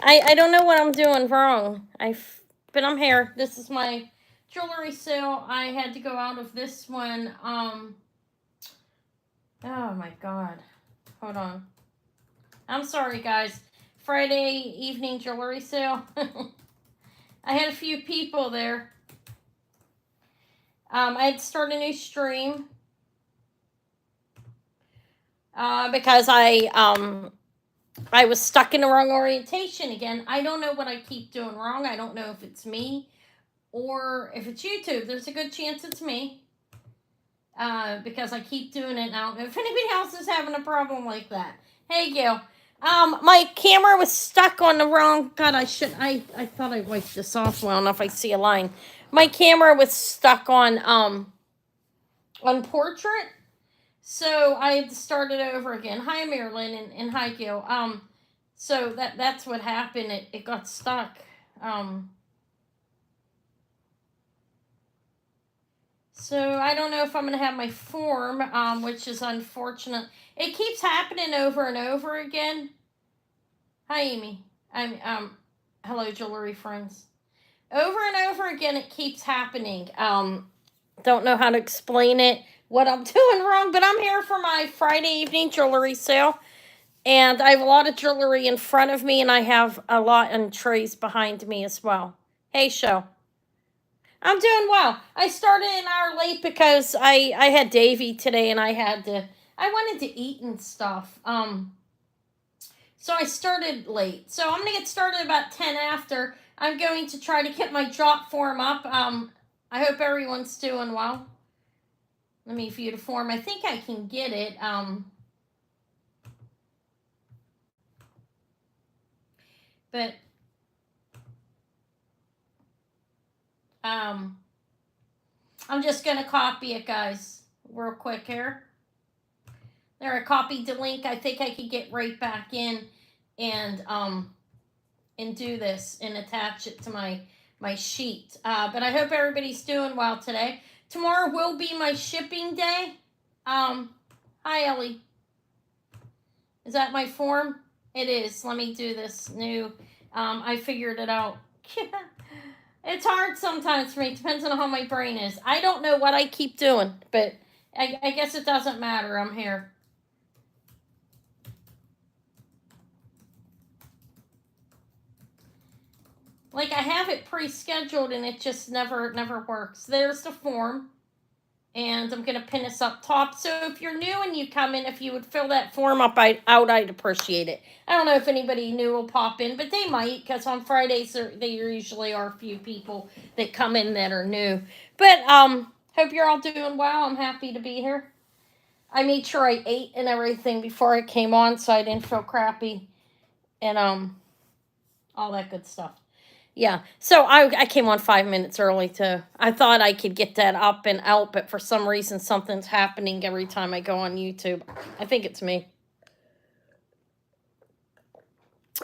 I don't know what I'm doing wrong. But I'm here. This is my jewelry sale. I had to go out of this one. Oh my god. Hold on. I'm sorry, guys. Friday evening jewelry sale. I had a few people there. I had to start a new stream because I was stuck in the wrong orientation again. I don't know what I keep doing wrong. I don't know if it's me or if it's YouTube. There's a good chance it's me because I keep doing it. And I don't know if anybody else is having a problem like that. Hey, Gail. My camera was stuck on the wrong. God, I thought I wiped this off well enough. I see a line. My camera was stuck on portrait, so I had to start it over again. Hi, Marilyn, and hi, Gail. So that's what happened. It got stuck. So I don't know if I'm gonna have my form, which is unfortunate. It keeps happening over and over again. Hi, Amy. Hello, jewelry friends. Over and over again, it keeps happening. Don't know how to explain it, what I'm doing wrong, but I'm here for my Friday evening jewelry sale. And I have a lot of jewelry in front of me, and I have a lot in trays behind me as well. Hey, show. I'm doing well. I started an hour late because I had Davy today, and I wanted to eat and stuff. So I started late. So I'm gonna get started about 10 after. I'm going to try to get my drop form up. I hope everyone's doing well. Let me view the form. I think I can get it. But I'm just gonna copy it, guys, real quick here. There, I copied the link. I think I could get right back in and do this and attach it to my sheet. But I hope everybody's doing well today. Tomorrow will be my shipping day. Hi, Ellie. Is that my form? It is. Let me do this new. I figured it out. It's hard sometimes for me. It depends on how my brain is. I don't know what I keep doing, but I guess it doesn't matter. I'm here. Like, I have it pre-scheduled and it just never works. There's the form. And I'm going to pin this up top. So if you're new and you come in, if you would fill that form up I'd appreciate it. I don't know if anybody new will pop in, but they might, because on Fridays there usually are a few people that come in that are new. But hope you're all doing well. I'm happy to be here. I made sure I ate and everything before I came on, so I didn't feel crappy and all that good stuff. Yeah, so I came on 5 minutes early to. I thought I could get that up and out, but for some reason something's happening every time I go on YouTube. I think it's me.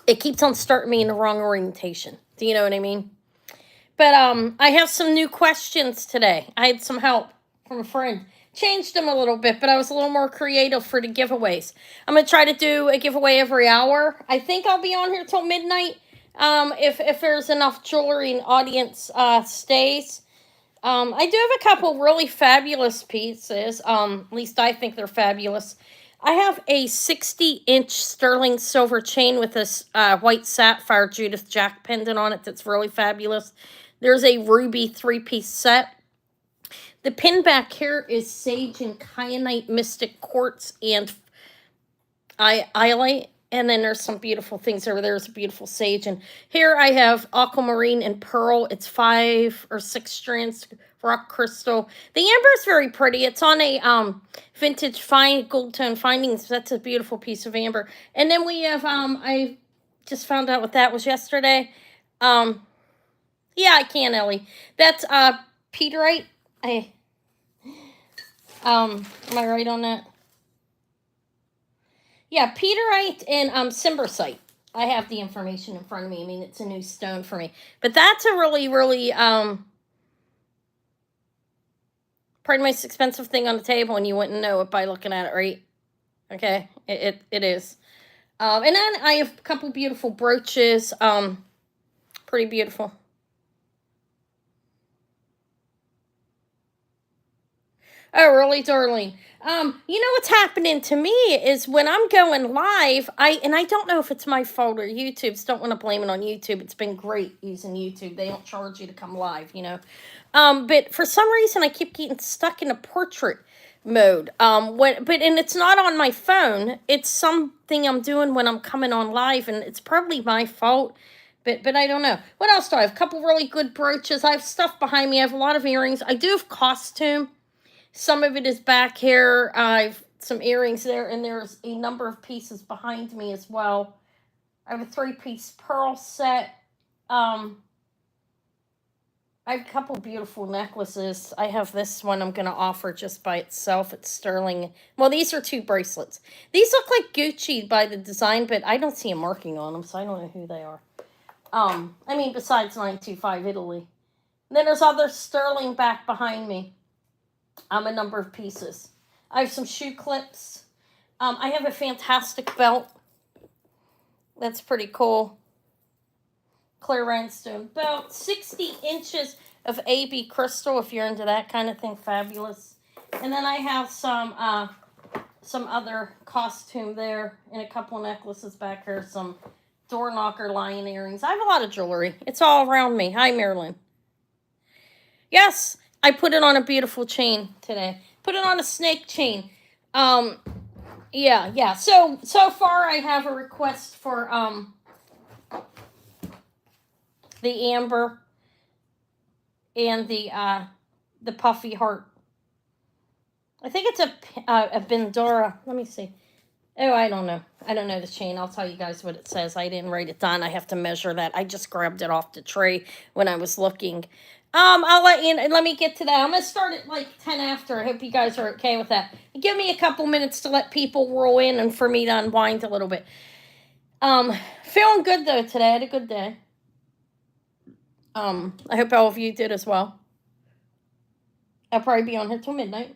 It keeps on starting me in the wrong orientation. Do you know what I mean? But I have some new questions today. I had some help from a friend. Changed them a little bit, but I was a little more creative for the giveaways. I'm gonna try to do a giveaway every hour. I think I'll be on here till midnight. If there's enough jewelry and audience stays. I do have a couple really fabulous pieces. At least I think they're fabulous. I have a 60-inch sterling silver chain with this white sapphire Judith Jack pendant on it that's really fabulous. There's a ruby 3-piece set. The pin back here is sage and kyanite mystic quartz and iolite. And then there's some beautiful things over there. There's a beautiful sage. And here I have aquamarine and pearl. It's 5 or 6 strands rock crystal. The amber is very pretty. It's on a vintage fine gold tone findings. That's a beautiful piece of amber. And then we have I just found out what that was yesterday. Yeah, I can, Ellie. That's Peterite. Am I right on that? Yeah, Peterite and Cimbersite. I have the information in front of me. I mean, it's a new stone for me. But that's a really, really pretty most expensive thing on the table, and you wouldn't know it by looking at it, right? Okay, it is. And then I have a couple beautiful brooches. Pretty beautiful. Oh, really, darling. You know what's happening to me is when I'm going live, I don't know if it's my fault or YouTube's. Don't want to blame it on YouTube. It's been great using YouTube. They don't charge you to come live, you know. But for some reason, I keep getting stuck in a portrait mode. And it's not on my phone. It's something I'm doing when I'm coming on live, and it's probably my fault. But I don't know. What else do I have? A couple really good brooches. I have stuff behind me. I have a lot of earrings. I do have costume. Some of it is back here. I've some earrings there, and there's a number of pieces behind me as well. I have a 3-piece pearl set. I have a couple beautiful necklaces. I have this one I'm going to offer just by itself. It's sterling. Well, these are 2 bracelets. These look like Gucci by the design, but I don't see a marking on them, so I don't know who they are. I mean, besides 925 Italy. And then there's other sterling back behind me. A number of pieces. I have some shoe clips. I have a fantastic belt. That's pretty cool. Clear rhinestone belt. 60 inches of AB crystal, if you're into that kind of thing. Fabulous. And then I have some other costume there, and a couple necklaces back here. Some door knocker lion earrings. I have a lot of jewelry. It's all around me. Hi, Marilyn. Yes, I put it on a beautiful chain today. Put it on a snake chain. Yeah. So far I have a request for the amber and the puffy heart. I think it's a Bindora. Let me see. Oh, I don't know. I don't know the chain. I'll tell you guys what it says. I didn't write it down. I have to measure that. I just grabbed it off the tray when I was looking. I'll let you, let me get to that. I'm going to start at like 10 after. I hope you guys are okay with that. Give me a couple minutes to let people roll in and for me to unwind a little bit. Feeling good though today. I had a good day. I hope all of you did as well. I'll probably be on here till midnight.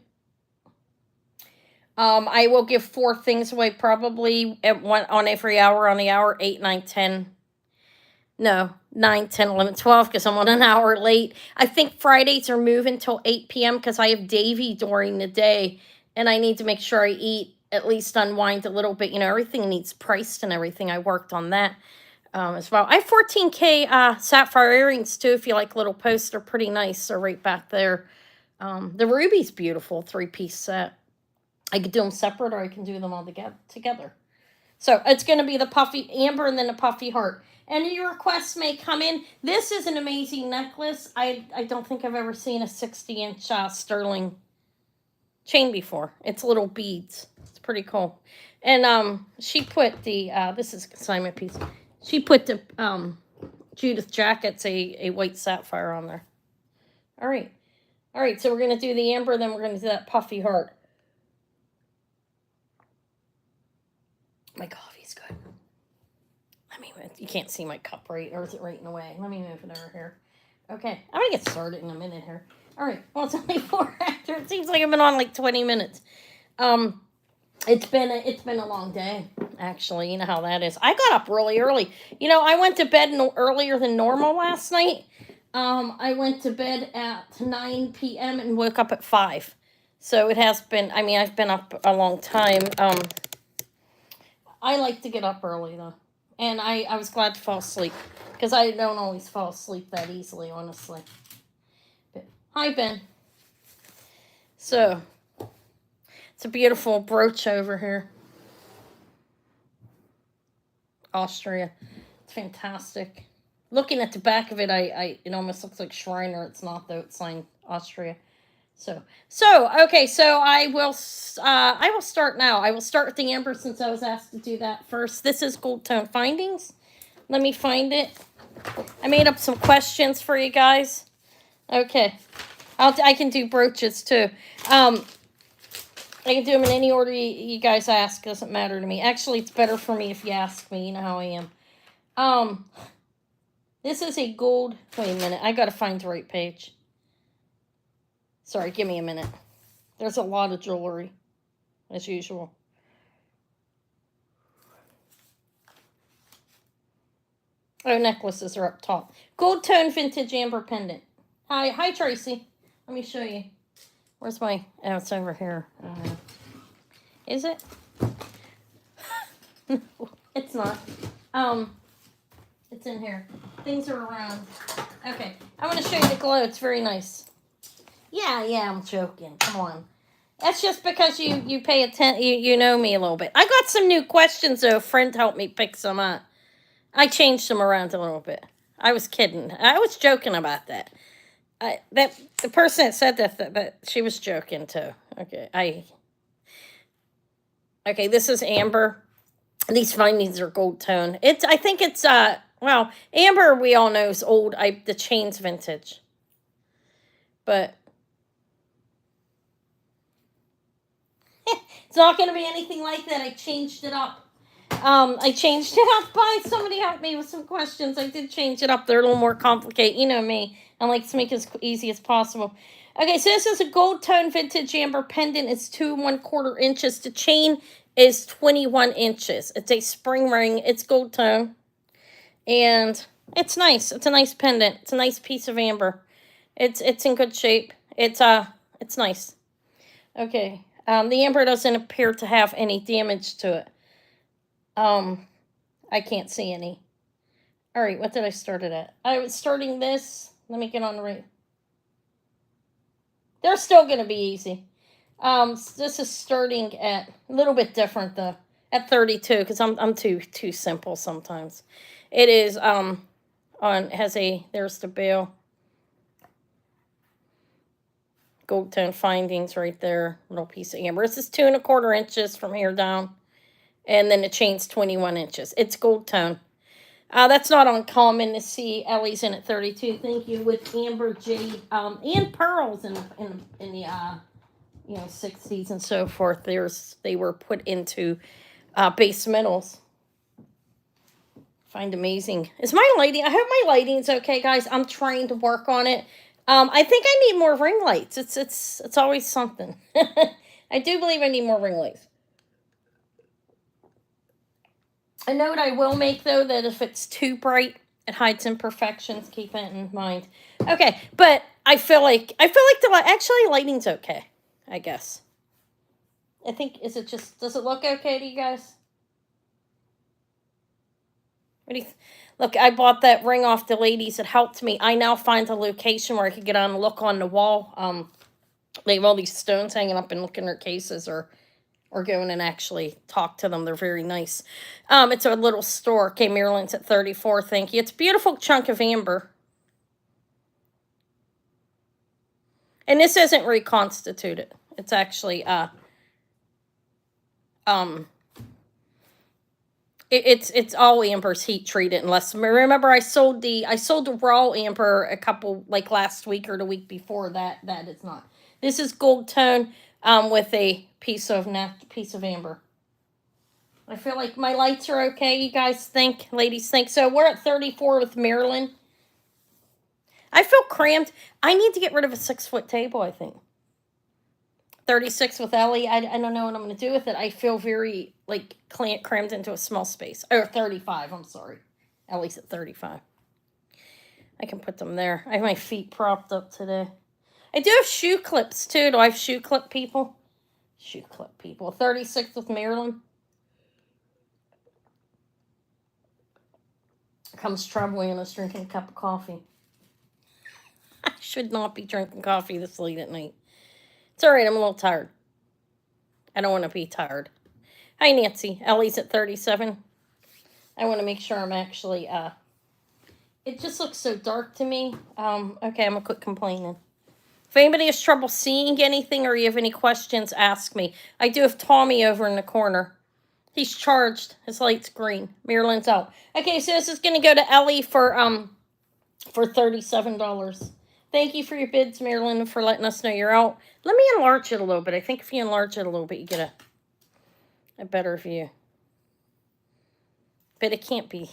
I will give 4 things away probably at one on every hour on the hour, 8, 9, 10. No, 9, 10, 11, 12, because I'm on an hour late. I think Fridays are moving till 8 p.m. because I have Davy during the day, and I need to make sure I eat, at least unwind a little bit. You know, everything needs priced and everything. I worked on that as well. I have 14K sapphire earrings, too, if you like little posts. They're pretty nice. They're right back there. The ruby's beautiful, 3-piece set. I could do them separate, or I can do them all together. So it's going to be the puffy amber and then the puffy heart. Any requests may come in. This is an amazing necklace. I don't think I've ever seen a 60-inch sterling chain before. It's little beads. It's pretty cool. And she put the, this is a consignment piece. She put the Judith Jackets, a white sapphire on there. All right. All right, so we're going to do the amber, then we're going to do that puffy heart. My coffee's good. Let me move. You can't see my cup, right? Or is it right in the way? Let me move it over here. Okay. I'm going to get started in a minute here. All right. Well, it's only 4 after. It seems like I've been on like 20 minutes. It's been a long day, actually. You know how that is. I got up really early. You know, I went to bed earlier than normal last night. I went to bed at 9 p.m. and woke up at 5. So it has been, I mean, I've been up a long time. I like to get up early, though. And I was glad to fall asleep. Because I don't always fall asleep that easily, honestly. But, hi, Ben. So, it's a beautiful brooch over here. Austria. It's fantastic. Looking at the back of it, it almost looks like Shriner. It's not, though. It's signed Austria. So okay, so I will start now. I will start with the amber since I was asked to do that first. This is Gold Tone Findings. Let me find it. I made up some questions for you guys. Okay. I can do brooches too. I can do them in any order you guys ask. Doesn't matter to me. Actually, it's better for me if you ask me. You know how I am. This is a gold. Wait a minute. I gotta find the right page. Sorry, give me a minute. There's a lot of jewelry, as usual. Oh, necklaces are up top. Gold tone vintage amber pendant. Hi, Tracy. Let me show you. Where's my? Oh, it's over here. Is it? No, it's not. It's in here. Things are around. Okay, I want to show you the glow. It's very nice. Yeah, I'm joking. Come on. That's just because you pay attention. You know me a little bit. I got some new questions though. A friend helped me pick some up. I changed them around a little bit. I was kidding. I was joking about that. The person that said that she was joking too. Okay, okay. This is amber. These findings are gold tone. I think it's well, amber we all know is old. The chain's vintage, but it's not going to be anything like that. I changed it up. I changed it up by somebody helped me with some questions. I did change it up. They're a little more complicated. You know me. I like to make it as easy as possible. Okay, so this is a gold tone vintage amber pendant. It's 2 1/4 inches. The chain is 21 inches. It's a spring ring. It's gold tone. And it's nice. It's a nice pendant. It's a nice piece of amber. It's in good shape. It's nice. Okay. The amber doesn't appear to have any damage to it. I can't see any. All right, what did I start it at? I was starting this. Let me get on the right. They're still going to be easy. This is starting at a little bit different though. At 32, because I'm too simple sometimes. It is there's the bill. Gold tone findings right there. Little piece of amber. This is 2 1/4 inches from here down. And then the chain's 21 inches. It's gold tone. That's not uncommon to see Ellie's in at 32. Thank you. With amber, jade, and pearls in the 60s and so forth. They were put into base metals. Find amazing. Is my lighting? I hope my lighting's okay, guys. I'm trying to work on it. I think I need more ring lights. It's always something. I do believe I need more ring lights. A note I will make though that if it's too bright, it hides imperfections. Keep that in mind. Okay, but I feel like the lighting's okay. I guess. I think does it look okay to you guys? What do you look? I bought that ring off the ladies. It helped me. I now find a location where I could get on and look on the wall. They have all these stones hanging up and look in their cases or go in and actually talk to them. They're very nice. It's a little store. Okay, Maryland's at 34. Thank you. It's a beautiful chunk of amber. And this isn't reconstituted. It's actually it's all amber's heat treated unless remember I sold the raw amber a couple like last week or the week before that. That is not. This is gold tone with a piece of amber. I feel like my lights are okay. You guys think, ladies think. So we're at 34 with Marilyn. I feel cramped. I need to get rid of a 6-foot table, I think. 36 with Ellie. I don't know what I'm going to do with it. I feel very like crammed into a small space. Or 35, I'm sorry. Ellie's at 35. I can put them there. I have my feet propped up today. I do have shoe clips too. Do I have shoe clip people? Shoe clip people. 36 with Maryland. Comes traveling and is drinking a cup of coffee. I should not be drinking coffee this late at night. It's all right. I'm a little tired. I don't want to be tired. Hi, Nancy. Ellie's at 37. I want to make sure I'm actually, it just looks so dark to me. Okay, I'm going to quit complaining. If anybody has trouble seeing anything or you have any questions, ask me. I do have Tommy over in the corner. He's charged. His light's green. Maryland's out. Okay, so this is going to go to Ellie for $37. Thank you for your bids, Marilyn, and for letting us know you're out. Let me enlarge it a little bit. I think if you enlarge it a little bit, you get a better view. But it can't be.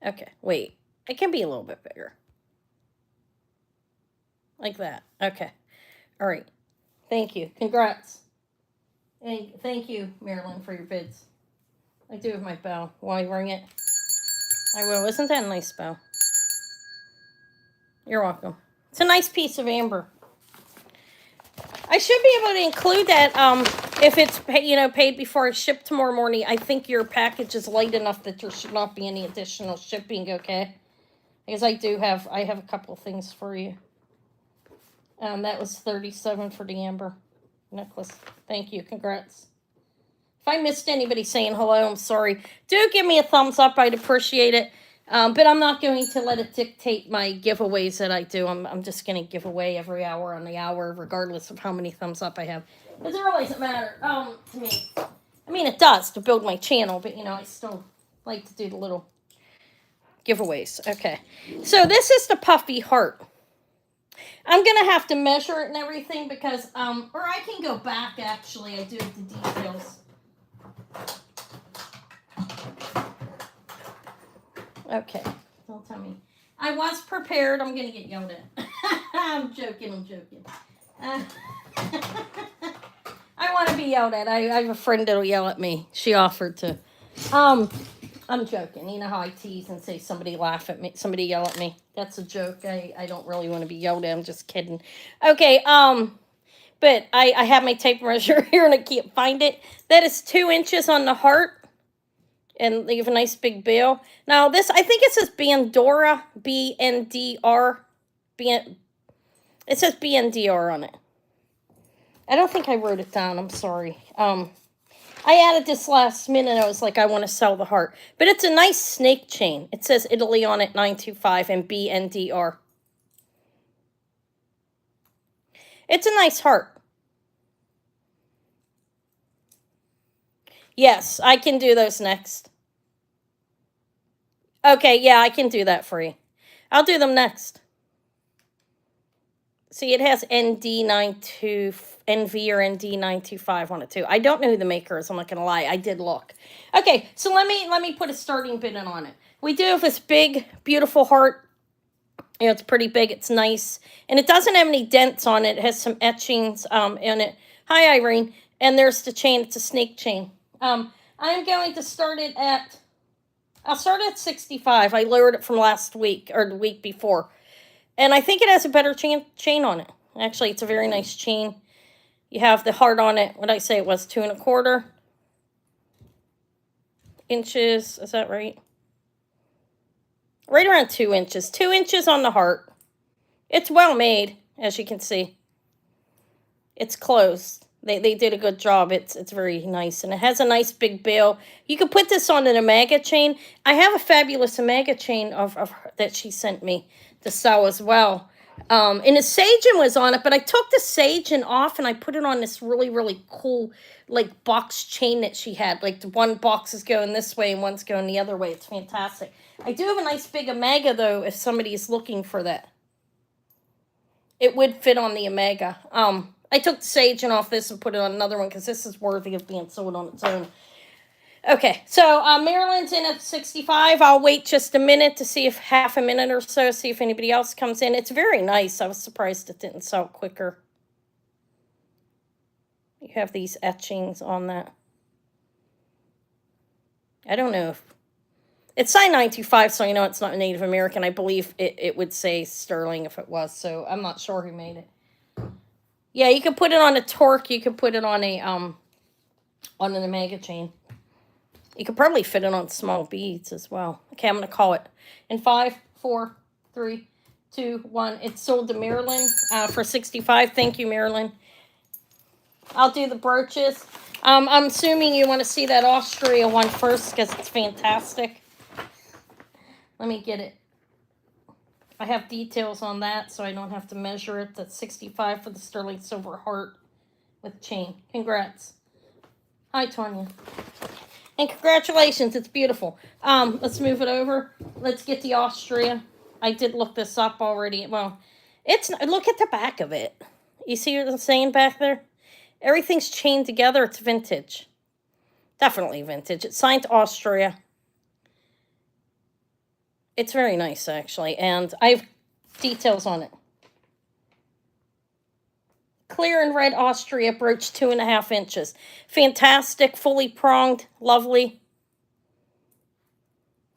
Okay, wait. It can be a little bit bigger. Like that. Okay. All right. Thank you. Congrats. And thank you, Marilyn, for your bids. I do have my bell. Why ring it? I will. Isn't that a nice bow? You're welcome. It's a nice piece of amber. I should be able to include that if it's paid before I ship tomorrow morning. I think your package is light enough that there should not be any additional shipping, okay? Because I have a couple of things for you. That was $37 for the amber necklace. Thank you. Congrats. If I missed anybody saying hello, I'm sorry. Do give me a thumbs up. I'd appreciate it. But I'm not going to let it dictate my giveaways that I do. I'm just going to give away every hour on the hour, regardless of how many thumbs up I have. Because it really doesn't matter to me. I mean, it does to build my channel, but, I still like to do the little giveaways. Okay. So this is the puffy heart. I'm going to have to measure it and everything because, or I can go back, actually. I do have the details. Okay, don't tell me. I was prepared. I'm going to get yelled at. I'm joking. I want to be yelled at. I have a friend that'll yell at me. She offered to. I'm joking. You know how I tease and say somebody laugh at me, somebody yell at me. That's a joke. I don't really want to be yelled at. I'm just kidding. Okay, but I have my tape measure here and I can't find it. That is 2 inches on the heart. And they have a nice big bill. Now this, I think it says Bandora, B-N-D-R. It says B-N-D-R on it. I don't think I wrote it down. I'm sorry. I added this last minute. I was like, I want to sell the heart. But it's a nice snake chain. It says Italy on it, 925, and B-N-D-R. It's a nice heart. Yes, I can do those next. Okay, yeah, I can do that for you. I'll do them next. See, it has NV or ND925 on it too. I don't know who the maker is. I'm not gonna lie. I did look. Okay, so let me put a starting bid in on it. We do have this big, beautiful heart. It's pretty big. It's nice, and it doesn't have any dents on it. It has some etchings in it. Hi, Irene. And there's the chain. It's a snake chain. I'm going to start it at. I'll start at 65. I lowered it from last week or the week before. And I think it has a better chain on it. Actually, it's a very nice chain. You have the heart on it. What did I say it was? 2 1/4 inches. Is that right? Right around 2 inches. 2 inches on the heart. It's well made, as you can see. It's closed. They did a good job. It's very nice. And it has a nice big bill. You could put this on an Omega chain. I have a fabulous Omega chain of that she sent me to sell as well. And the Sagen was on it, but I took the Sagen off and I put it on this really, really cool, like, box chain that she had. Like, the one box is going this way and one's going the other way. It's fantastic. I do have a nice big Omega, though, if somebody is looking for that. It would fit on the Omega. I took the Sagen off this and put it on another one because this is worthy of being sold on its own. Okay, so Marilyn's in at 65. I'll wait just a minute to see if half a minute or so, see if anybody else comes in. It's very nice. I was surprised it didn't sell quicker. You have these etchings on that. I don't know if... It's signed 925, so it's not Native American. I believe it would say sterling if it was, so I'm not sure who made it. Yeah, you could put it on a torque. You could put it on an Omega chain. You could probably fit it on small beads as well. Okay, I'm going to call it. In 5, 4, 3, 2, 1. It's sold to Marilyn for 65. Thank you, Marilyn. I'll do the brooches. I'm assuming you want to see that Austria one first because it's fantastic. Let me get it. I have details on that, so I don't have to measure it. That's 65 for the sterling silver heart with chain. Congrats. Hi, Tonya. And congratulations, it's beautiful. Let's move it over. Let's get the Austria. I did look this up already. Well, look at the back of it. You see what I'm saying back there? Everything's chained together. It's vintage. Definitely vintage. It's signed Austria. It's very nice, actually, and I have details on it. Clear and red Austria brooch, 2 1/2 inches. Fantastic, fully pronged, lovely.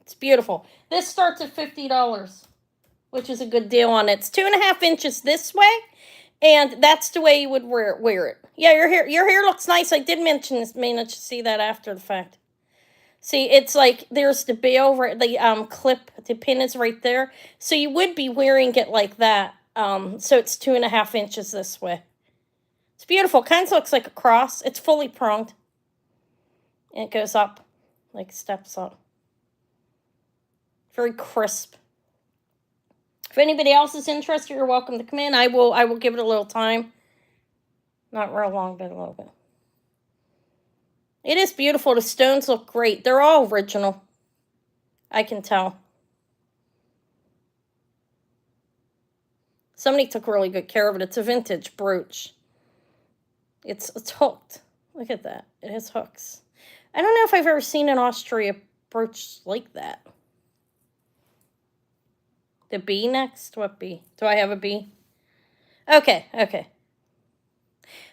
It's beautiful. This starts at $50, which is a good deal on it. It's 2.5 inches this way, and that's the way you would wear it. Yeah, your hair looks nice. I did mention this. May not see that after the fact. See, it's like there's the bail, the clip, the pin is right there. So you would be wearing it like that. So it's 2.5 inches this way. It's beautiful. Kind of looks like a cross. It's fully pronged. And it goes up, like steps up. Very crisp. If anybody else is interested, you're welcome to come in. I will give it a little time. Not real long, but a little bit. It is beautiful. The stones look great. They're all original. I can tell. Somebody took really good care of it. It's a vintage brooch. It's hooked. Look at that. It has hooks. I don't know if I've ever seen an Austria brooch like that. The B next? What B? Do I have a B? Okay.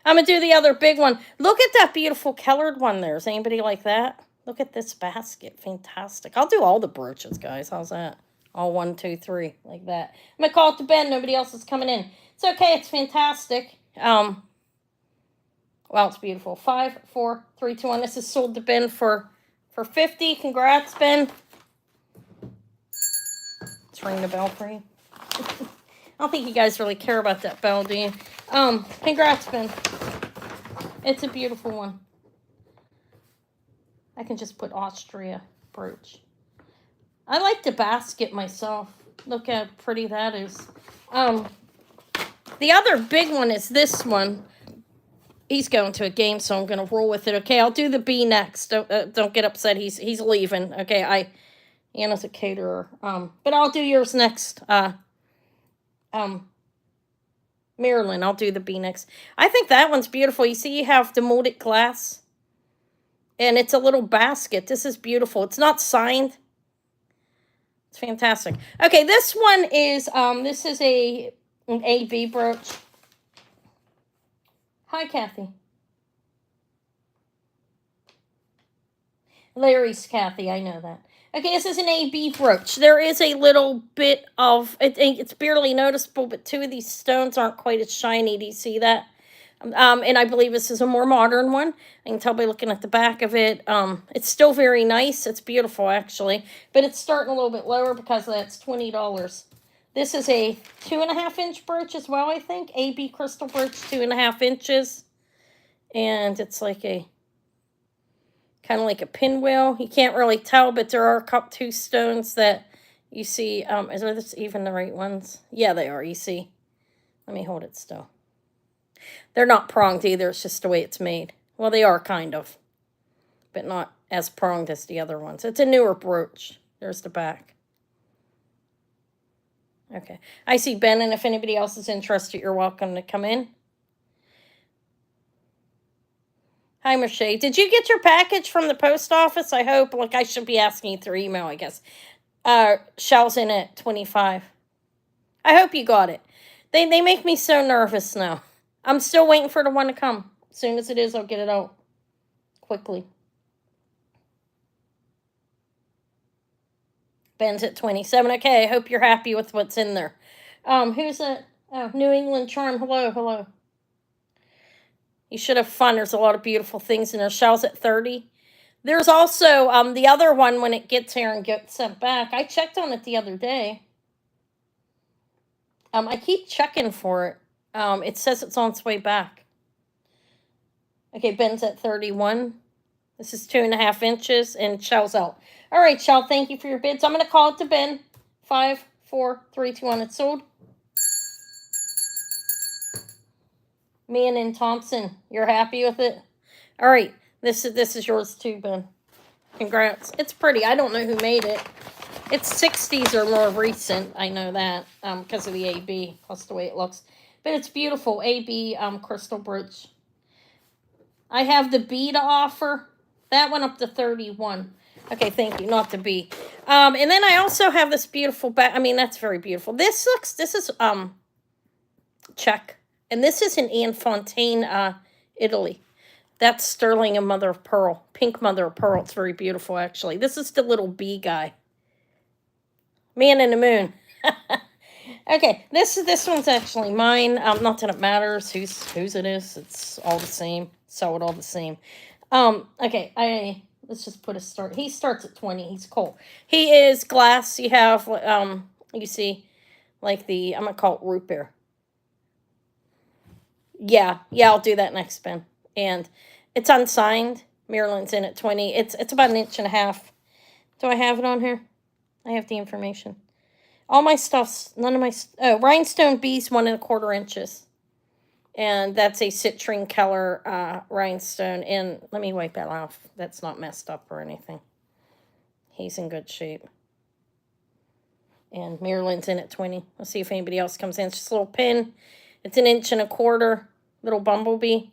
I'm going to do the other big one. Look at that beautiful colored one there. Is anybody like that? Look at this basket. Fantastic. I'll do all the brooches, guys. How's that? All 1, 2, 3. Like that. I'm going to call it to Ben. Nobody else is coming in. It's okay. It's fantastic. Well, it's beautiful. 5, 4, 3, 2, 1. This is sold to Ben for 50. Congrats, Ben. Let's ring the bell for you. I don't think you guys really care about that bell, do you? Congrats, Ben. It's a beautiful one. I can just put Austria brooch. I like the basket myself. Look how pretty that is. The other big one is this one. He's going to a game, so I'm going to roll with it. Okay, I'll do the B next. Don't get upset. He's leaving. Okay, Anna's a caterer. But I'll do yours next. Marilyn, I'll do the B next. I think that one's beautiful. You see, you have the molded glass, and it's a little basket. This is beautiful. It's not signed. It's fantastic. Okay, this one is this is an AB brooch. Hi, Kathy. Larry's Kathy. I know that. Okay, this is an AB brooch. There is a little bit of, it's barely noticeable, but 2 of these stones aren't quite as shiny. Do you see that? And I believe this is a more modern one. I can tell by looking at the back of it. It's still very nice. It's beautiful, actually. But it's starting a little bit lower because that's $20. This is a 2.5 inch brooch as well, I think. AB crystal brooch, 2.5 inches. And it's like a kind of like a pinwheel. You can't really tell, but there are 2 stones that you see. Is this even the right ones? Yeah, they are. You see. Let me hold it still. They're not pronged either. It's just the way it's made. Well, they are kind of, but not as pronged as the other ones. It's a newer brooch. There's the back. Okay. I see Ben, and if anybody else is interested, you're welcome to come in. Hi, Michelle. Did you get your package from the post office? I hope. Like, I should be asking you through email, I guess. Shell's in at 25. I hope you got it. They make me so nervous now. I'm still waiting for the one to come. As soon as it is, I'll get it out quickly. Ben's at 27. Okay, I hope you're happy with what's in there. Who's that? Oh, New England Charm. Hello. You should have fun. There's a lot of beautiful things in there. Shell's at 30. There's also the other one when it gets here and gets sent back. I checked on it the other day. I keep checking for it. It says it's on its way back. Okay, Ben's at 31. This is 2.5 inches, and Shell's out. All right, Shell, thank you for your bids. I'm going to call it to Ben. 5, 4, 3, 2, 1. It's sold. Man and Thompson, you're happy with it? All right, this is yours too, Ben. Congrats. It's pretty. I don't know who made it. It's 60s or more recent. I know that because of the AB, plus the way it looks. But it's beautiful. AB crystal brooch. I have the B to offer. That went up to 31. Okay, thank you. Not the B. And then I also have this beautiful back. I mean, that's very beautiful. This is check. And this is in Fontaine, Italy. That's sterling and mother of pearl. Pink mother of pearl. It's very beautiful, actually. This is the little B guy. Man in the moon. Okay, this one's actually mine. Not that it matters whose it is. It's all the same. Sell it all the same. Okay, let's just put a start. He starts at 20. He's cool. He is glass. You have you see, like I'm gonna call it root beer. Yeah, I'll do that next spin. And it's unsigned. Maryland's in at 20. It's about an inch and a half. Do I have it on here? I have the information. All my stuff's none of my rhinestone B's 1.25 inches, and that's a citrine color rhinestone. And let me wipe that off. That's not messed up or anything. He's in good shape. And Maryland's in at 20. Let's see if anybody else comes in. It's just a little pin. It's an 1.25 inch. Little bumblebee.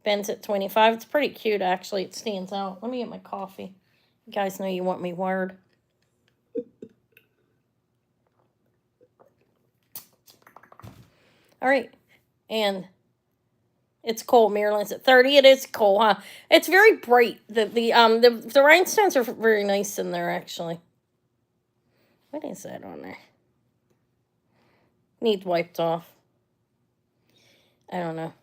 Ben's at 25. It's pretty cute, actually. It stands out. Let me get my coffee. You guys know you want me wired. All right. And it's cool. Maryland's at 30. It is cool, huh? It's very bright. The rhinestones are very nice in there, actually. What is that on there? Needs wiped off. I don't know.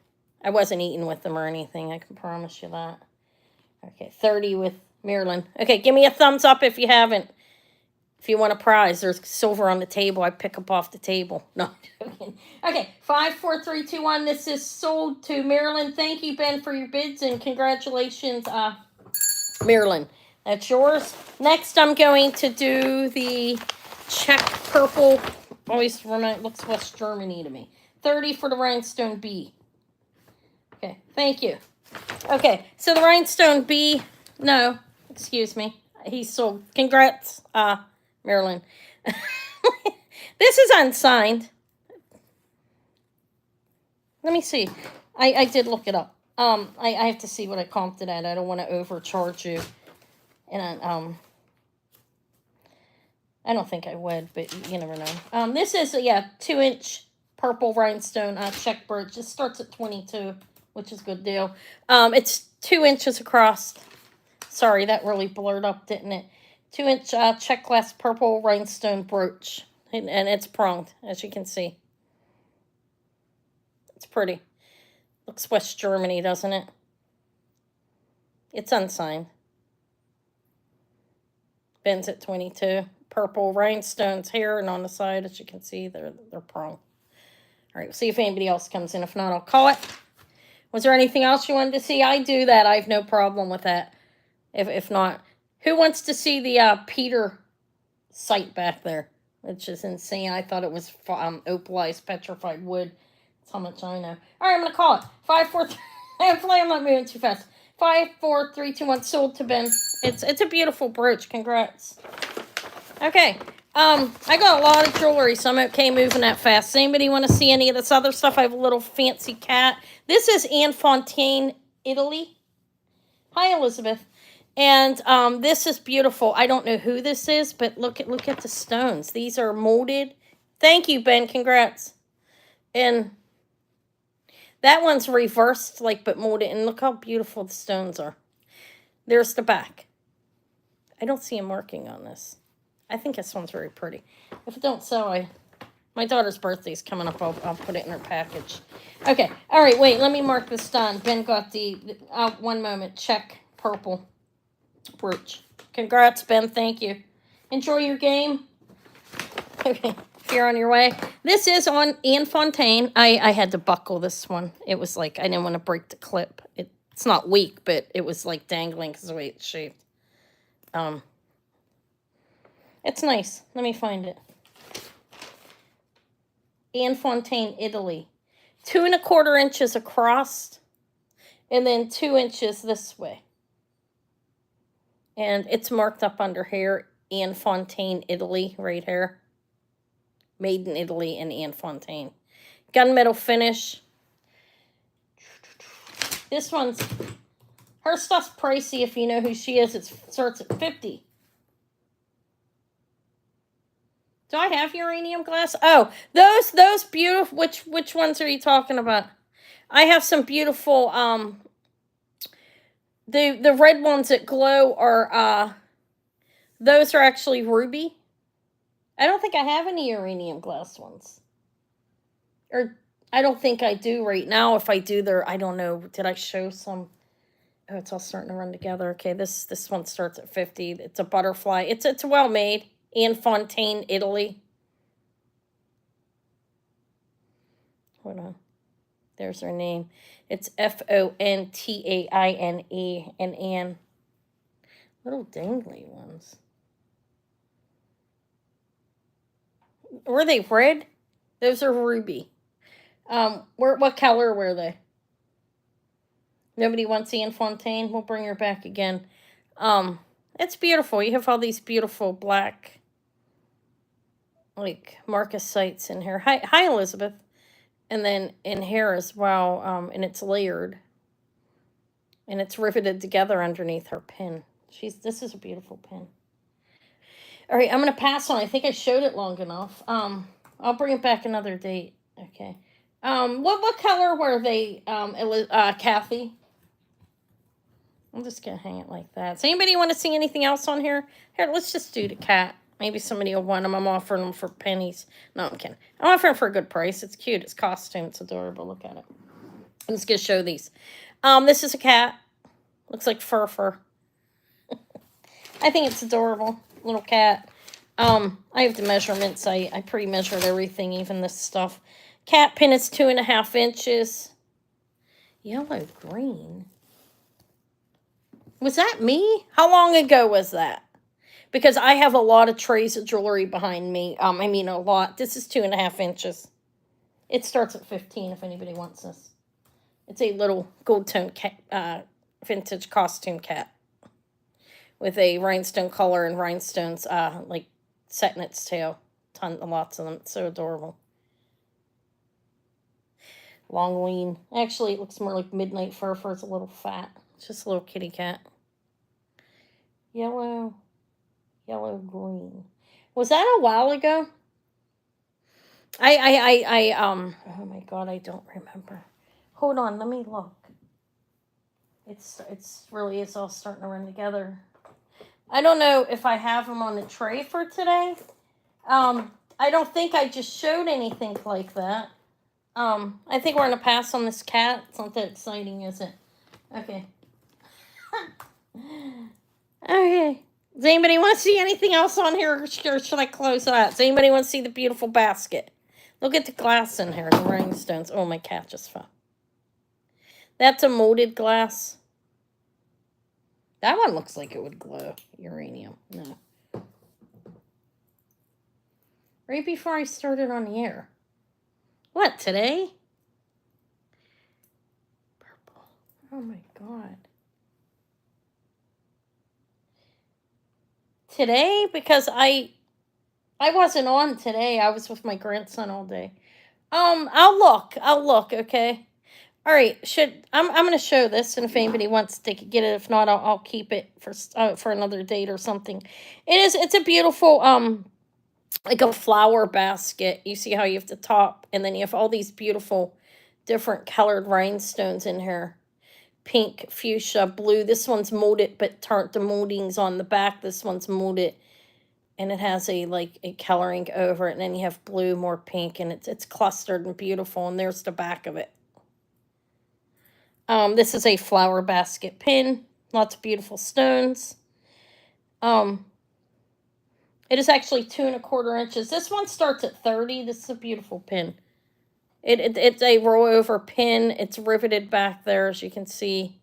I wasn't eating with them or anything. I can promise you that. Okay, 30 with Maryland. Okay, give me a thumbs up if you haven't. If you want a prize, there's silver on the table. I pick up off the table. No. Okay, 5, 4, 3, 2, 1. This is sold to Maryland. Thank you, Ben, for your bids, and congratulations, Maryland. That's yours. Next, I'm going to do the check purple. Always looks West Germany to me. 30 for the rhinestone B. Okay, thank you. Okay, so the rhinestone B, no, excuse me. He's sold. Congrats, Maryland. This is unsigned. Let me see. I did look it up. I have to see what I comped it at. I don't want to overcharge you. And I don't think I would, but you never know. This is 2-inch purple rhinestone check brooch. It starts at 22, which is a good deal. It's 2 inches across. Sorry, that really blurred up, didn't it? 2-inch check glass purple rhinestone brooch, and it's pronged, as you can see. It's pretty. Looks West Germany, doesn't it? It's unsigned. Ben's at 22. Purple rhinestones here and on the side, as you can see, they're pronged. All right, we'll see if anybody else comes in. If not, I'll call it. Was there anything else you wanted to see? I do that. I have no problem with that. If not, who wants to see the Peter site back there? Which is insane. I thought it was opalized petrified wood. That's how much I know. All right, I'm going to call it. 5, 4, 3. Hopefully I'm not moving too fast. 5, 4, 3, 2, 1. Sold to Ben. It's a beautiful brooch. Congrats. Okay. I got a lot of jewelry, so I'm okay moving that fast. Does anybody want to see any of this other stuff? I have a little fancy cat. This is Fontaine, Italy. Hi, Elizabeth. And this is beautiful. I don't know who this is, but look at the stones. These are molded. Thank you, Ben. Congrats. And that one's reversed, but molded. And look how beautiful the stones are. There's the back. I don't see a marking on this. I think this one's very pretty. If it don't sell, my daughter's birthday's coming up. I'll put it in her package. Okay. All right. Wait. Let me mark this done. Ben got the one moment. Check purple brooch. Congrats, Ben. Thank you. Enjoy your game. Okay. If you're on your way. This is on Fontaine. I had to buckle this one. It was I didn't want to break the clip. It's not weak, but it was dangling because of the way it's shaped. It's nice. Let me find it. Fontaine, Italy. 2.25 inches across, and then 2 inches this way. And it's marked up under here, Fontaine, Italy, right here. Made in Italy in Fontaine. Gunmetal finish. This one's, her stuff's pricey if you know who she is. It starts at 50. Do I have uranium glass? Oh, those beautiful, which ones are you talking about? I have some beautiful, the red ones that glow are, those are actually ruby. I don't think I have any uranium glass ones. Or I don't think I do right now. If I do, there, I don't know. Did I show some? Oh, it's all starting to run together. Okay, this one starts at 50. It's a butterfly. It's well made. In Fontaine, Italy. Hold on. There's her name. It's Fontaine and Anne. Little dangly ones. Were they red? Those are ruby. What color were they? Nobody wants Anne Fontaine. We'll bring her back again. It's beautiful. You have all these beautiful black, like marcasites in here. Hi, Elizabeth. And then in here as well. And it's layered, and it's riveted together underneath her pin. This is a beautiful pin. All right, I'm gonna pass on. I think I showed it long enough. I'll bring it back another date. Okay. What color were they, Kathy? I'm just gonna hang it like that. Does anybody want to see anything else on here? Here, let's just do the cat. Maybe somebody will want them. I'm offering them for pennies. No, I'm kidding. I'm offering for a good price. It's cute. It's costume. It's adorable. Look at it. I'm just gonna show these. This is a cat. Looks like fur. I think it's adorable. Little cat. I have the measurements. I pre-measured everything, even this stuff. Cat pin is 2.5 inches. Yellow green. Was that me? How long ago was that? Because I have a lot of trays of jewelry behind me. I mean, a lot. This is 2.5 inches. It starts at 15 if anybody wants this. It's a little gold tone cat, vintage costume cat with a rhinestone collar and rhinestones, like set in its tail. Lots of them. It's so adorable. Long lean. Actually, it looks more like midnight fur. It's a little fat. It's just a little kitty cat. Yellow green. Was that a while ago? Oh my god, I don't remember. Hold on, let me look. It's really, it's all starting to run together. I don't know if I have them on the tray for today. I don't think I just showed anything like that. I think we're gonna pass on this cat. It's not that exciting, is it? Okay. Okay. Does anybody want to see anything else on here, or should I close that? Does anybody want to see the beautiful basket? Look at the glass in here, the rhinestones. Oh, my cat just fell. That's a molded glass. That one looks like it would glow. Uranium. No. Right before I started on the air. What, today? Purple. Oh, my God. Today? Because I wasn't on today. I was with my grandson all day. I'll look, okay? All right, I'm going to show this, and if anybody wants to get it, if not, I'll keep it for another date or something. It's a beautiful like a flower basket. You see how you have the top, and then you have all these beautiful different colored rhinestones in here. Pink, fuchsia, blue. This one's molded, but the molding's on the back. This one's molded, and it has a coloring over it. And then you have blue, more pink, and it's clustered and beautiful. And there's the back of it. This is a flower basket pin. Lots of beautiful stones. It is actually 2.25 inches. This one starts at 30. This is a beautiful pin. It's a roll over pin. It's riveted back there, as you can see.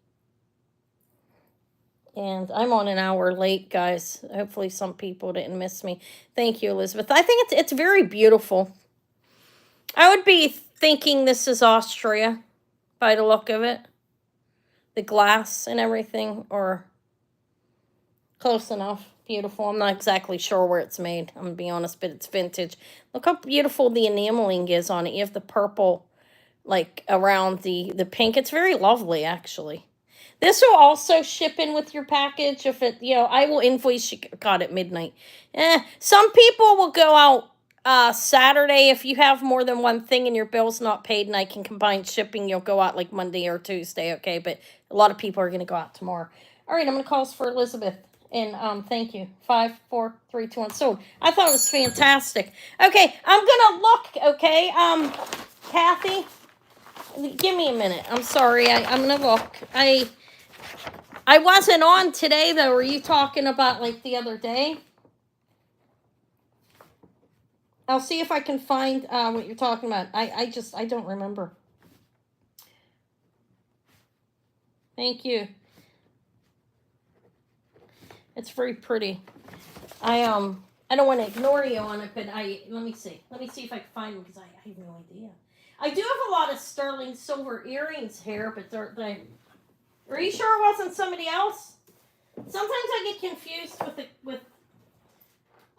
And I'm on an hour late, guys. Hopefully some people didn't miss me. Thank you, Elizabeth. I think it's very beautiful. I would be thinking this is Austria by the look of it. The glass and everything, or close enough. Beautiful. I'm not exactly sure where it's made. I'm going to be honest, but it's vintage. Look how beautiful the enameling is on it. You have the purple, like, around the pink. It's very lovely, actually. This will also ship in with your package. If it, I will invoice you. God, at midnight. Some people will go out Saturday. If you have more than one thing and your bill's not paid and I can combine shipping, you'll go out like Monday or Tuesday, okay? But a lot of people are going to go out tomorrow. All right, I'm going to call for Elizabeth. And thank you. 5, 4, 3, 2, 1. Sold. I thought it was fantastic. Okay, I'm gonna look. Okay, Kathy, give me a minute. I'm sorry. I'm gonna look. I wasn't on today though. Were you talking about like the other day? I'll see if I can find what you're talking about. I don't remember. Thank you. It's very pretty. I don't want to ignore you on it, but let me see. Let me see if I can find them because I have no idea. I do have a lot of sterling silver earrings here, but they. Are you sure it wasn't somebody else? Sometimes I get confused with.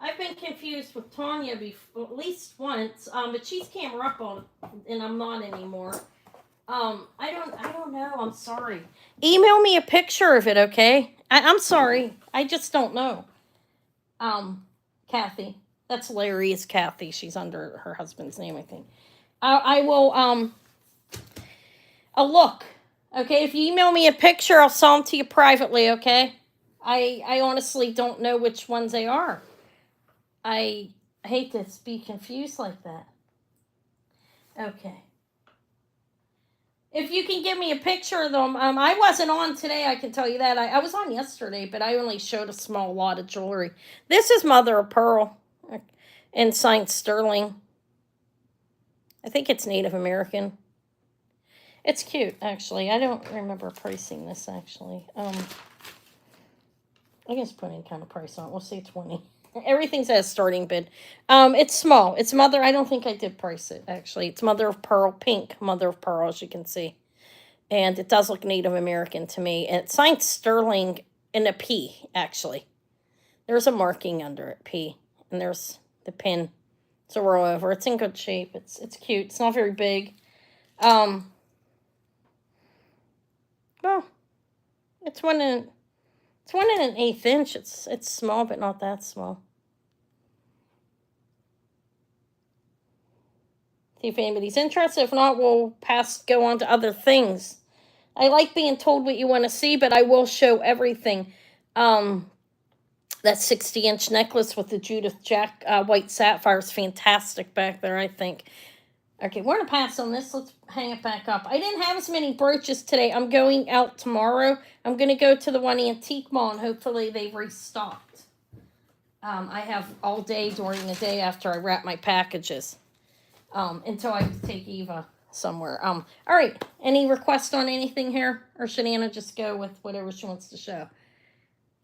I've been confused with Tanya before, at least once. But she's camera up on, and I'm not anymore. I don't know. I'm sorry. Email me a picture of it, okay? I'm sorry. I just don't know. Kathy. That's Larry is Kathy. She's under her husband's name, I think. I will, I'll look. Okay, if you email me a picture, I'll sell them to you privately, okay? I honestly don't know which ones they are. I hate to be confused like that. Okay. If you can give me a picture of them, I wasn't on today, I can tell you that. I was on yesterday, but I only showed a small lot of jewelry. This is mother of pearl in Saint Sterling. I think it's Native American. It's cute, actually. I don't remember pricing this, actually. I guess putting kind of price on it. We'll say 20. Everything's at a starting bid. It's small. It's mother. I don't think I did price it, actually. It's mother of pearl, pink mother of pearl, as you can see. And it does look Native American to me. And it's signed sterling in a P, actually. There's a marking under it, P. And there's the pin. It's a roll over. It's in good shape. It's cute. It's not very big. Well, it's 1 1/8 inch. It's small, but not that small. See if anybody's interested. If not, we'll go on to other things. I like being told what you want to see, but I will show everything. That 60-inch necklace with the Judith Jack white sapphire is fantastic back there, I think. Okay, we're going to pass on this. Let's hang it back up. I didn't have as many brooches today. I'm going out tomorrow. I'm going to go to the one antique mall, and hopefully they've restocked. I have all day during the day after I wrap my packages. Until I take Eva somewhere. All right. Any requests on anything here? Or should Anna just go with whatever she wants to show?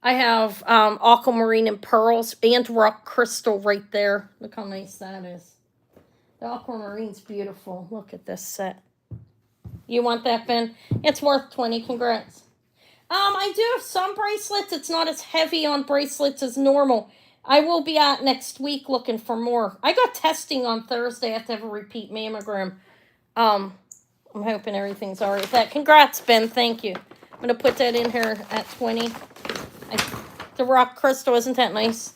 I have aquamarine and pearls and rock crystal right there. Look how nice that is. The aquamarine's beautiful. Look at this set. You want that, Ben? It's worth 20. Congrats. I do have some bracelets. It's not as heavy on bracelets as normal. I will be out next week looking for more. I got testing on Thursday. I have to have a repeat mammogram. I'm hoping everything's all right with that. Congrats, Ben. Thank you. I'm going to put that in here at 20. The rock crystal, isn't that nice?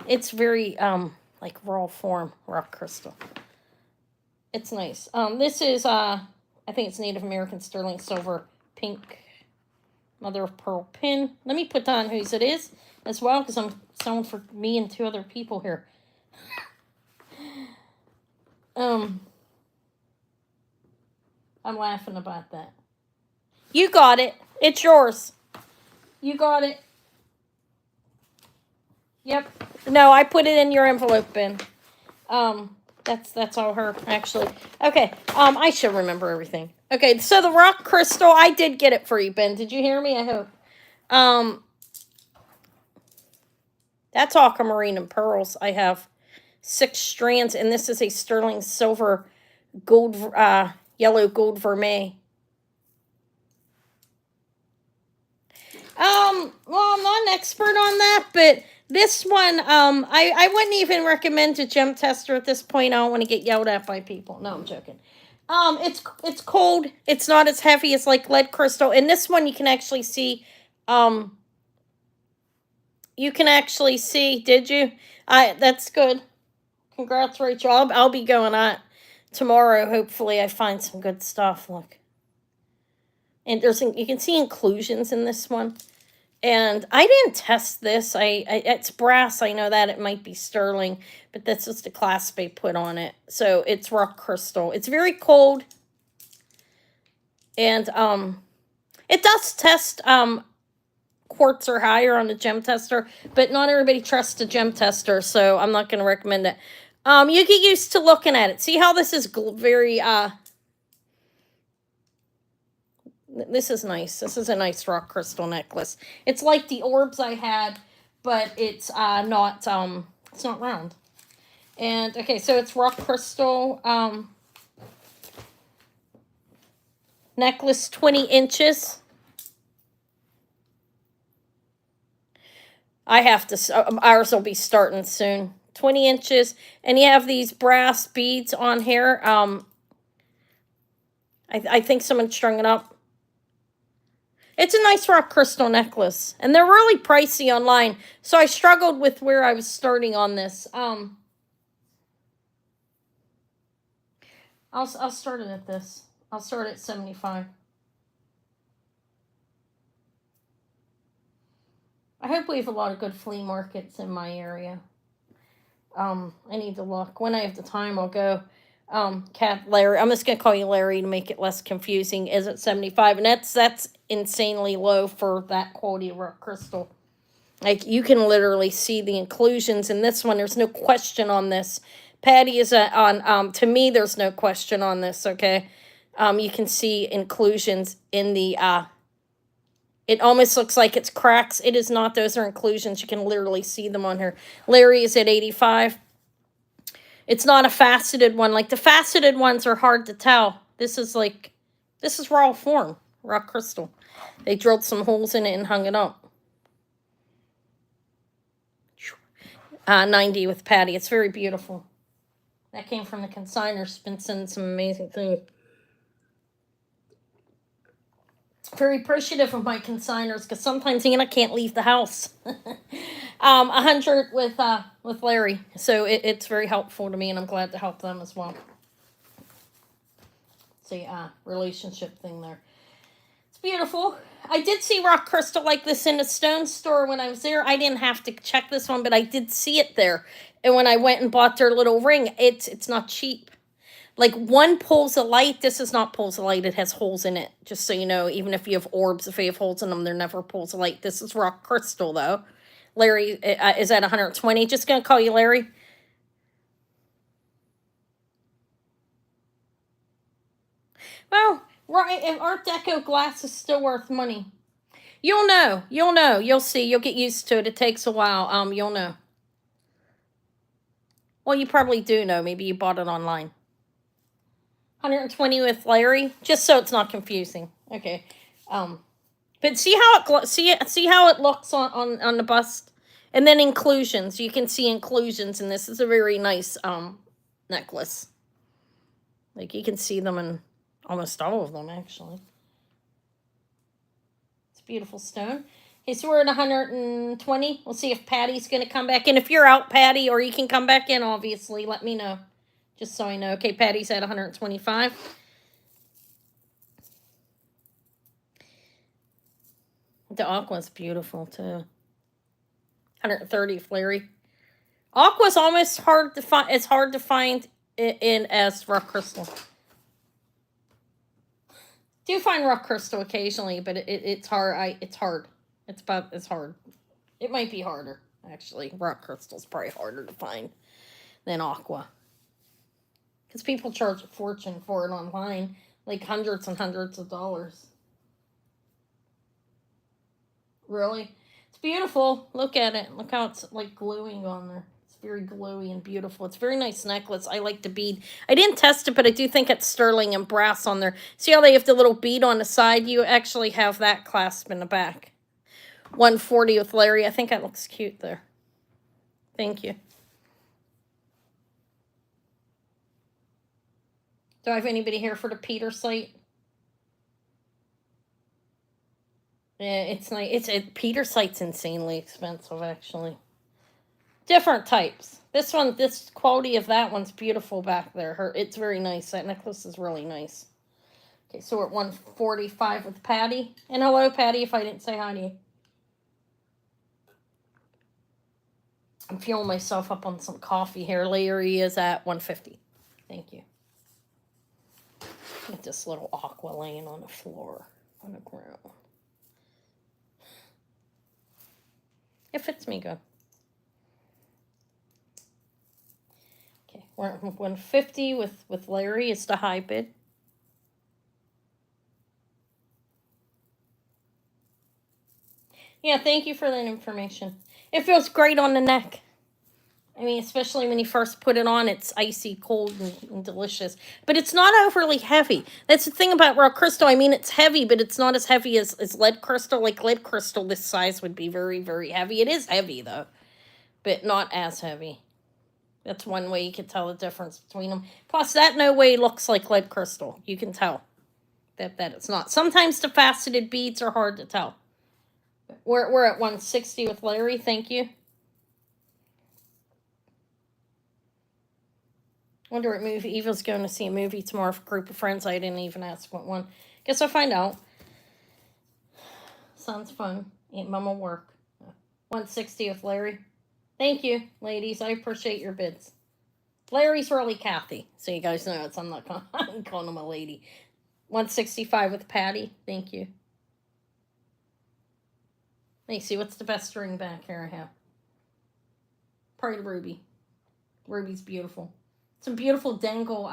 It's very, like raw form rock crystal. It's nice. This is, I think it's Native American sterling silver pink mother of pearl pin. Let me put down whose it is as well, because I'm selling for me and 2 other people here. I'm laughing about that. You got it. It's yours. You got it. Yep. No, I put it in your envelope, Ben. That's all her, actually. Okay. I should remember everything. Okay, so the rock crystal, I did get it for you, Ben. Did you hear me? I hope. That's aquamarine and pearls. I have 6 strands, and this is a sterling silver gold, yellow gold vermeil. Well, I'm not an expert on that, but this one, I wouldn't even recommend a gem tester at this point. I don't want to get yelled at by people. No, I'm joking. It's cold. It's not as heavy as like lead crystal. And this one you can actually see, did you? That's good. Congrats, Rachel. I'll be going out tomorrow. Hopefully I find some good stuff. Look. And you can see inclusions in this one. And I didn't test this. It's brass. I know that it might be sterling, but that's just a clasp they put on it. So it's rock crystal. It's very cold, and it does test quartz or higher on the gem tester, but not everybody trusts the gem tester, so I'm not going to recommend it. You get used to looking at it. See how this is very this is nice. This is a nice rock crystal necklace. It's like the orbs I had, but it's not round. And okay, so it's rock crystal necklace, 20 inches. I have to, ours will be starting soon. 20 inches. And you have these brass beads on here. I think someone strung it up. It's a nice rock crystal necklace. And they're really pricey online. So I struggled with where I was starting on this. I'll start it at this. I'll start at 75. I hope we have a lot of good flea markets in my area. I need to look. When I have the time, I'll go. Larry, I'm just gonna call you Larry to make it less confusing. Is it 75? And that's insanely low for that quality of rock crystal. Like, you can literally see the inclusions in this one. There's no question on this. Patty is on. To me, there's no question on this. Okay, you can see inclusions in the. It almost looks like it's cracks. It is not. Those are inclusions. You can literally see them on here. Larry is at 85. It's not a faceted one. Like, the faceted ones are hard to tell. This is raw form, rock crystal. They drilled some holes in it and hung it up. 90 with Patty. It's very beautiful. That came from the consignor. She's been sending some amazing things. Very appreciative of my consigners, because sometimes I can't leave the house. 100 with Larry, so it's very helpful to me, and I'm glad to help them as well. See, relationship thing there. It's beautiful. I did see rock crystal like this in a stone store when I was there. I didn't have to check this one, but I did see it there. And when I went and bought their little ring, it's not cheap. Like, one pulls a light. This is not pulls a light. It has holes in it. Just so you know, even if you have orbs, if they have holes in them, they're never pulls a light. This is rock crystal, though. Larry is at 120. Just going to call you Larry. Well, right, if Art Deco glass is still worth money. You'll know. You'll know. You'll see. You'll get used to it. It takes a while. You'll know. Well, you probably do know. Maybe you bought it online. 120 with Larry, just so it's not confusing. Okay. But see how it see how it looks on the bust, and then inclusions. You can see inclusions, and this is a very nice necklace. Like, you can see them in almost all of them, actually. It's a beautiful stone. Okay, so we're at 120. We'll see if Patty's going to come back in. If you're out, Patty, or you can come back in, obviously, let me know. Just so I know. Okay, Patty's at 125. The aqua's beautiful, too. 130, Larry. Aqua's almost hard to find. It's hard to find in as rock crystal. Do find rock crystal occasionally, but it's hard. It's hard. It's hard. It might be harder, actually. Rock crystal's probably harder to find than aqua. Because people charge a fortune for it online. Like, hundreds and hundreds of dollars. Really? It's beautiful. Look at it. Look how it's, like, gluing on there. It's very glowy and beautiful. It's a very nice necklace. I like the bead. I didn't test it, but I do think it's sterling and brass on there. See how they have the little bead on the side? You actually have that clasp in the back. 140 with Larry. I think that looks cute there. Thank you. Do I have anybody here for the Peter site? Yeah, it's nice. Peter site's insanely expensive, actually. Different types. This quality of that one's beautiful back there. It's very nice. That necklace is really nice. Okay, so we're at 145 with Patty. And hello, Patty, if I didn't say hi to you. I'm fueling myself up on some coffee here. Larry is at 150. Thank you. Get this little aqua laying on the floor, on the ground. It fits me good. Okay, we're at 150 with Larry. It's the high bid. Yeah, thank you for that information. It feels great on the neck. I mean, especially when you first put it on, it's icy cold and delicious. But it's not overly heavy. That's the thing about rock crystal. I mean, it's heavy, but it's not as heavy as lead crystal. Like lead crystal, this size would be very, very heavy. It is heavy, though, but not as heavy. That's one way you can tell the difference between them. Plus, that no way looks like lead crystal. You can tell that it's not. Sometimes the faceted beads are hard to tell. We're at 160 with Larry. Thank you. Wonder what movie. Eva's going to see a movie tomorrow for a group of friends. I didn't even ask what one. Guess I'll find out. Sounds fun. Ain't mama work. 160 with Larry. Thank you, ladies. I appreciate your bids. Larry's really Kathy, so you guys know I'm not calling him a lady. 165 with Patty. Thank you. Let me see. What's the best ring back here I have? Probably Ruby. Ruby's beautiful. Some beautiful dangle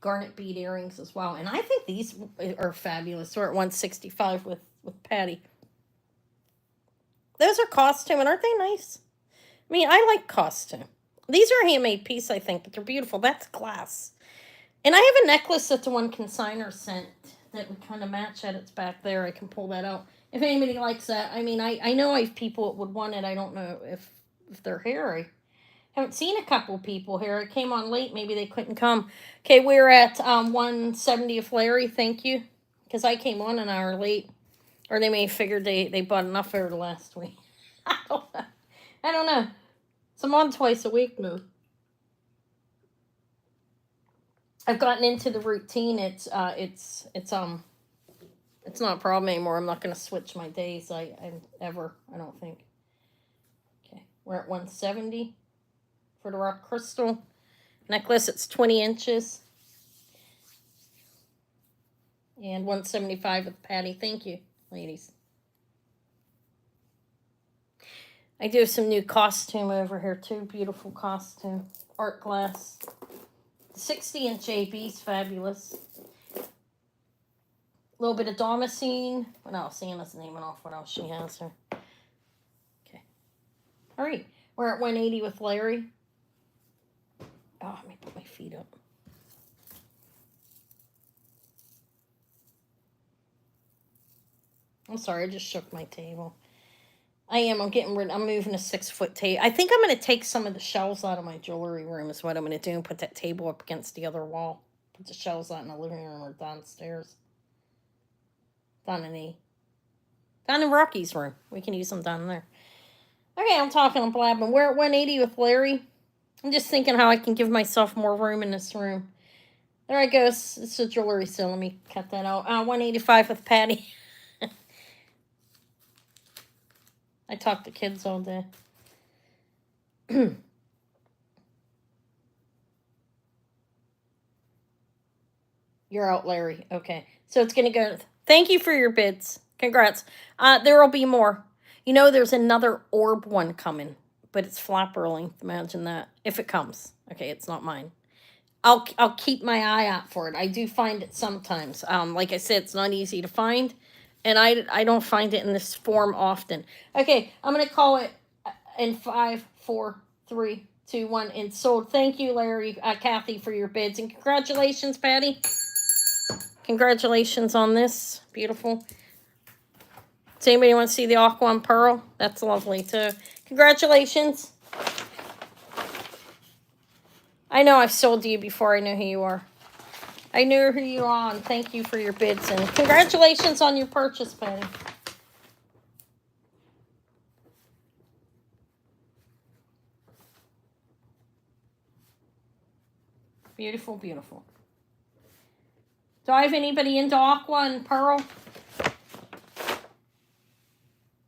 garnet bead earrings as well. And I think these are fabulous. We're at 165 with Patty. Those are costume, and aren't they nice? I mean, I like costume. These are a handmade piece, I think, but they're beautiful. That's glass. And I have a necklace that the one consigner sent that would kind of match that. It's back there. I can pull that out. If anybody likes that. I mean, I know I have people that would want it. I don't know if they're here. I haven't seen a couple people here. I came on late. Maybe they couldn't come. Okay, we're at 170 of Larry. Thank you. Because I came on an hour late. Or they may have figured they bought enough over the last week. I don't know. It's a on twice a week move. I've gotten into the routine. It's not a problem anymore. I'm not going to switch my days. I don't think. Okay, we're at 170 for the rock crystal necklace. It's 20 inches. And 175 with Patty. Thank you, ladies. I do have some new costume over here too. Beautiful costume. Art glass. 60-inch AB's fabulous. A little bit of Damascene. What else? Anna's naming off what else she has here. Okay. All right. We're at 180 with Larry. Oh, let me put my feet up. I'm sorry, I just shook my table. I'm moving a 6-foot table. I think I'm going to take some of the shelves out of my jewelry room is what I'm going to do and put that table up against the other wall. Put the shelves out in the living room or downstairs. Down in Rocky's room. We can use them down there. Okay, I'm talking, I'm blabbing. We're at 180 with Larry. I'm just thinking how I can give myself more room in this room. There I go. It's a jewelry sale. Let me cut that out. 185 with Patty. I talk to kids all day. You're out, Larry. Okay. So it's going to go. Thank you for your bids. Congrats. There will be more. You know, there's another orb one coming, but it's flapper length. Imagine that. If it comes. Okay, it's not mine. I'll keep my eye out for it. I do find it sometimes. Like I said, it's not easy to find. And I don't find it in this form often. Okay, I'm going to call it in 5, 4, 3, 2, 1. And sold. Thank you, Larry, Kathy, for your bids. And congratulations, Patty. Congratulations on this. Beautiful. Does anybody want to see the aqua and pearl? That's lovely, too. Congratulations. I know I've sold you before I know who you are. I knew who you are, and thank you for your bids. And congratulations on your purchase, Patty. Beautiful, beautiful. Do I have anybody into aqua and pearl?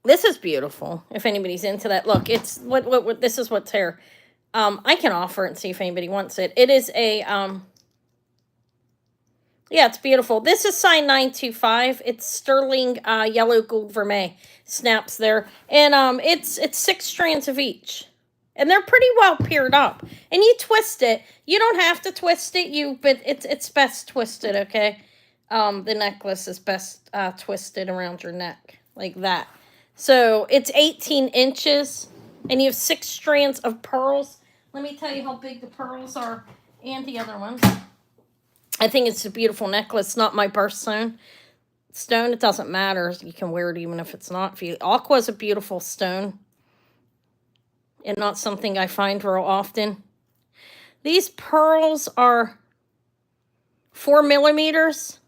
This is beautiful. If anybody's into that, look, it's what this is what's here. I can offer it and see if anybody wants it. It is a yeah, it's beautiful. This is size 925. It's sterling yellow gold vermeil snaps there, and it's 6 strands of each, and they're pretty well paired up. And you twist it. You don't have to twist it. But it's best twisted. Okay, the necklace is best twisted around your neck like that. So it's 18 inches, and you have 6 strands of pearls. Let me tell you how big the pearls are, and the other ones. I think it's a beautiful necklace, not my birthstone. Stone, it doesn't matter. You can wear it even if it's not for you. Aqua is a beautiful stone, and not something I find real often. These pearls are 4 millimeters,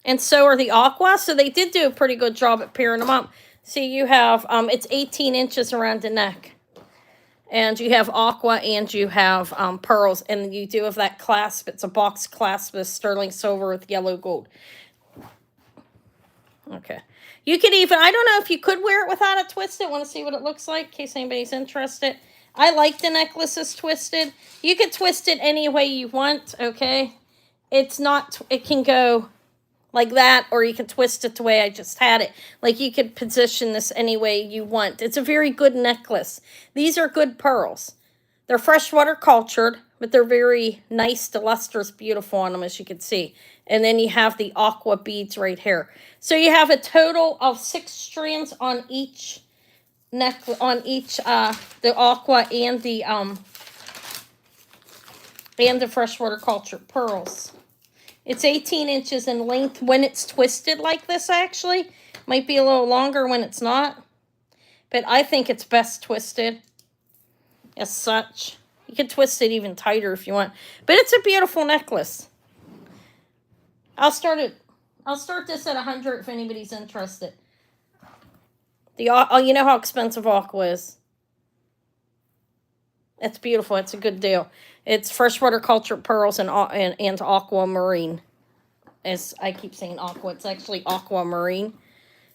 and so are the aqua. So they did do a pretty good job at pairing them up. See, you have, it's 18 inches around the neck. And you have aqua and you have pearls. And you do have that clasp. It's a box clasp with sterling silver with yellow gold. Okay. You could even, I don't know if you could wear it without it twisted. Want to see what it looks like in case anybody's interested. I like the necklaces twisted. You could twist it any way you want, okay? It's not, it can go like that, or you can twist it the way I just had it. Like, you could position this any way you want. It's a very good necklace. These are good pearls. They're freshwater cultured, but they're very nice, lustrous, beautiful on them, as you can see. And then you have the aqua beads right here. So you have a total of 6 strands on each the aqua and the freshwater cultured pearls. It's 18 inches in length when it's twisted like this, actually. Might be a little longer when it's not. But I think it's best twisted as such. You can twist it even tighter if you want. But it's a beautiful necklace. I'll start this at 100 if anybody's interested. You know how expensive aqua is. It's beautiful. It's a good deal. It's freshwater cultured pearls and aquamarine. As I keep saying aqua, it's actually aquamarine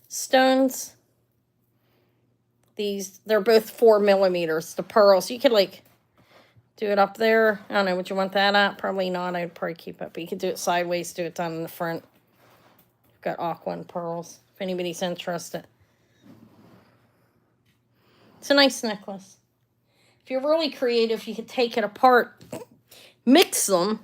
stones. They're both 4 millimeters. The pearls, you could like do it up there. I don't know, would you want that at? Probably not. I'd probably keep it, but you could do it sideways, do it down in the front. You've got aqua and pearls, if anybody's interested. It's a nice necklace. If you're really creative, you could take it apart, mix them.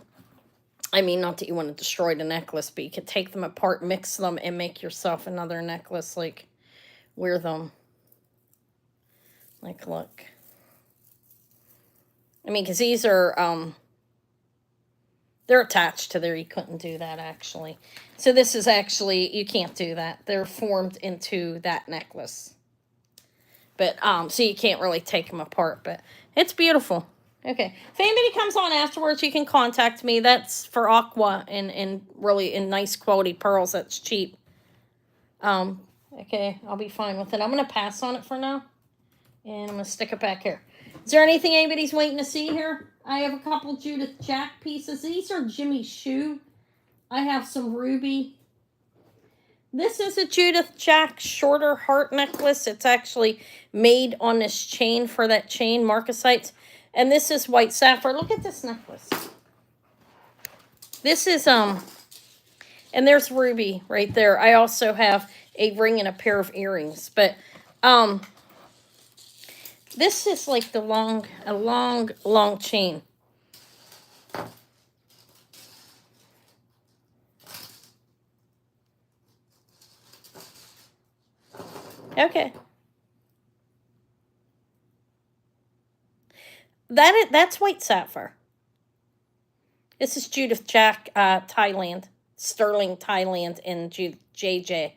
I mean, not that you want to destroy the necklace, but you could take them apart, mix them, and make yourself another necklace. Like, wear them. Like, look. I mean, because these are, they're attached to there. You couldn't do that, actually. So this is actually, you can't do that. They're formed into that necklace. But, so you can't really take them apart, but it's beautiful. Okay. If anybody comes on afterwards, you can contact me. That's for aqua and really in nice quality pearls. That's cheap. Okay. I'll be fine with it. I'm going to pass on it for now. And I'm going to stick it back here. Is there anything anybody's waiting to see here? I have a couple Judith Jack pieces. These are Jimmy's shoe. I have some ruby. This is a Judith Jack shorter heart necklace. It's actually made on this chain for that chain, marcasites. And this is white sapphire. Look at this necklace. This is, and there's ruby right there. I also have a ring and a pair of earrings. But, this is like a long chain. Okay. That's white sapphire. This is Judith Jack, Thailand. Sterling, Thailand, and JJ.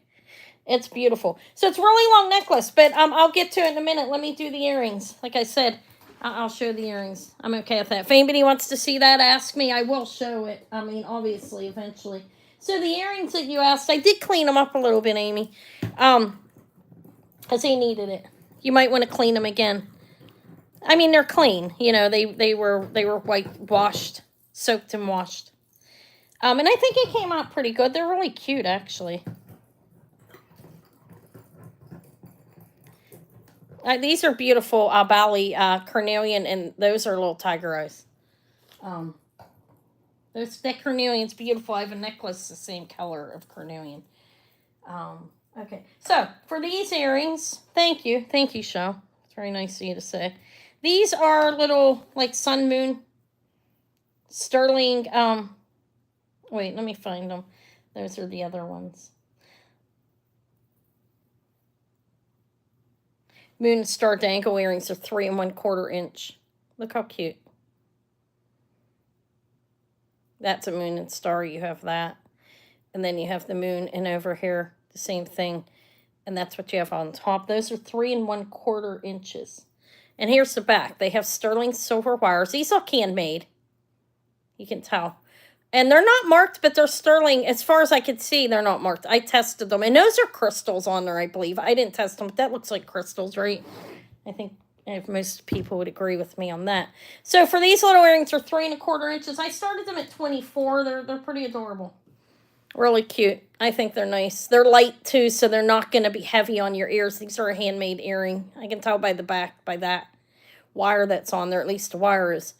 It's beautiful. So it's a really long necklace, but I'll get to it in a minute. Let me do the earrings. Like I said, I'll show the earrings. I'm okay with that. If anybody wants to see that, ask me. I will show it. I mean, obviously, eventually. So the earrings that you asked, I did clean them up a little bit, Amy. Because they needed it. You might want to clean them again. I mean, they're clean. You know, they were washed, soaked and washed. And I think it came out pretty good. They're really cute, actually. These are beautiful Bali carnelian, and those are little tiger eyes. That carnelian's beautiful. I have a necklace the same color of carnelian. Okay, so for these earrings, thank you, Sho. It's very nice of you to say. These are little like sun moon sterling. Wait, let me find them. Those are the other ones. Moon and star dangle earrings are 3 1/4 inch. Look how cute. That's a moon and star. You have that, and then you have the moon, and over here the same thing, and that's what you have on top. Those are 3 1/4 inches. And here's the back. They have sterling silver wires. These are handmade. You can tell. And they're not marked, but they're sterling. As far as I could see, they're not marked. I tested them. And those are crystals on there, I believe. I didn't test them, but that looks like crystals, right? I think most people would agree with me on that. So for these little earrings are 3 1/4 inches. I started them at 24. They're pretty adorable. Really cute. I think they're nice. They're light, too, so they're not going to be heavy on your ears. These are a handmade earring. I can tell by the back, by that wire that's on there. At least the wire is.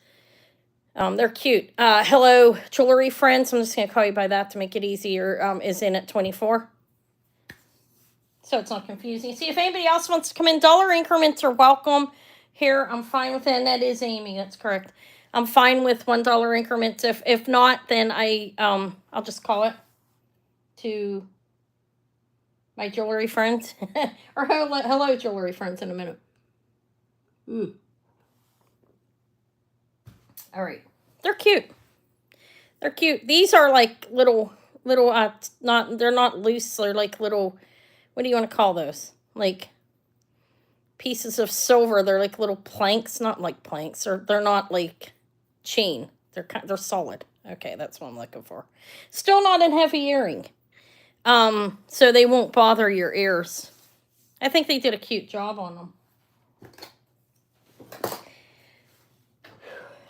They're cute. Hello, jewelry friends. I'm just going to call you by that to make it easier. Is in at 24. So it's not confusing. See, if anybody else wants to come in, dollar increments are welcome here. I'm fine with it. And that is Amy. That's correct. I'm fine with $1 increments. If not, then I'll just call it to my jewelry friends. Or hello, jewelry friends, in a minute. Ooh. All right. They're cute. They're cute. These are like little, they're not loose. They're like little, what do you want to call those? Like pieces of silver. They're like little planks, not like planks, or they're not like chain. They're solid. Okay, that's what I'm looking for. Still not a heavy earring. So they won't bother your ears. I think they did a cute job on them.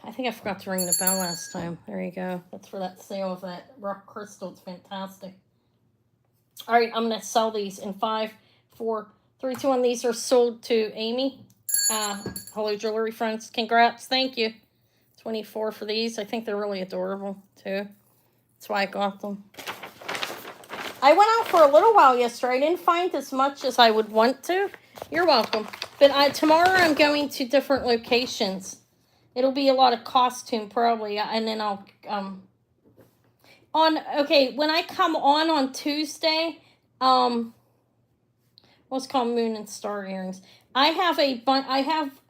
I think I forgot to ring the bell last time. There you go. That's for that sale of that rock crystal. It's fantastic. All right, I'm going to sell these in 5, 4, 3, 2, 1. These are sold to Amy. Hello, jewelry friends. Congrats. Thank you. 24 for these. I think they're really adorable, too. That's why I got them. I went out for a little while yesterday. I didn't find as much as I would want to. You're welcome. But tomorrow I'm going to different locations. It'll be a lot of costume, probably. And then I'll... when I come on Tuesday, what's called Moon and Star earrings. I have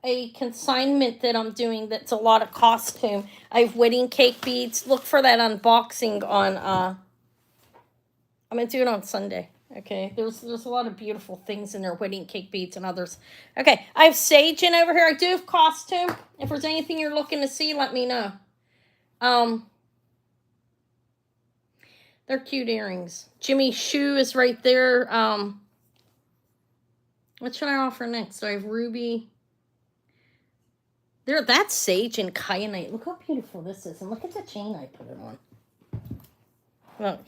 a consignment that I'm doing that's a lot of costume. I have wedding cake beads. Look for that unboxing on I'm gonna do it on Sunday. Okay, there's a lot of beautiful things in there, wedding cake beads and others. Okay, I have sage in over here. I do have costume. If there's anything you're looking to see, let me know. They're cute earrings. Jimmy's shoe is right there. What should I offer next? So I have ruby. That's sage and kyanite. Look how beautiful this is. And look at the chain I put it on. Look.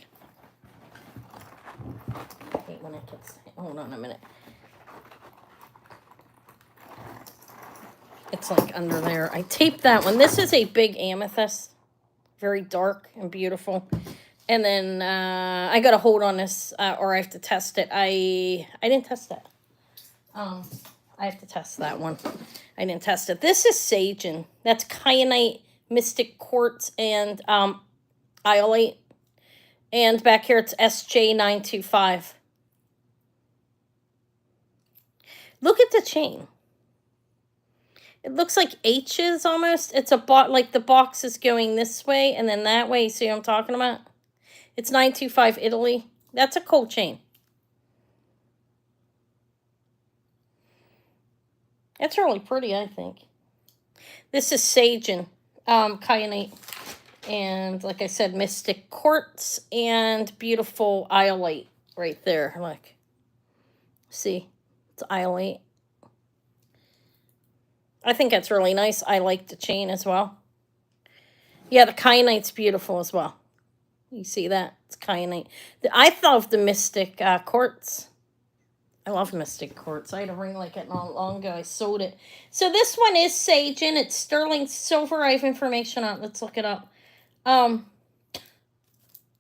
I hate when it gets... Hold on a minute. It's like under there. I taped that one. This is a big amethyst. Very dark and beautiful. And then I got to hold on this or I have to test it. I didn't test that. I have to test that one. I didn't test it. This is Sagen. That's kyanite, mystic quartz, and iolite. And back here it's SJ925. Look at the chain. It looks like H's almost. It's like the box is going this way and then that way. See what I'm talking about? It's 925 Italy. That's a cool chain. It's really pretty, I think. This is Sagen, kyanite. And like I said, mystic quartz and beautiful iolite right there. Look. See? It's iolite. I think that's really nice. I like the chain as well. Yeah, the kyanite's beautiful as well. You see that? It's kyanite. I thought of the mystic quartz. I love Mystic Quartz. I had a ring like it not long ago. I sold it. So this one is sage and it's sterling silver. I have information on it. Let's look it up.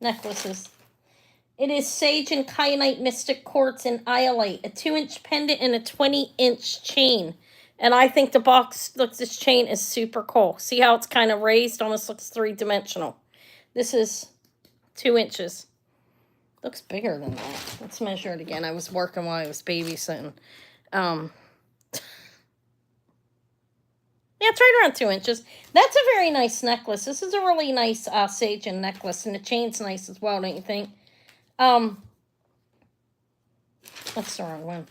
Necklaces. It is sage and kyanite mystic quartz and iolite. A 2-inch pendant and a 20-inch chain. And I think the box looks, this chain is super cool. See how it's kind of raised? Almost looks 3-dimensional. This is 2 inches. Looks bigger than that. Let's measure it again. I was working while I was babysitting. Yeah, it's right around 2 inches. That's a very nice necklace. This is a really nice sage and necklace. And the chain's nice as well, don't you think? That's the wrong one.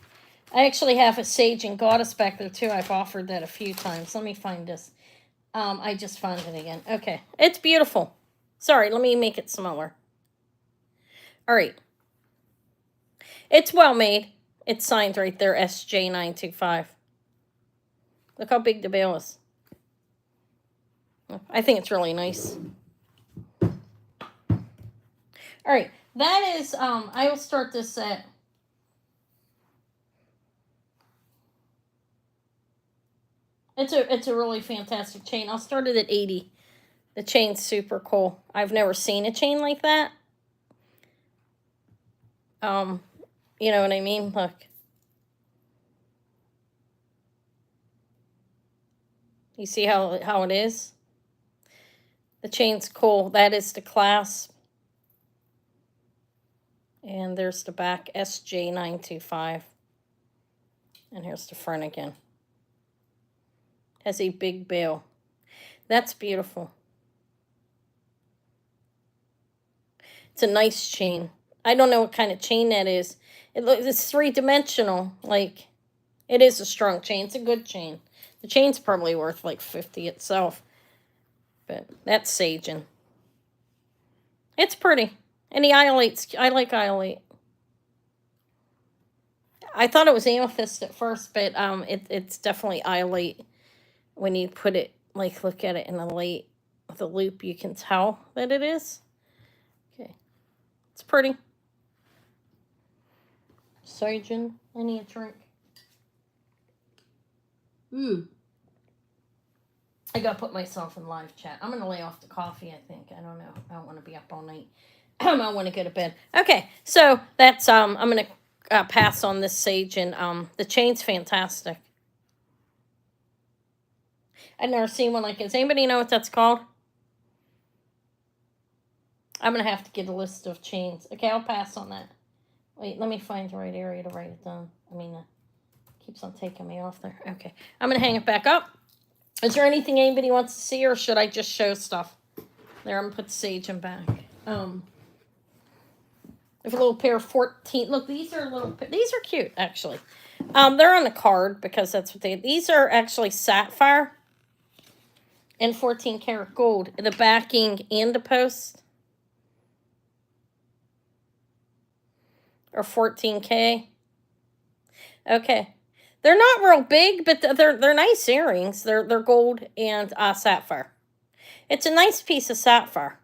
I actually have a sage and goddess back there too. I've offered that a few times. Let me find this. I just found it again. Okay. It's beautiful. Sorry, let me make it smaller. All right. It's well made. It's signed right there, SJ925. Look how big the bail is. I think it's really nice. All right. That is, I will start this at It's a really fantastic chain. I'll start it at 80. The chain's super cool. I've never seen a chain like that. You know what I mean? Look. You see how it is? The chain's cool. That is the clasp. And there's the back, SJ925. And here's the front again. Has a big bail. That's beautiful. It's a nice chain. I don't know what kind of chain that is. It's 3-dimensional. Like, it is a strong chain. It's a good chain. The chain's probably worth like 50 itself. But that's saging. It's pretty. And the iolites, I like iolite. I thought it was amethyst at first, but it's definitely iolite. When you put it, like, look at it in the light with a loop, you can tell that it is. Okay. It's pretty. Sojourn, I need a drink. I gotta put myself in live chat. I'm gonna lay off the coffee, I think. I don't know. I don't want to be up all night. I want to go to bed. Okay, so that's, I'm gonna pass on this sage, and the chain's fantastic. I've never seen one like it. Does anybody know what that's called? I'm going to have to get a list of chains. Okay, I'll pass on that. Wait, let me find the right area to write it down. Keeps on taking me off there. Okay, I'm going to hang it back up. Is there anything anybody wants to see, or should I just show stuff? There, I'm going to put the sage in back. I have a little pair of 14. Look, these are cute, actually. They're on the card because that's what these are actually sapphire. And 14 karat gold. The backing and the post are 14K. Okay. They're not real big, but they're nice earrings. They're gold and sapphire. It's a nice piece of sapphire.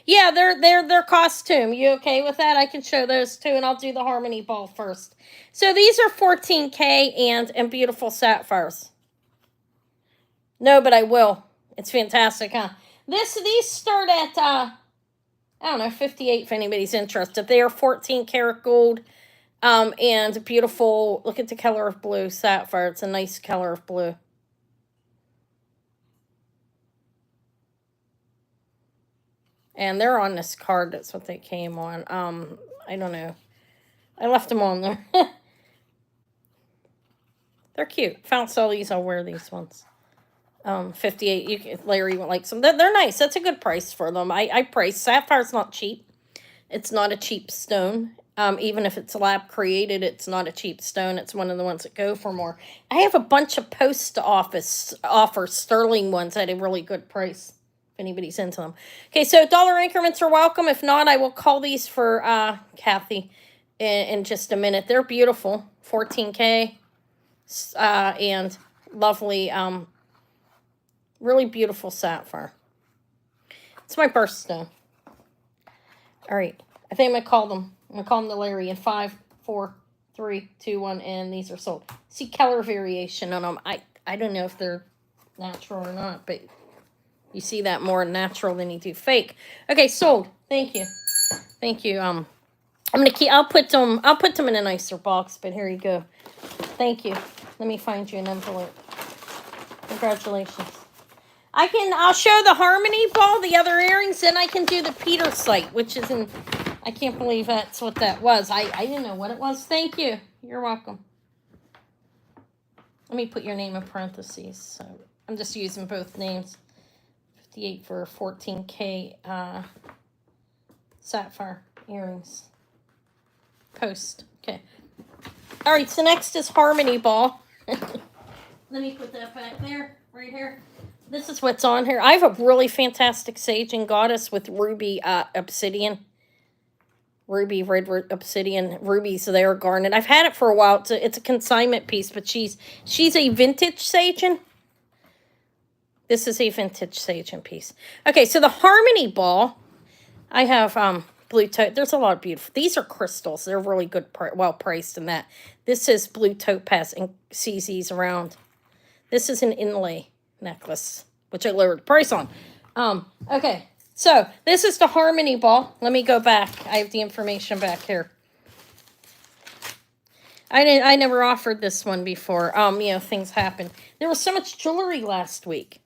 Yeah, they're costume. You okay with that? I can show those too, and I'll do the harmony ball first. So these are 14K and beautiful sapphires. No, but I will. It's fantastic, huh? These start at, I don't know, 58 if anybody's interested. They are 14 karat gold, and beautiful, look at the color of blue, sapphire. It's a nice color of blue. And they're on this card. That's what they came on. I don't know. I left them on there. They're cute. If I don't sell these, I'll wear these ones. 58. Larry would like some. They're nice. That's a good price for them. I price. Sapphire's not cheap. It's not a cheap stone. Even if it's lab created, it's not a cheap stone. It's one of the ones that go for more. I have a bunch of post office offer sterling ones at a really good price. If anybody's into them. Okay, so dollar increments are welcome. If not, I will call these for Kathy in just a minute. They're beautiful. 14K. And lovely, really beautiful sapphire. It's my birthstone. All right. I think I'm going to call them. I'm going to call them to Larry in 5, 4, 3, 2, 1, and these are sold. See color variation on them. I don't know if they're natural or not, but you see that more natural than you do fake. Okay, sold. Thank you. Thank you. I'm gonna keep. I'll put them in a nicer box. But here you go. Thank you. Let me find you an envelope. Congratulations. I'll show the Harmony ball, the other earrings, then I can do the Peter site, which is in. I can't believe that's what that was. I didn't know what it was. Thank you. You're welcome. Let me put your name in parentheses. So I'm just using both names. 58 for 14K sapphire earrings. Post. Okay. All right, so next is Harmony ball. Let me put that back there, right here. This is what's on here. I have a really fantastic Sage and Goddess with ruby obsidian. Ruby, red obsidian, rubies there, garnet. I've had it for a while. It's a consignment piece, but she's a vintage Sagen. This is a vintage Sagen piece. Okay, so the Harmony ball, I have blue topaz. There's a lot of beautiful. These are crystals. They're really good, well priced in that. This is blue topaz and CZ's around. This is an inlay necklace, which I lowered the price on. Okay. So, this is the Harmony ball. Let me go back. I have the information back here. I never offered this one before. You know, things happen. There was so much jewelry last week.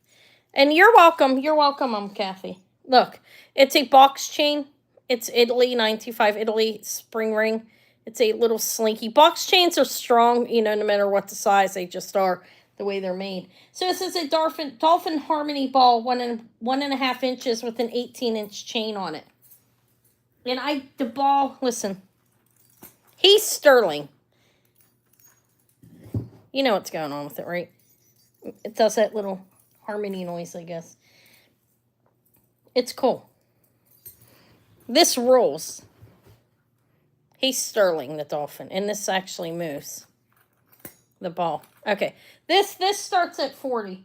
And you're welcome. You're welcome, Kathy. Look, it's a box chain. It's Italy, 925 Italy spring ring. It's a little slinky. Box chains are strong, you know, no matter what the size, they just are the way they're made. So this is a dolphin Harmony ball, 1.5 inches with an 18-inch chain on it. And the ball, listen, he's sterling. You know what's going on with it, right? It does that little harmony noise, I guess. It's cool. This rolls. He's sterling, the dolphin, and this actually moves. The ball. Okay. This starts at 40.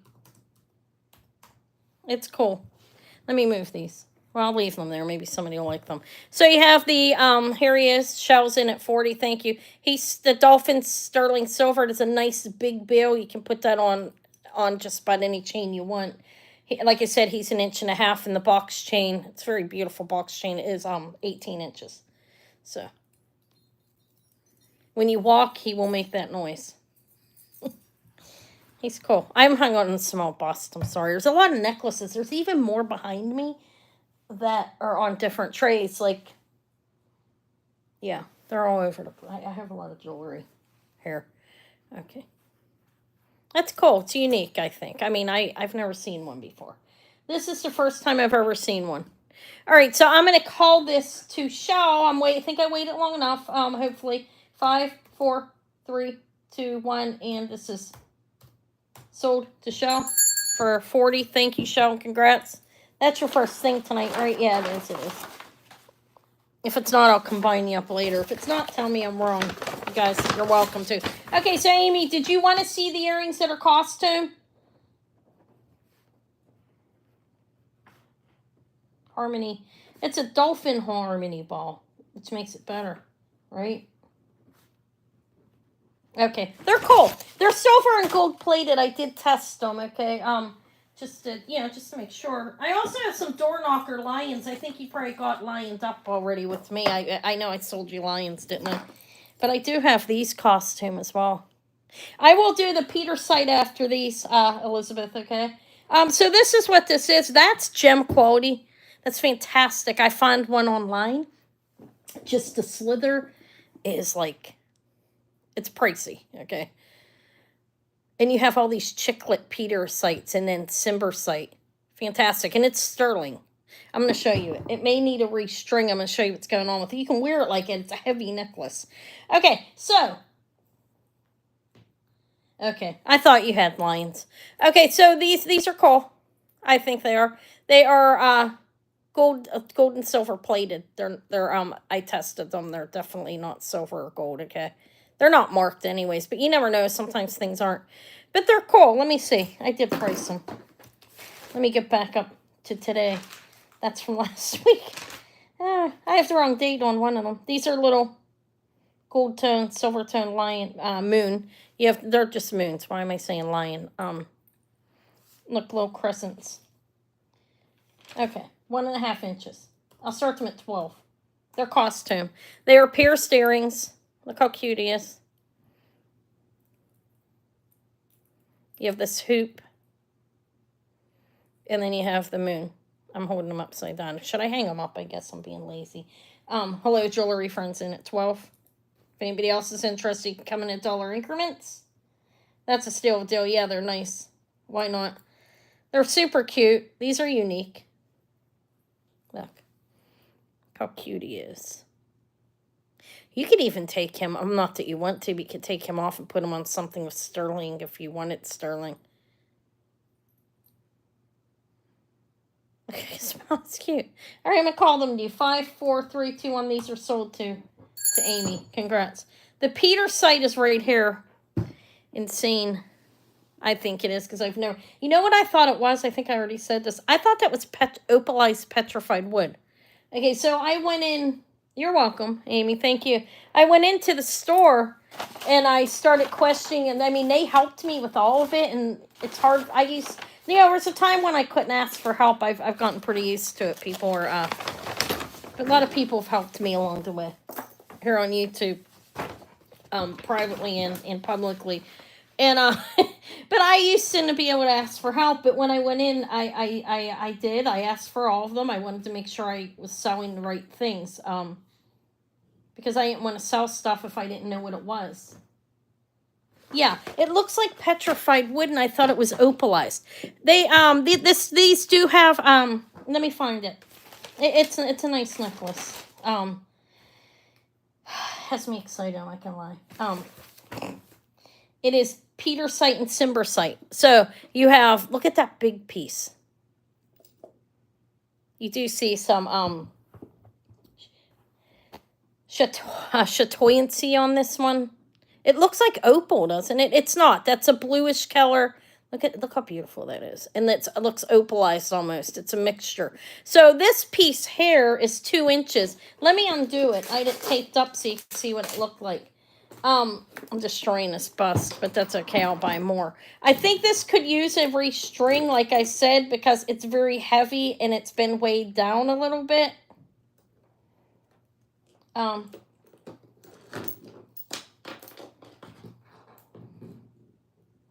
It's cool. Let me move these. Well, I'll leave them there. Maybe somebody will like them. So you have the, here he is, shells in at 40. Thank you. The dolphin sterling silver. It's a nice big bill. You can put that on just about any chain you want. Like I said, he's 1.5 inches in the box chain. It's a very beautiful box chain. It is 18 inches. So when you walk, he will make that noise. He's cool. I'm hung on a small bust. I'm sorry. There's a lot of necklaces. There's even more behind me that are on different trays. Like, yeah, they're all over the place. I have a lot of jewelry here. Okay. That's cool. It's unique, I think. I mean, I've never seen one before. This is the first time I've ever seen one. All right, so I'm going to call this to show. I think I waited long enough. Hopefully. 5, 4, 3, 2, 1, and this is sold to show for 40. Thank you, Shell. Congrats. That's your first thing tonight, right? Yeah, it is. It is. If it's not, I'll combine you up later. If it's not, tell me I'm wrong. You guys, you're welcome to. Okay, so Amy, did you want to see the earrings that are costume? Harmony. It's a dolphin Harmony ball, which makes it better, right? Okay, they're cool. They're silver and gold plated. I did test them, okay? Just to make sure. I also have some door knocker lions. I think you probably got lined up already with me. I know I sold you lions, didn't I? But I do have these costume as well. I will do the Peter site after these, Elizabeth, okay? So this is what this is. That's gem quality. That's fantastic. I found one online. Just the slither is like, it's pricey, okay? And you have all these chiclet Peter sites and then Simber site. Fantastic. And it's sterling. I'm going to show you it. It may need a restring. I'm going to show you what's going on with it. You can wear it like it. It's a heavy necklace. Okay, so. Okay, I thought you had lions. Okay, so these are cool. I think they are. They are gold and silver plated. They're I tested them. They're definitely not silver or gold, okay? They're not marked anyways, but you never know. Sometimes things aren't. But they're cool. Let me see. I did price them. Let me get back up to today. That's from last week. I have the wrong date on one of them. These are little gold tone, silver tone lion, moon. You have, they're just moons. Why am I saying lion? Look, little crescents. Okay, 1.5 inches. I'll start them at 12. They're costume. They are pierced earrings. Look how cute he is. You have this hoop. And then you have the moon. I'm holding them upside down. Should I hang them up? I guess I'm being lazy. Hello, jewelry friends in at 12. If anybody else is interested, you can come in at dollar increments. That's a steal deal. Yeah, they're nice. Why not? They're super cute. These are unique. Look how cute he is. You could even take him, not that you want to, but you could take him off and put him on something with sterling if you wanted sterling. Okay, smells cute. All right, I'm going to call them to you. 5, 4, 3, 2, 1. These are sold to Amy. Congrats. The Peter site is right here. Insane. I think it is because I've never... You know what I thought it was? I think I already said this. I thought that was opalized petrified wood. Okay, so I went in... You're welcome, Amy. Thank you. I went into the store and I started questioning, and I mean, they helped me with all of it, and it's hard. There was a time when I couldn't ask for help. I've gotten pretty used to it. People are, a lot of people have helped me along the way here on YouTube, privately and publicly. And, but I used to be able to ask for help, but when I went in, I did. I asked for all of them. I wanted to make sure I was selling the right things, because I didn't want to sell stuff if I didn't know what it was. Yeah, it looks like petrified wood, and I thought it was opalized. They these do have let me find it. It's a nice necklace. Has me excited, I'm not gonna lie. It is Petersite and Cimbersite. So you have, look at that big piece. You do see some chatoyancy on this one. It looks like opal, doesn't it? It's not. That's a bluish color. Look how beautiful that is. And it looks opalized almost. It's a mixture. So this piece here is 2 inches. Let me undo it. I had it taped up so you can see what it looked like. I'm destroying this bust, but that's okay. I'll buy more. I think this could use a restring, like I said, because it's very heavy and it's been weighed down a little bit.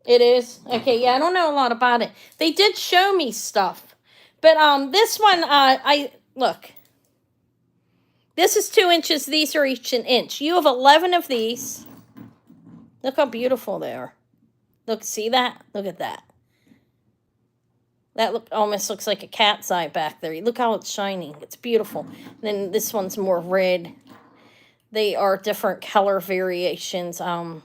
It is? Okay, yeah, I don't know a lot about it. They did show me stuff. But this one, look. This is 2 inches. These are each an inch. You have 11 of these. Look how beautiful they are. Look, see that? Look at that. That almost looks like a cat's eye back there. Look how it's shining. It's beautiful. And then this one's more red. They are different color variations. And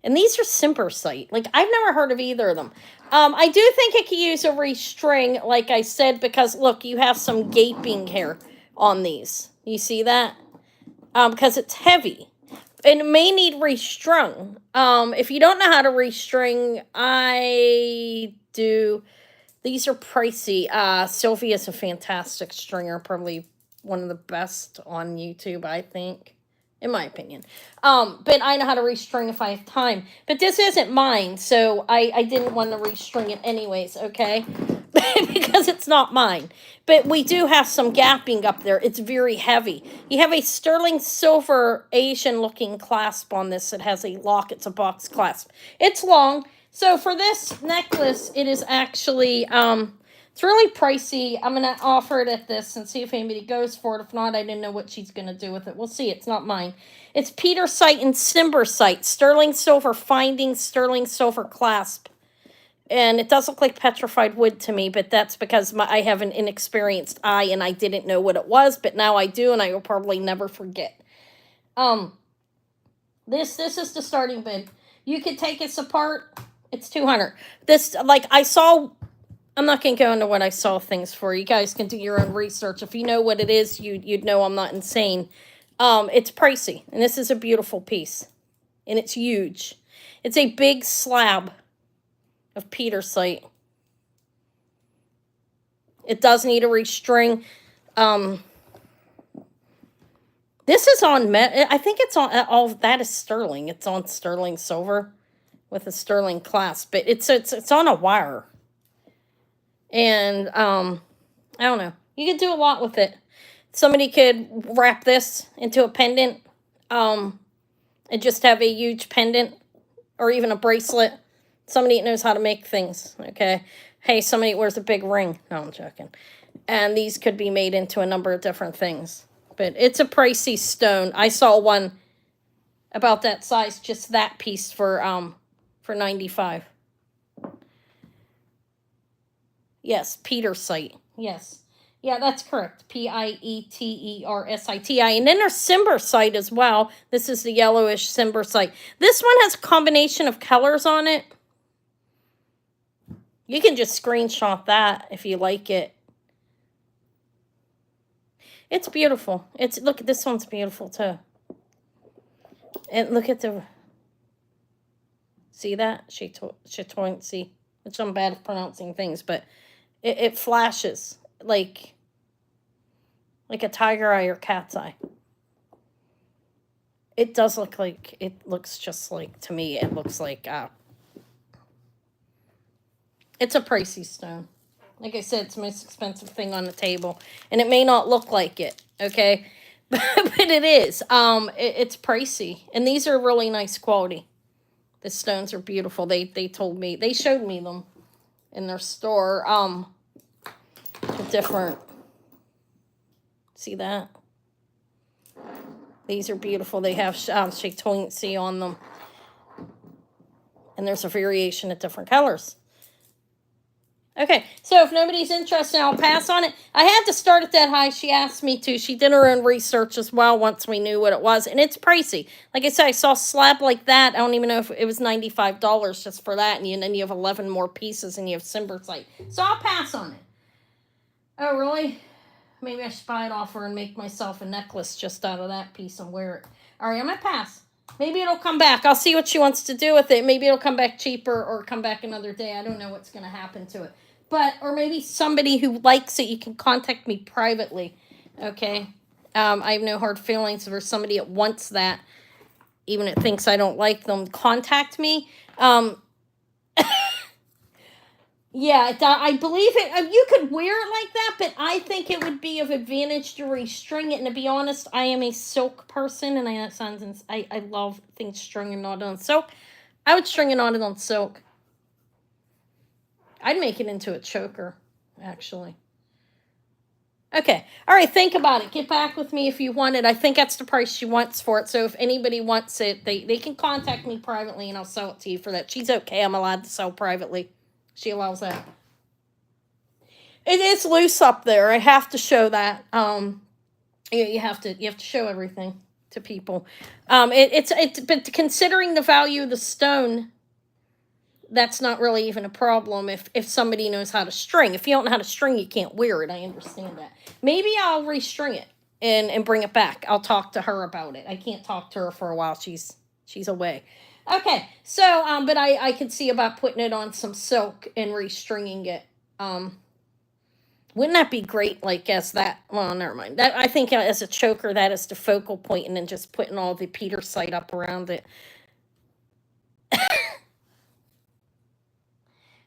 these are Cimbersite. Like, I've never heard of either of them. I do think it could use a restring, like I said, because, look, you have some gaping here on these. You see that? Because it's heavy. And it may need restrung. If you don't know how to restring, I do. These are pricey. Sylvia's a fantastic stringer. Probably one of the best on YouTube, I think. In my opinion. But I know how to restring if I have time. But this isn't mine, so I didn't want to restring it anyways, okay? Because it's not mine. But we do have some gapping up there. It's very heavy. You have a sterling silver Asian-looking clasp on this. It has a lock. It's a box clasp. It's long. So for this necklace, it is actually... it's really pricey. I'm going to offer it at this and see if anybody goes for it. If not, I didn't know what she's going to do with it. We'll see. It's not mine. It's Petersite and Cimbersite. Sterling silver finding, sterling silver clasp. And it does look like petrified wood to me, but that's because I have an inexperienced eye and I didn't know what it was, but now I do, and I will probably never forget. This is the starting bid. You could take this apart. It's $200. This, like, I saw... I'm not going to go into what I saw things for. You guys can do your own research. If you know what it is, you'd know I'm not insane. It's pricey, and this is a beautiful piece, and it's huge. It's a big slab of Petersite. It does need a restring. This is on I think it's on all that is sterling. It's on sterling silver with a sterling clasp, but it's on a wire. And I don't know. You could do a lot with it. Somebody could wrap this into a pendant, and just have a huge pendant or even a bracelet. Somebody that knows how to make things, okay? Hey, somebody wears a big ring. No, I'm joking. And these could be made into a number of different things. But it's a pricey stone. I saw one about that size, just that piece for $95. Yes, Petersite. Yes. Yeah, that's correct. Pietersite. And then there's Cimbersite as well. This is the yellowish Cimbersite. This one has a combination of colors on it. You can just screenshot that if you like it. It's beautiful. Look, this one's beautiful too. And look at the, see that? Chatoincy, which I'm bad at pronouncing things, but it flashes like a tiger eye or cat's eye. It does look like, it looks just like, to me, it looks like, it's a pricey stone. Like I said, it's the most expensive thing on the table. And it may not look like it, okay? But it is. It's pricey. And these are really nice quality. The stones are beautiful. They told me, they showed me them in their store. Different. See that? These are beautiful. They have chatoincy on them. And there's a variation of different colors. Okay, so if nobody's interested, I'll pass on it. I had to start at that high. She asked me to. She did her own research as well once we knew what it was. And it's pricey. Like I said, I saw a slab like that. I don't even know if it was $95 just for that. And then you have 11 more pieces and you have Cimbersite. So I'll pass on it. Oh, really? Maybe I should buy it off her and make myself a necklace just out of that piece and wear it. All right, I'm going to pass. Maybe it'll come back. I'll see what she wants to do with it. Maybe it'll come back cheaper or come back another day. I don't know what's going to happen to it. But, or maybe somebody who likes it, you can contact me privately, okay? I have no hard feelings. If there's somebody that wants that, even if it thinks I don't like them, contact me. Yeah, I believe it. You could wear it like that, but I think it would be of advantage to restring it. And to be honest, I am a silk person, and I love things stringing on silk. I would string it on silk. I'd make it into a choker, actually. Okay. All right, think about it. Get back with me if you want it. I think that's the price she wants for it. So if anybody wants it, they can contact me privately, and I'll sell it to you for that. She's okay. I'm allowed to sell privately. She allows that. It is loose up there. I have to show that. You have to show everything to people. But considering the value of the stone, that's not really even a problem if somebody knows how to string. If you don't know how to string, you can't wear it. I understand that. Maybe I'll restring it and bring it back. I'll talk to her about it. I can't talk to her for a while. She's away. Okay, so, but I could see about putting it on some silk and restringing it. Wouldn't that be great, like, as that, well, never mind. That, I think as a choker, that is the focal point, and then just putting all the Petersite up around it.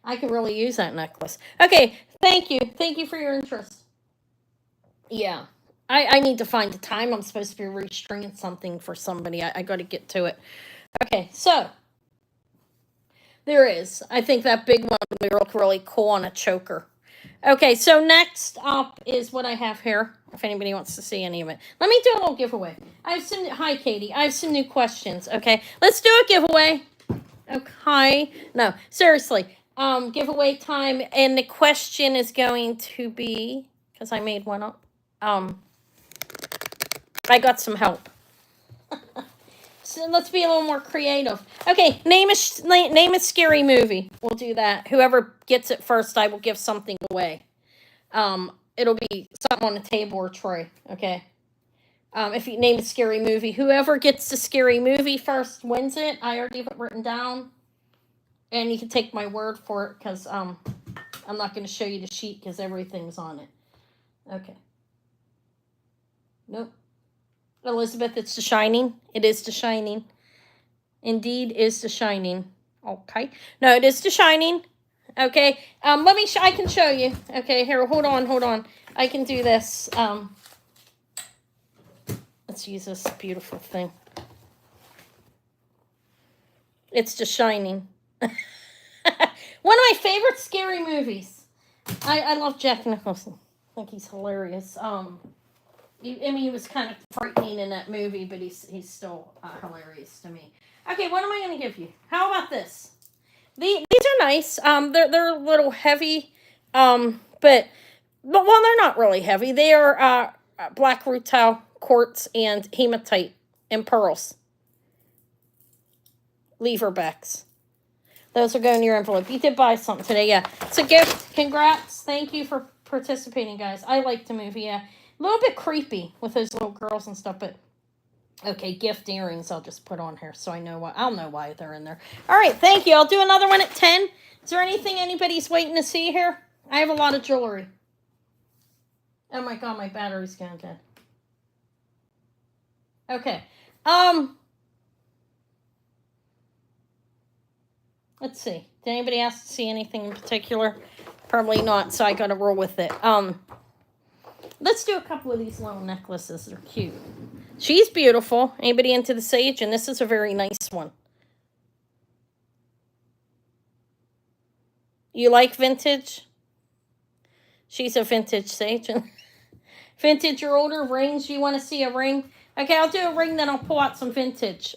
I could really use that necklace. Okay, thank you. Thank you for your interest. Yeah. I need to find the time. I'm supposed to be restringing something for somebody. I got to get to it. Okay, so there is. I think that big one would look really cool on a choker. Okay, so next up is what I have here, if anybody wants to see any of it. Let me do a little giveaway. Hi, Katie. I have some new questions, okay? Let's do a giveaway. Okay. No, seriously. Giveaway time, and the question is going to be, because I made one up, I got some help. So let's be a little more creative. Okay, name a scary movie. We'll do that. Whoever gets it first, I will give something away. It'll be something on a table or tray, okay? If you name a scary movie, whoever gets the scary movie first wins it. I already have it written down. And you can take my word for it, because I'm not going to show you the sheet because everything's on it. Okay. Nope. Elizabeth, it's The Shining. It is The Shining. Indeed is The Shining. Okay. No, it is The Shining. Okay. Let me, I can show you. Okay, here, hold on. I can do this. Let's use this beautiful thing. It's The Shining. One of my favorite scary movies. I love Jack Nicholson. I think he's hilarious. He was kind of frightening in that movie, but he's still hilarious to me. Okay, what am I going to give you? How about this? These are nice. They're a little heavy, but well, they're not really heavy. They are black rutile, quartz, and hematite and pearls. Leverbacks. Those are going in your envelope. You did buy something today, yeah. It's a gift. Congrats. Thank you for participating, guys. I liked the movie, yeah. A little bit creepy with those little girls and stuff, but okay, gift earrings I'll just put on here so I know why. I'll know why they're in there. All right, thank you. I'll do another one at 10. Is there anything anybody's waiting to see here? I have a lot of jewelry. Oh my god, my battery's going dead. Okay. Let's see. Did anybody ask to see anything in particular? Probably not, so I gotta roll with it. Let's do a couple of these little necklaces. They're cute. She's beautiful. Anybody into the sage? And this is a very nice one. You like vintage? She's a vintage sage. Vintage or older rings. You want to see a ring? Okay, I'll do a ring, then I'll pull out some vintage.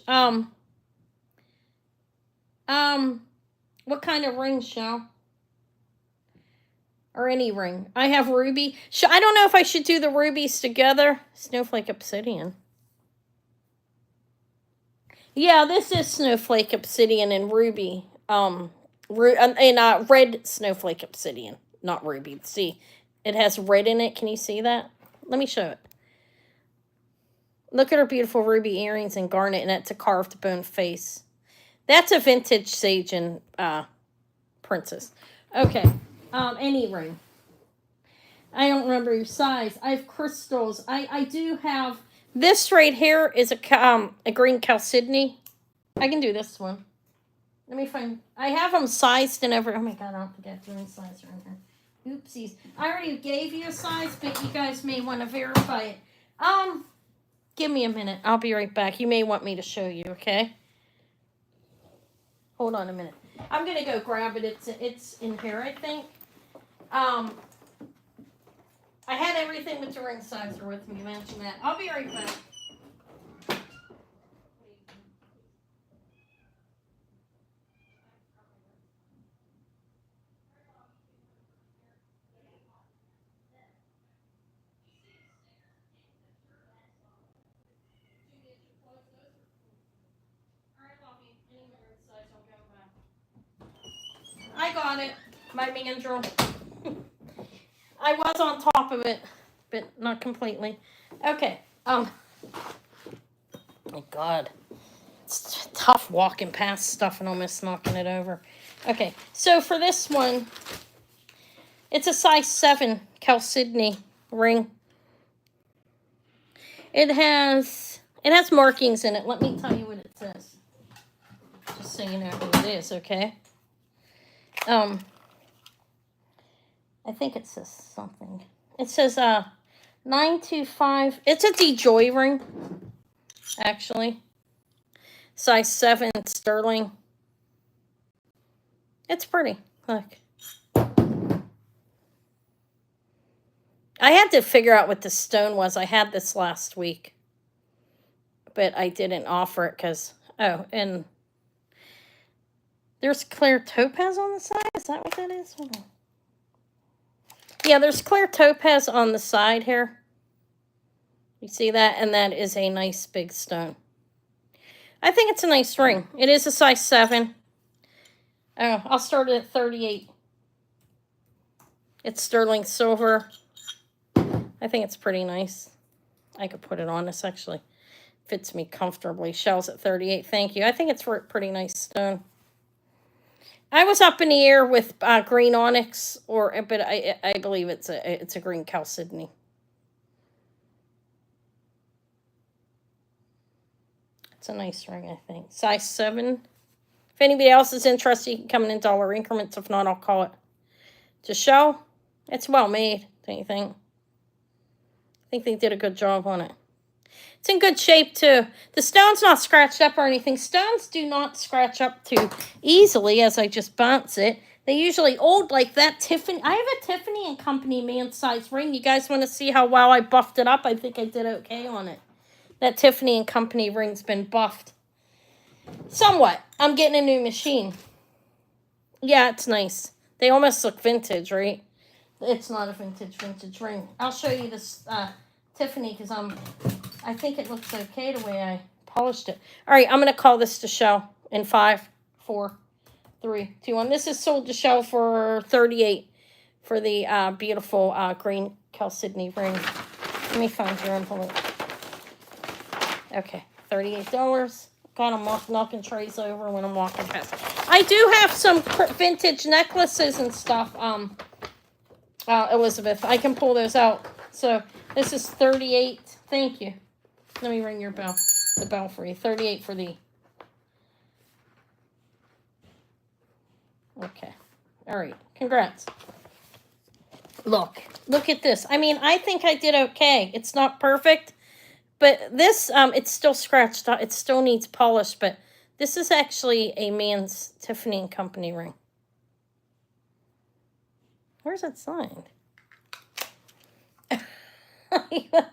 What kind of ring, Shell? Or any ring. I have ruby. I don't know if I should do the rubies together. Snowflake obsidian. Yeah, this is snowflake obsidian and ruby. Red snowflake obsidian, not ruby. See, it has red in it. Can you see that? Let me show it. Look at her beautiful ruby earrings and garnet, and it's a carved bone face. That's a vintage sage and princess. Okay. Any ring. I don't remember your size. I have crystals. I do have this right here is a green chalcedony. I can do this one. Let me find. I have them sized and over. Oh my god, I don't forget doing size right here. Oopsies. I already gave you a size, but you guys may want to verify it. Give me a minute. I'll be right back. You may want me to show you, okay? Hold on a minute. I'm gonna go grab it. It's in here, I think. I had everything with the ring sizer with me. Mention that. I'll be right back. I got it, my mandrel. I was on top of it, but not completely. Okay. Oh my god. It's tough walking past stuff and almost knocking it over. Okay, so for this one, it's a size 7 chalcedony ring. It has markings in it. Let me tell you what it says. Just so you know what it is, okay? I think it says something. It says 925. It's a DeJoy ring, actually. Size 7 sterling. It's pretty. Look. I had to figure out what the stone was. I had this last week, but I didn't offer it because, and there's clear topaz on the side. Is that what that is? Hold on. Yeah, there's clear topaz on the side here. You see that? And that is a nice big stone. I think it's a nice ring. It is a size 7. Oh, I'll start it at 38. It's sterling silver. I think it's pretty nice. I could put it on. This actually fits me comfortably. Shells at 38. Thank you. I think it's a pretty nice stone. I was up in the air with green onyx, but I believe it's a green chalcedony. It's a nice ring, I think. Size 7. If anybody else is interested, you can come in dollar increments. If not, I'll call it to show. It's well made, don't you think? I think they did a good job on it. It's in good shape, too. The stone's not scratched up or anything. Stones do not scratch up too easily as I just bounce it. They usually old like that Tiffany. I have a Tiffany and Company man-size ring. You guys want to see how well I buffed it up? I think I did okay on it. That Tiffany and Company ring's been buffed. Somewhat. I'm getting a new machine. Yeah, it's nice. They almost look vintage, right? It's not a vintage ring. I'll show you this Tiffany because I think it looks okay the way I polished it. All right, I'm going to call this to show in 5, 4, 3, 2, 1. This is sold to show for $38 for the beautiful green chalcedony ring. Let me find your envelope. Okay, $38. God, I'm knocking trays over when I'm walking past. I do have some vintage necklaces and stuff, Elizabeth. I can pull those out. So this is $38. Thank you. Let me ring your bell. The bell for you. $38 for the. Okay. All right. Congrats. Look at this. I mean, I think I did okay. It's not perfect. But this, it's still scratched out. It still needs polish, but this is actually a man's Tiffany and Company ring. Where's it signed?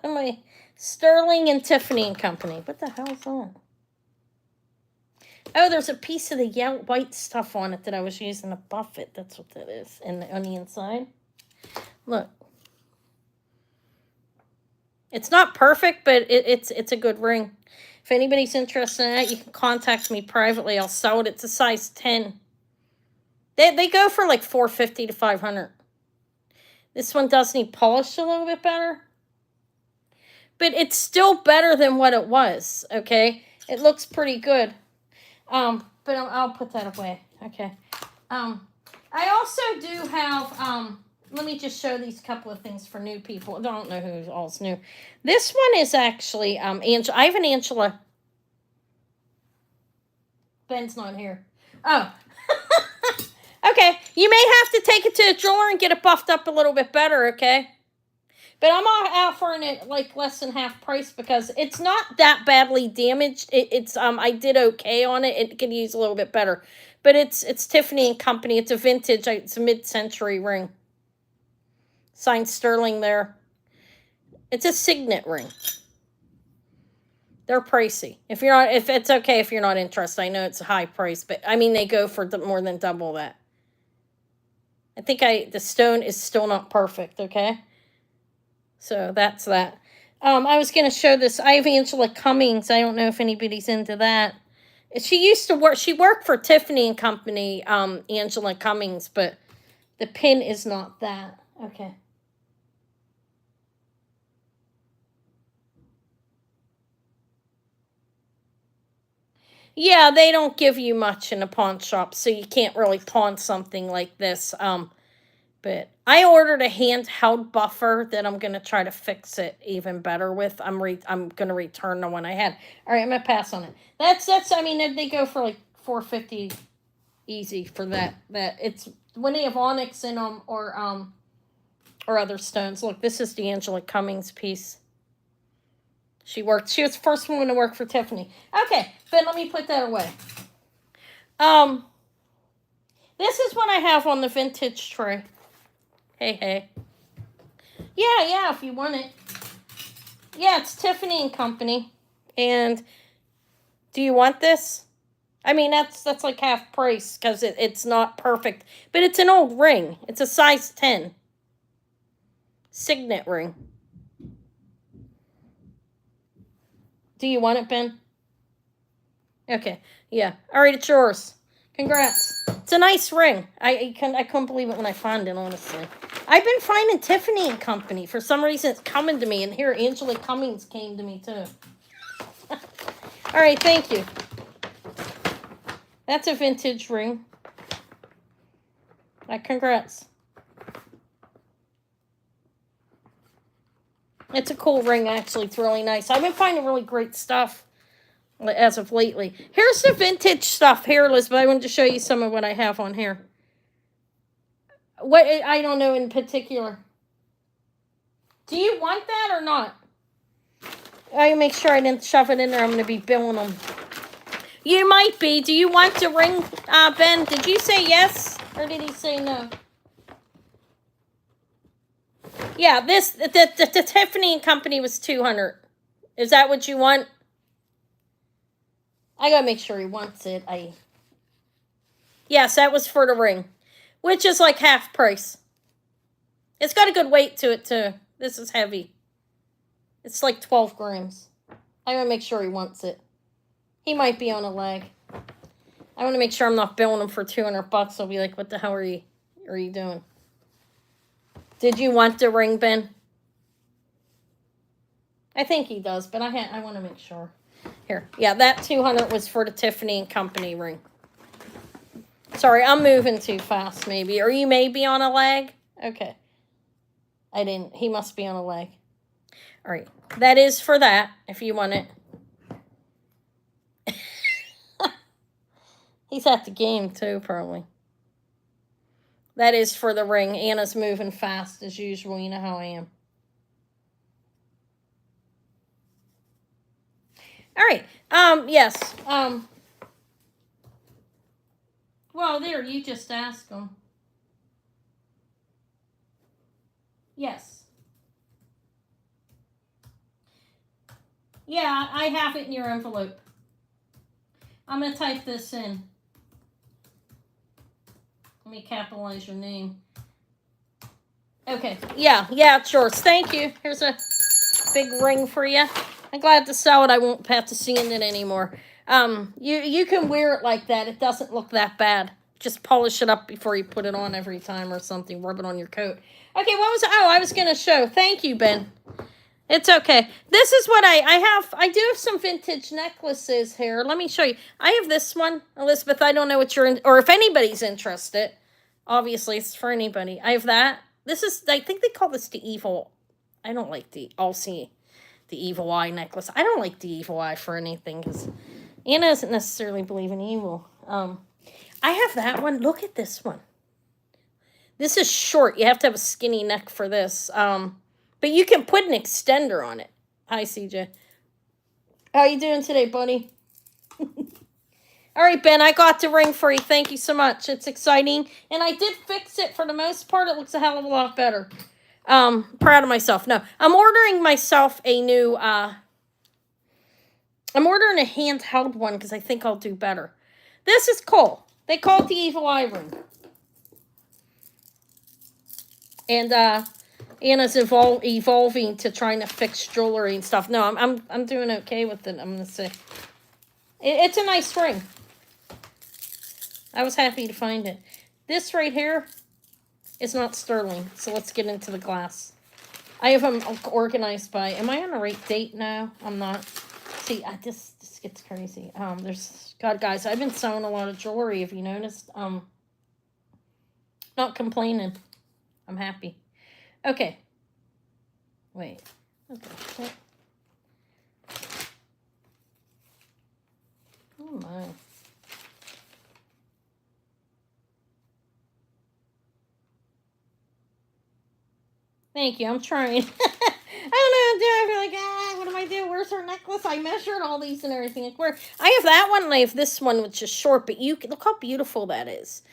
My Sterling and Tiffany and Company. What the hell is that? Oh, there's a piece of the white stuff on it that I was using to buff it. That's what that is. And on the inside. Look. It's not perfect, but it's a good ring. If anybody's interested in that, you can contact me privately. I'll sell it. It's a size 10. They go for like $450 to $500. This one does need polished a little bit better. But it's still better than what it was, okay? It looks pretty good. But I'll put that away. Okay. I also do have... let me just show these couple of things for new people. I don't know who all's new. This one is actually Angela. I have an Angela. Ben's not here. Oh. Okay. You may have to take it to a jeweler and get it buffed up a little bit better, okay? But I'm offering it like less than half price because it's not that badly damaged. It's I did okay on it. It could use a little bit better. But it's Tiffany and Company. It's a vintage. It's a mid-century ring. Signed Sterling there. It's a signet ring. They're pricey. If it's okay if you're not interested. I know it's a high price, but I mean they go for more than double that. I think the stone is still not perfect, okay? So that's that. I was gonna show this. I have Angela Cummings. I don't know if anybody's into that. She used to work. She worked for Tiffany and Company, Angela Cummings, but the pin is not that. Okay. Yeah, they don't give you much in a pawn shop, so you can't really pawn something like this. But I ordered a handheld buffer that I'm gonna try to fix it even better with. I'm gonna return the one I had. All right, I'm gonna pass on it. That's. I mean, they go for like $450 easy for that. It's when they have onyx in them or other stones. Look, this is the Angela Cummings piece. She was the first woman to work for Tiffany. Okay, but let me put that away. This is what I have on the vintage tray. Hey. Yeah, if you want it. Yeah, it's Tiffany and Company. And do you want this? I mean, that's like half price because it's not perfect. But it's an old ring. It's a size 10. Signet ring. Do you want it, Ben? Okay. Yeah. All right, it's yours. Congrats. It's a nice ring. I couldn't believe it when I found it, honestly. I've been finding Tiffany and Company. For some reason, it's coming to me. And here, Angela Cummings came to me, too. All right, thank you. That's a vintage ring. Congrats. It's a cool ring, actually. It's really nice. I've been finding really great stuff as of lately. Here's the vintage stuff here, Elizabeth. I wanted to show you some of what I have on here. What I don't know in particular. Do you want that or not? I make sure I didn't shove it in there. I'm going to be billing them. You might be. Do you want to ring, Ben? Did you say yes or did he say no? Yeah, the Tiffany and Company was $200. Is that what you want? I gotta make sure he wants it. Yes, that was for the ring, which is like half price. It's got a good weight to it too. This is heavy. It's like 12 grams. I gotta make sure he wants it. He might be on a lag. I want to make sure I'm not billing him for $200. I'll be like, what the hell are you doing? Did you want the ring, Ben? I think he does, but I want to make sure. Here, yeah, that $200 was for the Tiffany and Company ring. Sorry, I'm moving too fast, maybe. Or you may be on a lag. Okay. I didn't. He must be on a lag. All right. That is for that, if you want it. He's at the game, too, probably. That is for the ring. Anna's moving fast, as usual. You know how I am. All right. Yes. Well, there, you just asked him. Yes. Yeah, I have it in your envelope. I'm going to type this in. Let me capitalize your name. Okay. Yeah, it's yours. Thank you. Here's a big ring for you. I'm glad to sell it. I won't have to see it anymore. You can wear it like that. It doesn't look that bad. Just polish it up before you put it on every time or something. Rub it on your coat. Okay, what was it? Oh, I was going to show. Thank you, Ben. It's okay. This is what I have. I do have some vintage necklaces here. Let me show you. I have this one. Elizabeth, I don't know what you're in, or if anybody's interested. Obviously, it's for anybody. I have that. This is, I think they call this the evil. I don't like the, I'll see the evil eye necklace. I don't like the evil eye for anything because Anna doesn't necessarily believe in evil. I have that one. Look at this one. This is short. You have to have a skinny neck for this. But you can put an extender on it. Hi, CJ. How you doing today, buddy? All right, Ben, I got the ring for you. Thank you so much. It's exciting. And I did fix it for the most part. It looks a hell of a lot better. Proud of myself. No, I'm ordering myself a new, I'm ordering a handheld one because I think I'll do better. This is cool. They call it the Evil Eye Ring. And, Anna's evolving to trying to fix jewelry and stuff. No, I'm doing okay with it. I'm gonna say it's a nice ring. I was happy to find it. This right here is not sterling, so let's get into the glass. I have them organized by. Am I on the right date now? I'm not. See, this gets crazy. There's God, guys. I've been selling a lot of jewelry. Have you noticed? Not complaining. I'm happy. Okay. Wait. Okay. Oh my. Thank you. I'm trying. I don't know what to do. I feel like, what am I doing? Where's her necklace? I measured all these and everything. Like, where? I have that one and I have this one, which is short, but you look how beautiful that is.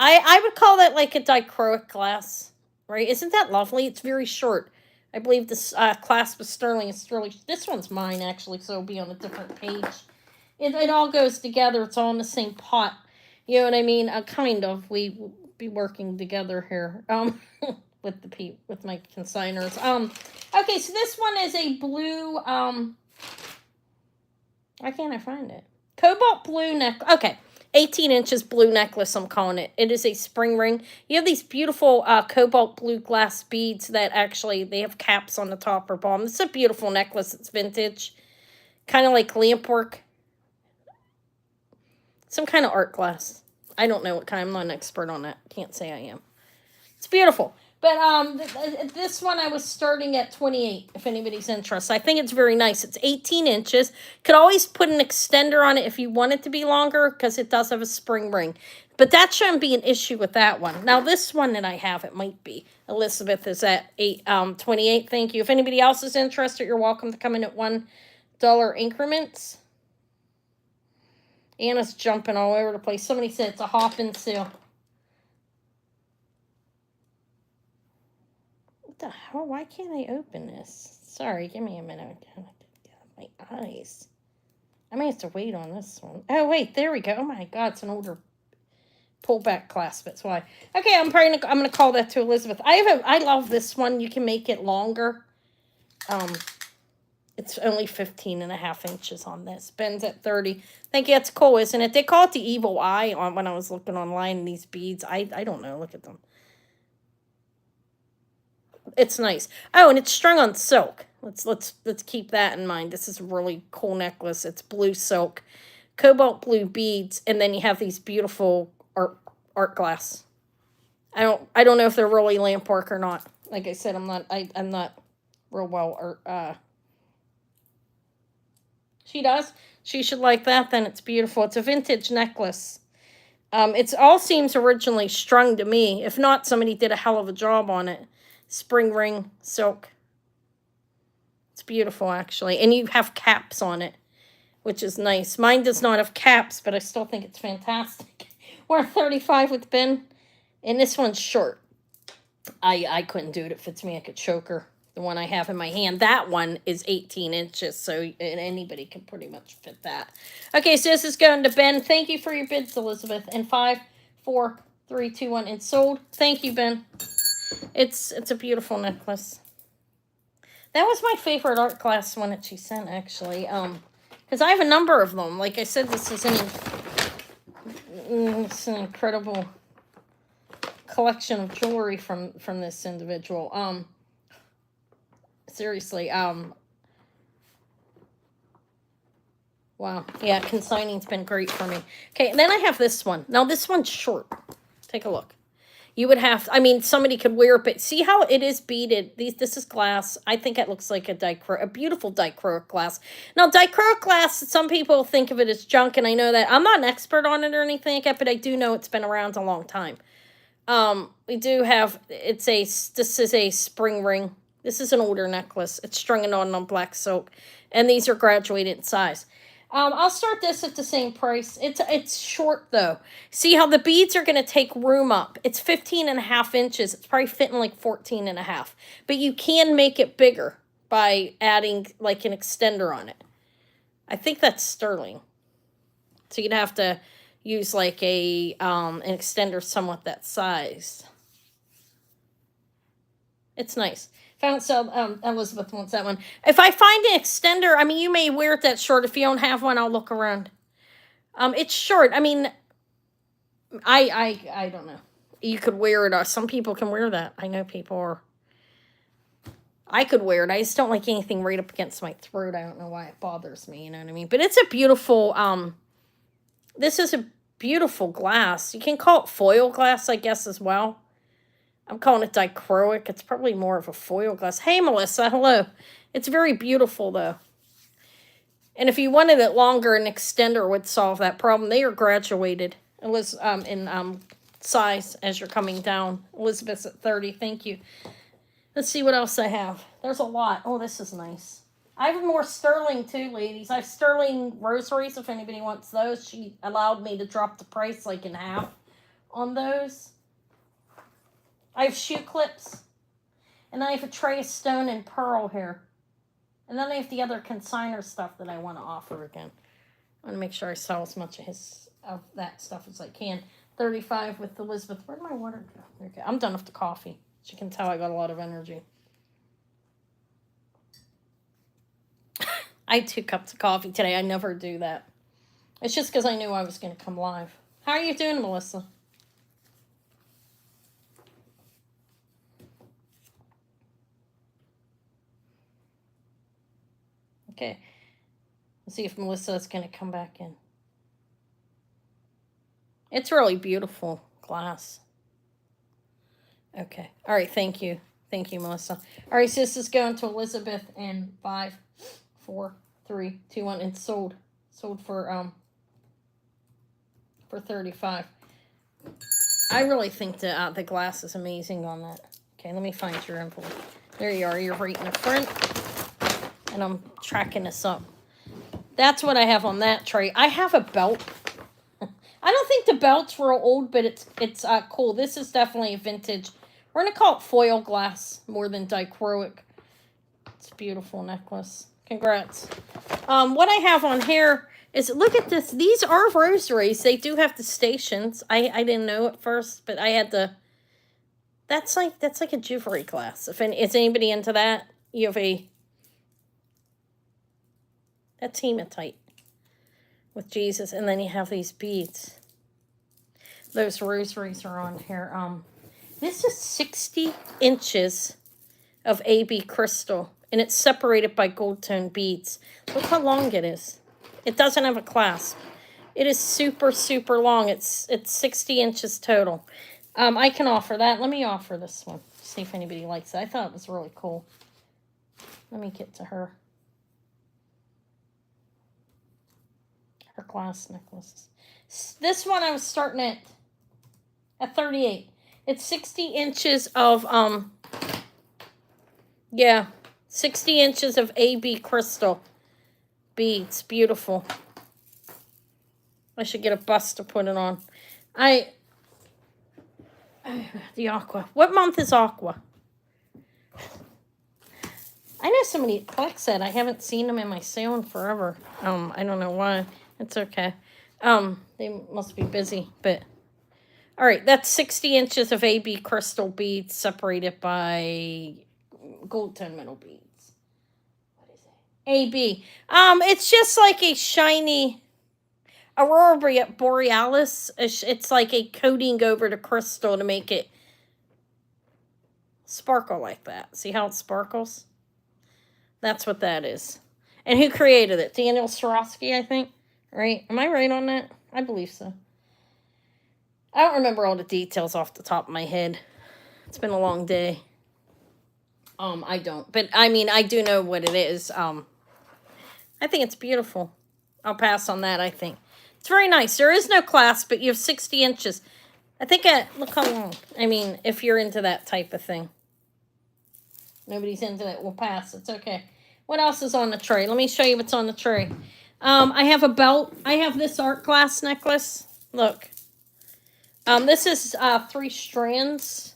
I would call that like a dichroic glass. Right? Isn't that lovely? It's very short. I believe this clasp is sterling. It's sterling. This one's mine, actually, so it'll be on a different page. It all goes together. It's all in the same pot. You know what I mean? Kind of. We be working together here with my consigners. Okay, so this one is a blue. Why can't I find it? Cobalt blue neck. Okay. 18 inches blue necklace, I'm calling it. It is a spring ring. You have these beautiful cobalt blue glass beads that actually, they have caps on the top or bottom. It's a beautiful necklace. It's vintage. Kind of like lamp work. Some kind of art glass. I don't know what kind. I'm not an expert on that. Can't say I am. It's beautiful. But this one I was starting at 28, if anybody's interested. I think it's very nice. It's 18 inches. Could always put an extender on it if you want it to be longer, because it does have a spring ring. But that shouldn't be an issue with that one. Now, this one that I have, it might be. Elizabeth is at 28. Thank you. If anybody else is interested, you're welcome to come in at $1 increments. Anna's jumping all over the place. Somebody said it's a hopping sale. What the hell? Why can't I open this? Sorry, give me a minute. My eyes. I may have to wait on this one. Oh, wait, there we go. Oh my God, it's an older pullback clasp. That's why. Okay, I'm gonna call that to Elizabeth. I love this one. You can make it longer. It's only 15.5 inches on this. Ben's at 30. Thank you. That's cool, isn't it? They call it the evil eye when I was looking online. These beads. I don't know. Look at them. It's nice. Oh, and it's strung on silk. Let's keep that in mind. This is a really cool necklace. It's blue silk, cobalt blue beads, and then you have these beautiful art glass. I don't know if they're really lamp work or not. Like I said, I'm not real well She does. She should like that. Then it's beautiful. It's a vintage necklace. It's all seems originally strung to me. If not, somebody did a hell of a job on it. Spring ring silk. It's beautiful, actually. And you have caps on it, which is nice. Mine does not have caps, but I still think it's fantastic. We're 35 with Ben. And this one's short. I couldn't do it. It fits me like a choker. The one I have in my hand. That one is 18 inches, so anybody can pretty much fit that. Okay, so this is going to Ben. Thank you for your bids, Elizabeth. And 5, 4, 3, 2, 1. It's sold. Thank you, Ben. It's a beautiful necklace. That was my favorite art class one that she sent, actually. Because I have a number of them. Like I said, this is it's an incredible collection of jewelry from this individual. Seriously, wow. Yeah, consigning's been great for me. Okay, and then I have this one. Now, this one's short. Take a look. You would have, I mean, somebody could wear it, but see how it is beaded? This is glass. I think it looks like a beautiful dichroic glass. Now, dichroic glass, some people think of it as junk, and I know that. I'm not an expert on it or anything like that, but I do know it's been around a long time. We do have, this is a spring ring. This is an older necklace. It's strung on black silk, and these are graduated in size. I'll start this at the same price. It's short, though. See how the beads are going to take room up. It's 15.5 inches. It's probably fitting like 14.5. But you can make it bigger by adding like an extender on it. I think that's sterling. So you'd have to use like an extender somewhat that size. It's nice. Found so Elizabeth wants that one. If I find an extender, I mean, you may wear it that short. If you don't have one, I'll look around. It's short. I mean, I don't know. You could wear it. Some people can wear that. I know people are. I could wear it. I just don't like anything right up against my throat. I don't know why it bothers me. You know what I mean? But it's a beautiful. This is a beautiful glass. You can call it foil glass, I guess, as well. I'm calling it dichroic. It's probably more of a foil glass. Hey, Melissa. Hello. It's very beautiful, though. And if you wanted it longer, an extender would solve that problem. They are graduated. It was in size as you're coming down. Elizabeth's at 30. Thank you. Let's see what else I have. There's a lot. Oh, this is nice. I have more sterling, too, ladies. I have sterling rosaries, if anybody wants those. She allowed me to drop the price, like, in half on those. I have shoe clips, and then I have a tray of stone and pearl here. And then I have the other consignor stuff that I want to offer again. I want to make sure I sell as much of that stuff as I can. 35 with Elizabeth. Where'd my water go? Okay, I'm done with the coffee. As you can tell, I got a lot of energy. I had 2 cups of coffee today. I never do that. It's just because I knew I was going to come live. How are you doing, Melissa? Okay, let's see if Melissa is going to come back in. It's really beautiful glass. Okay. All right. Thank you. Thank you, Melissa. All right. So this is going to Elizabeth in 5, 4, 3, 2, 1, and sold. Sold for 35. I really think the glass is amazing on that. Okay, let me find your envelope. There you are. You're right in the front. And I'm tracking this up. That's what I have on that tray. I have a belt. I don't think the belt's real old, but it's cool. This is definitely a vintage. We're going to call it foil glass more than dichroic. It's a beautiful necklace. Congrats. What I have on here is, look at this. These are rosaries. They do have the stations. I didn't know at first, but I had the... That's like a jewelry glass. If is anybody into that, you have a... That's hematite with Jesus, and then you have these beads. Those rosaries are on here. This is 60 inches of AB crystal, and it's separated by gold tone beads. Look how long it is. It doesn't have a clasp. It is super, super long. It's 60 inches total. I can offer that. Let me offer this one. See if anybody likes it. I thought it was really cool. Let me get to her. Her glass necklaces. This one I was starting at 38. It's 60 inches of 60 inches of AB crystal beads. Beautiful. I should get a bust to put it on. The aqua. What month is aqua? I know somebody collects that. I haven't seen them in my sale in forever. I don't know why. It's okay. They must be busy, but... All right, that's 60 inches of AB crystal beads separated by gold tone metal beads. What is it? AB. It's just like a shiny aurora borealis. It's like a coating over the crystal to make it sparkle like that. See how it sparkles? That's what that is. And who created it? Daniel Swarovski, I think. Right? Am I right on that? I believe so. I don't remember all the details off the top of my head. It's been a long day. I don't. But, I mean, I do know what it is. I think it's beautiful. I'll pass on that, I think. It's very nice. There is no clasp, but you have 60 inches. I think, look how long. I mean, if you're into that type of thing. Nobody's into that. We'll pass. It's okay. What else is on the tray? Let me show you what's on the tray. I have a belt. I have this art glass necklace. Look. This is 3 strands.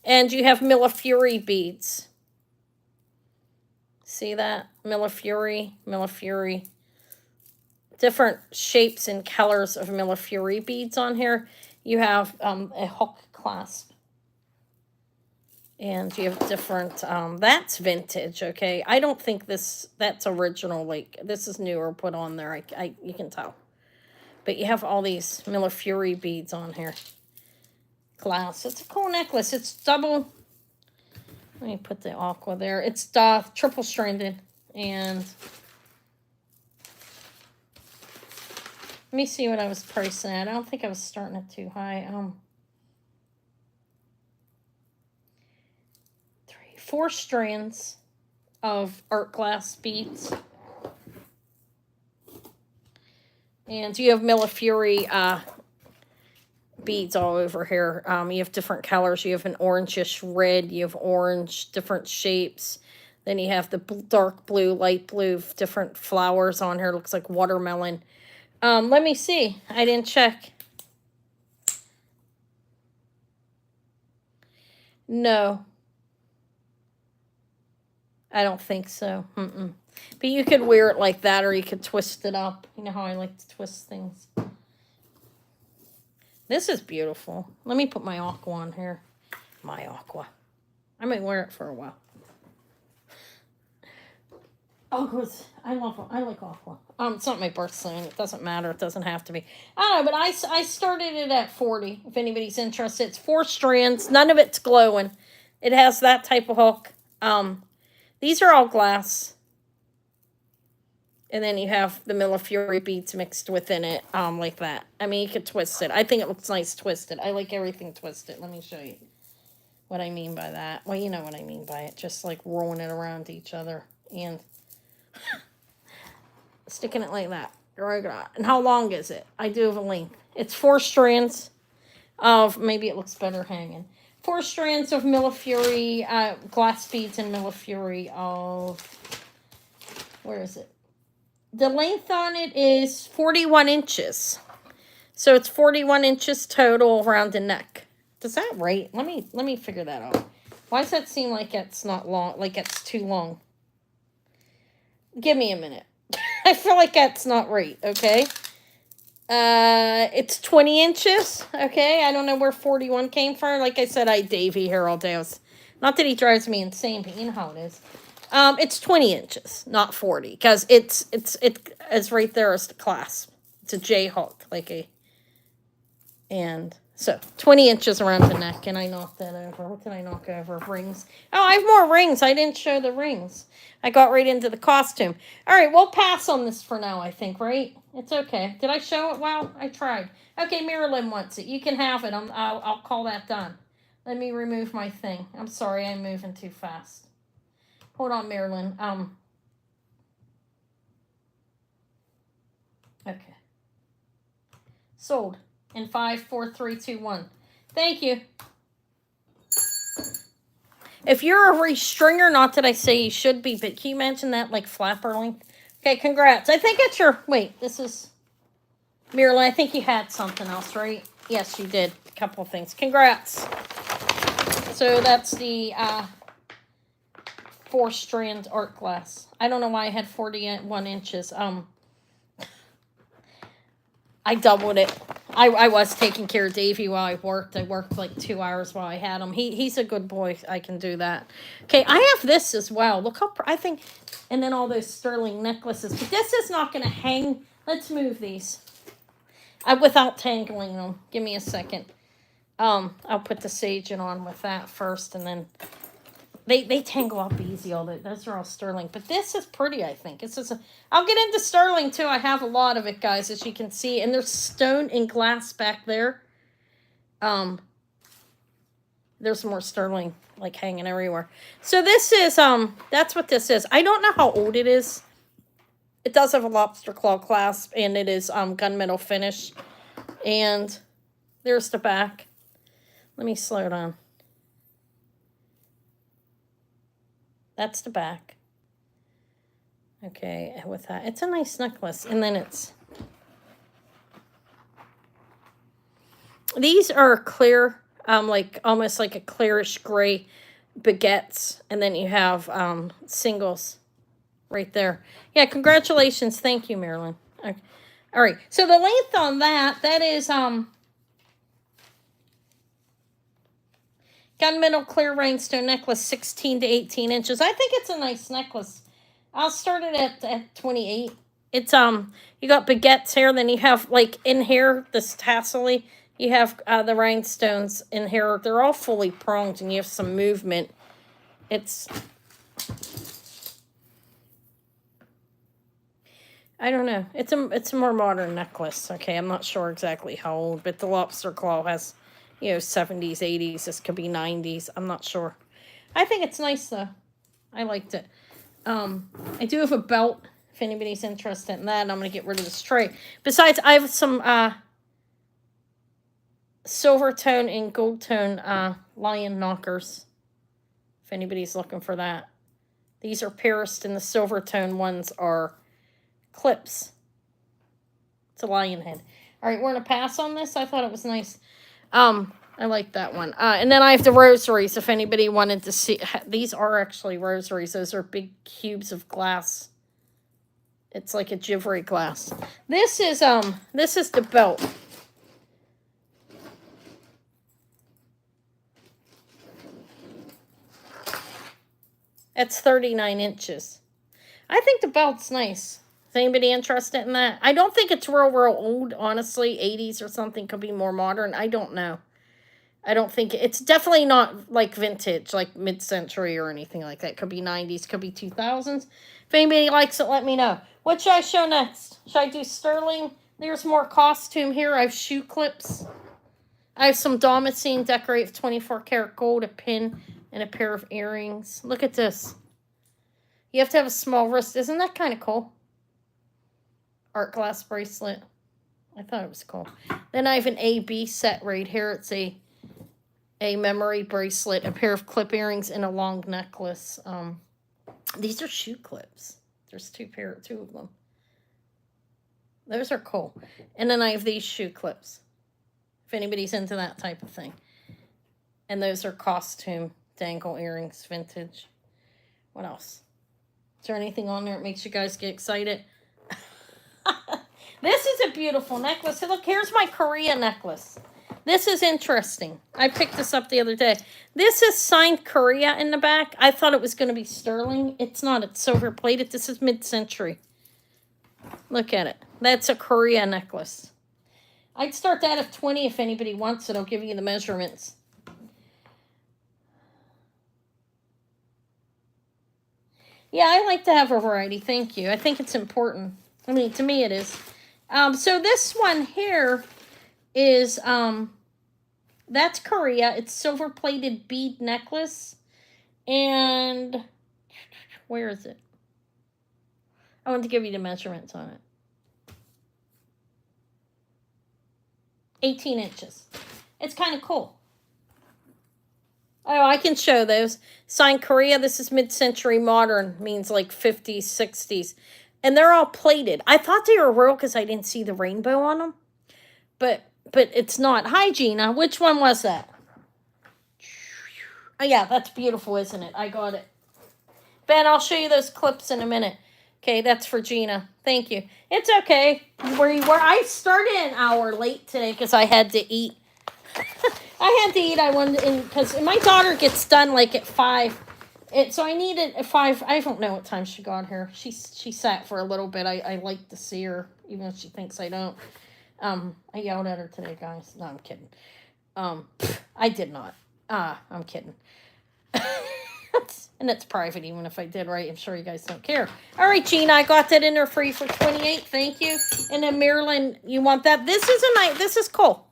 And you have Millefiori beads. See that? Millefiori. Different shapes and colors of Millefiori beads on here. You have a hook clasp. And you have different, that's vintage, okay? I don't think that's original, like, this is newer put on there, you can tell. But you have all these Millefiori beads on here. Glass, it's a cool necklace, it's double, let me put the aqua there, it's triple stranded, and, let me see what I was pricing at. I don't think I was starting it too high, 4 strands of art glass beads. And you have Millefiori beads all over here. You have different colors. You have an orangish red. You have orange, different shapes. Then you have the dark blue, light blue, different flowers on here. Looks like watermelon. Let me see. I didn't check. No. I don't think so. But you could wear it like that, or you could twist it up. You know how I like to twist things. This is beautiful. Let me put my aqua on here. My aqua. I might wear it for a while. Aquas. I like aqua. It's not my birthday. It doesn't matter. It doesn't have to be. I don't know, but I started it at 40. If anybody's interested, it's 4 strands. None of it's glowing. It has that type of hook. These are all glass. And then you have the Millefiori beads mixed within it, like that. I mean, you could twist it. I think it looks nice twisted. I like everything twisted. Let me show you. what I mean by that. Well, you know what I mean by it. Just like rolling it around each other and sticking it like that. And how long is it? I do have a length. It's 4 strands of, maybe it looks better hanging. 4 strands of Millefury, glass beads and Millefury of, where is it? The length on it is 41 inches. So it's 41 inches total around the neck. Does that right? Let me figure that out. Why does that seem like it's not long, like it's too long? Give me a minute. I feel like that's not right, okay? It's 20 inches, okay? I don't know where 41 came from. Like I said, I had Davey here all day. Not that he drives me insane, but you know how it is. It's 20 inches, not 40, because it's right there as the clasp. It's a J hook, and so 20 inches around the neck, and I knocked that over. What did I knock over? Rings. Oh, I have more rings. I didn't show the rings. I got right into the costume. All right, we'll pass on this for now, I think, right? It's okay. Did I show it well? I tried. Okay, Marilyn wants it. You can have it. I'll call that done. Let me remove my thing. I'm sorry, I'm moving too fast. Hold on, Marilyn. Okay. Sold. In 5, 4, 3, 2, 1. Thank you. If you're a restringer, not that I say you should be, but can you mention that like flapper length? Okay, congrats. I think it's your, wait, this is, Marilyn, I think you had something else, right? Yes, you did. A couple of things. Congrats. So that's the 4-strand art glass. I don't know why I had 41 inches. I doubled it. I was taking care of Davey while I worked. I worked like 2 hours while I had him. He's a good boy. I can do that. Okay, I have this as well. Look how, I think, and then all those sterling necklaces. But this is not going to hang. Let's move these. Without tangling them. Give me a second. I'll put the sage in on with that first, and then they tangle up easy. Those are all sterling, but this is pretty. I think it's just. I'll get into sterling too. I have a lot of it, guys, as you can see, and there's stone and glass back there. There's more sterling like hanging everywhere. So this is that's what this is. I don't know how old it is. It does have a lobster claw clasp, and it is gunmetal finish. And there's the back. Let me slow it on. That's the back. Okay, with that, it's a nice necklace. And then these are clear, like almost like a clearish gray baguettes. And then you have singles right there. Yeah, congratulations. Thank you, Marilyn. Okay. All right, so the length on that is gunmetal clear rhinestone necklace, 16 to 18 inches. I think it's a nice necklace. I'll start it at 28. It's you got baguettes here, then you have like in here this tassel-y. You have the rhinestones in here. They're all fully pronged, and you have some movement. It's, I don't know. It's a more modern necklace. Okay, I'm not sure exactly how old, but the lobster claw has, 70s, 80s. This could be 90s. I'm not sure. I think it's nice, though. I liked it. I do have a belt, if anybody's interested in that. I'm going to get rid of this tray. Besides, I have some silver tone and gold tone lion knockers, if anybody's looking for that. These are pierced, and the silver tone ones are clips. It's a lion head. All right, we're going to pass on this. I thought it was nice. I like that one. And then I have the rosaries, if anybody wanted to see. These are actually rosaries. Those are big cubes of glass. It's like a jewelry glass. This is the belt. It's 39 inches. I think the belt's nice. Is anybody interested in that? I don't think it's real old, honestly. 80s or something, could be more modern. I don't know. I don't think it's definitely not like vintage, like mid-century or anything like that. Could be 90s, could be 2000s. If anybody likes it, let me know. What should I show next? Should I do sterling? There's more costume here. I have shoe clips. I have some damascene decorative 24 karat gold, a pin, and a pair of earrings. Look at this. You have to have a small wrist. Isn't that kind of cool? Art glass bracelet. I thought it was cool. Then I have an A-B set right here. It's a memory bracelet, a pair of clip earrings, and a long necklace. These are shoe clips. There's two of them. Those are cool. And then I have these shoe clips, if anybody's into that type of thing. And those are costume dangle earrings, vintage. What else? Is there anything on there that makes you guys get excited? This is a beautiful necklace. Look, here's my Korea necklace. This is interesting. I picked this up the other day. This is signed Korea in the back. I thought it was going to be sterling. It's not. It's silver plated. This is mid-century. Look at it. That's a Korea necklace. I'd start that at 20 if anybody wants it. I'll give you the measurements. Yeah, I like to have a variety. Thank you. I think it's important. I mean, to me it is. So this one here is, that's Korea. It's silver-plated bead necklace. And where is it? I want to give you the measurements on it. 18 inches. It's kind of cool. Oh, I can show those. Signed Korea. This is mid-century modern. Means like 50s, 60s. And they're all plated. I thought they were real because I didn't see the rainbow on them. But it's not. Hi, Gina. Which one was that? Oh, yeah. That's beautiful, isn't it? I got it. Ben, I'll show you those clips in a minute. Okay, that's for Gina. Thank you. It's okay. Where you were. I started an hour late today because I had to eat. I had to eat. I wanted, because my daughter gets done like at 5. So I needed a 5. I don't know what time she got here. She sat for a little bit. I like to see her, even if she thinks I don't. I yelled at her today, guys. No, I'm kidding. I did not. I'm kidding. And it's private, even if I did, right? I'm sure you guys don't care. All right, Gina, I got that in there for you for 28. Thank you. And then Marilyn, you want that? This is a nice. This is cool.